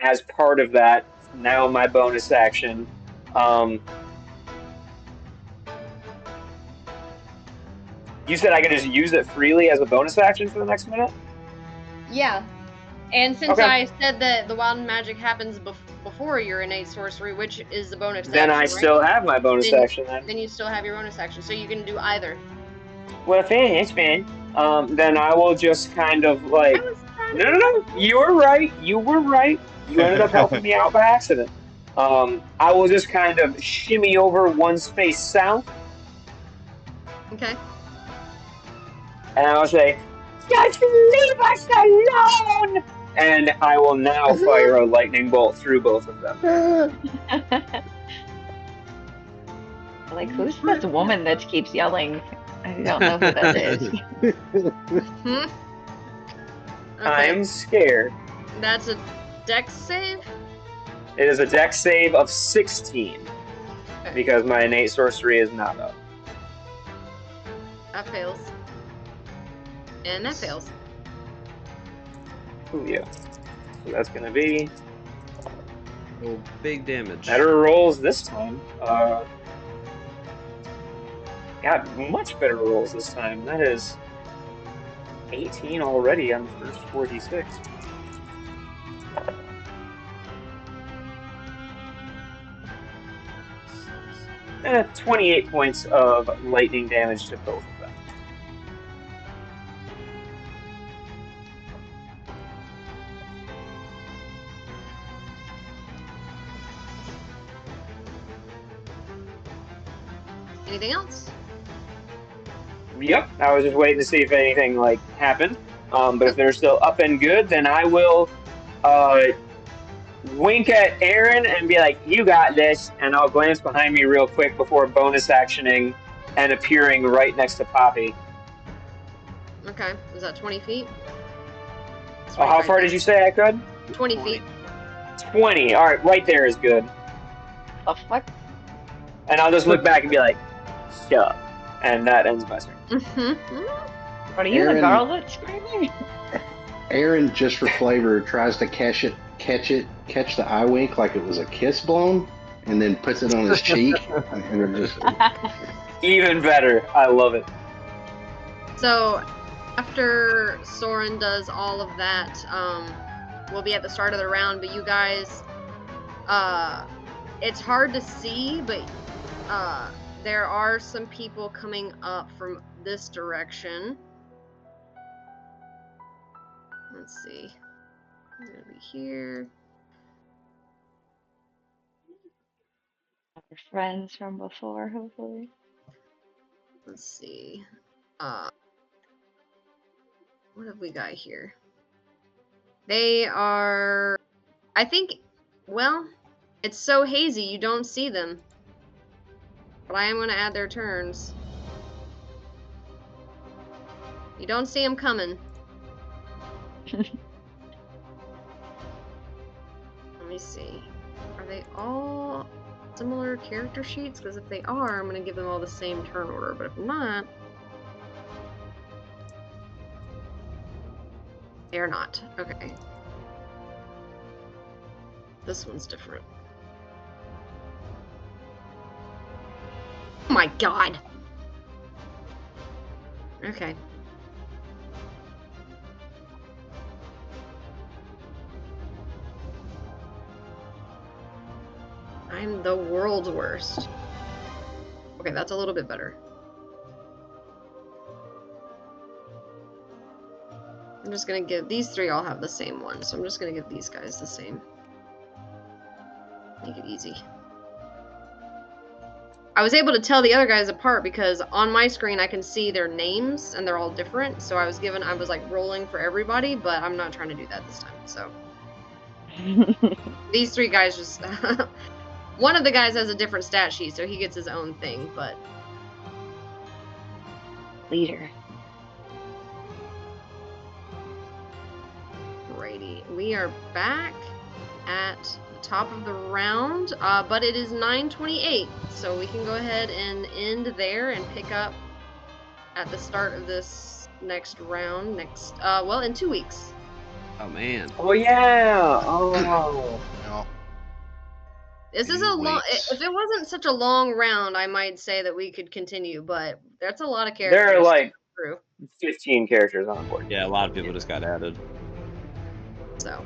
as part of that, now my bonus action, you said I could just use it freely as a bonus action for the next minute? Yeah. And since Okay. I said that the wild magic happens before your innate sorcery, which is the bonus Then action, I right? still have my bonus Then- action then. Then you still have your bonus action, so you can do either. Well, it's fine. Then I will just kind of like... I was trying No. You were right. You ended up helping me out by accident. I will just kind of shimmy over one space south, Okay. and I will say, "Just leave us alone!" And I will now fire a lightning bolt through both of them. Like, who's this woman that keeps yelling? I don't know who that is. Hmm? Okay. I'm scared. That's a dex save? It is a dex save of 16, Okay. because my innate sorcery is not up. That fails. And that fails. Ooh, yeah. So that's going to be Oh, big damage. better rolls this time. Got much better rolls this time. That is 18 already on the first 46. 28 points of lightning damage to both of them. Anything else? Yep, I was just waiting to see if anything like happened. But if they're still up and good, then I will wink at Aaron and be like, "You got this," and I'll glance behind me real quick before bonus actioning and appearing right next to Poppy. Okay, is that 20 feet? It's Oh, right how right far there. did you say I could? 20 feet. 20. All right, right there is good. The fuck? And I'll just look back and be like, shut up. And that ends my turn. Mm-hmm. Are you the Aaron- girl that's screaming? Aaron, just for flavor, tries to catch the eye wink like it was a kiss blown, and then puts it on his cheek. And it just, Even better. I love it. So, after Soren does all of that, we'll be at the start of the round, but you guys, it's hard to see, but there are some people coming up from this direction. Let's see. I'm gonna be here. Our friends from before, hopefully. Let's see. What have we got here? They are, I think, well, it's so hazy you don't see them. But I am going to add their turns. You don't see them coming. Let me see. Are they all similar character sheets? Because if they are, I'm going to give them all the same turn order. But if not, they are not. Okay. This one's different. Oh my god! Okay. I'm the world's worst. Okay, that's a little bit better. I'm just gonna give these three all have the same one, so I'm just gonna give these guys the same. Make it easy. I was able to tell the other guys apart because on my screen I can see their names and they're all different. So I was like rolling for everybody, but I'm not trying to do that this time. So these three guys just one of the guys has a different stat sheet, so he gets his own thing, but Leader. Alrighty, we are back at the top of the round, but it is 9:28, so we can go ahead and end there and pick up at the start of this next round. Well, in 2 weeks. Oh man. Oh, yeah. Oh. No. This is 2 a long. weeks. If it wasn't such a long round, I might say that we could continue, but that's a lot of characters. There are like True. 15 characters on board. Yeah, a lot of people just got added. So.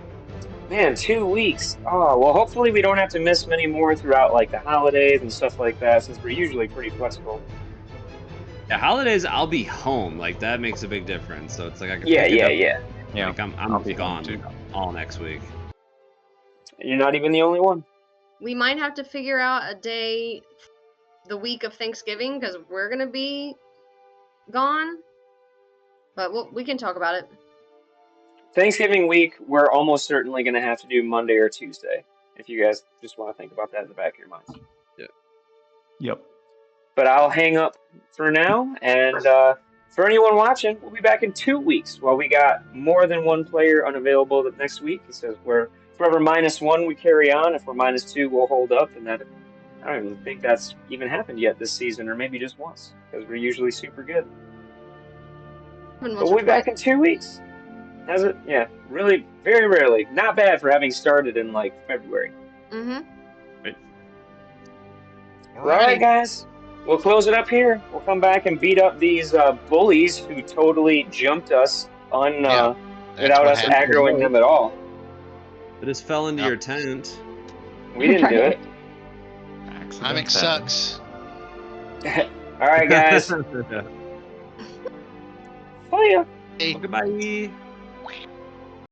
Man, 2 weeks. Oh, well, hopefully we don't have to miss many more throughout like the holidays and stuff like that, since we're usually pretty flexible. Yeah, holidays I'll be home. Like that makes a big difference. So it's like I can Yeah, pick it yeah, up. yeah. Yeah, Like I'm I'll be home gone too. all next week. You're not even the only one. We might have to figure out a day the week of Thanksgiving because we're going to be gone. But we can talk about it. Thanksgiving week, we're almost certainly going to have to do Monday or Tuesday, if you guys just want to think about that in the back of your minds. Yep. But I'll hang up for now, and for anyone watching, we'll be back in 2 weeks while we got more than one player unavailable the next week. It says if we're -1, we carry on. If we're -2, we'll hold up, and that I don't even think that's even happened yet this season, or maybe just once, because we're usually super good. But we'll be back in 2 weeks. Has it? Yeah, really, very rarely. Not bad for having started in like February. Mm-hmm. All right, guys. We'll close it up here. We'll come back and beat up these bullies who totally jumped us That's without what us happened. aggroing them at all. It just fell into Yep. your tent. We didn't do it. Timing sucks. All right, guys. See ya. Hey. Goodbye.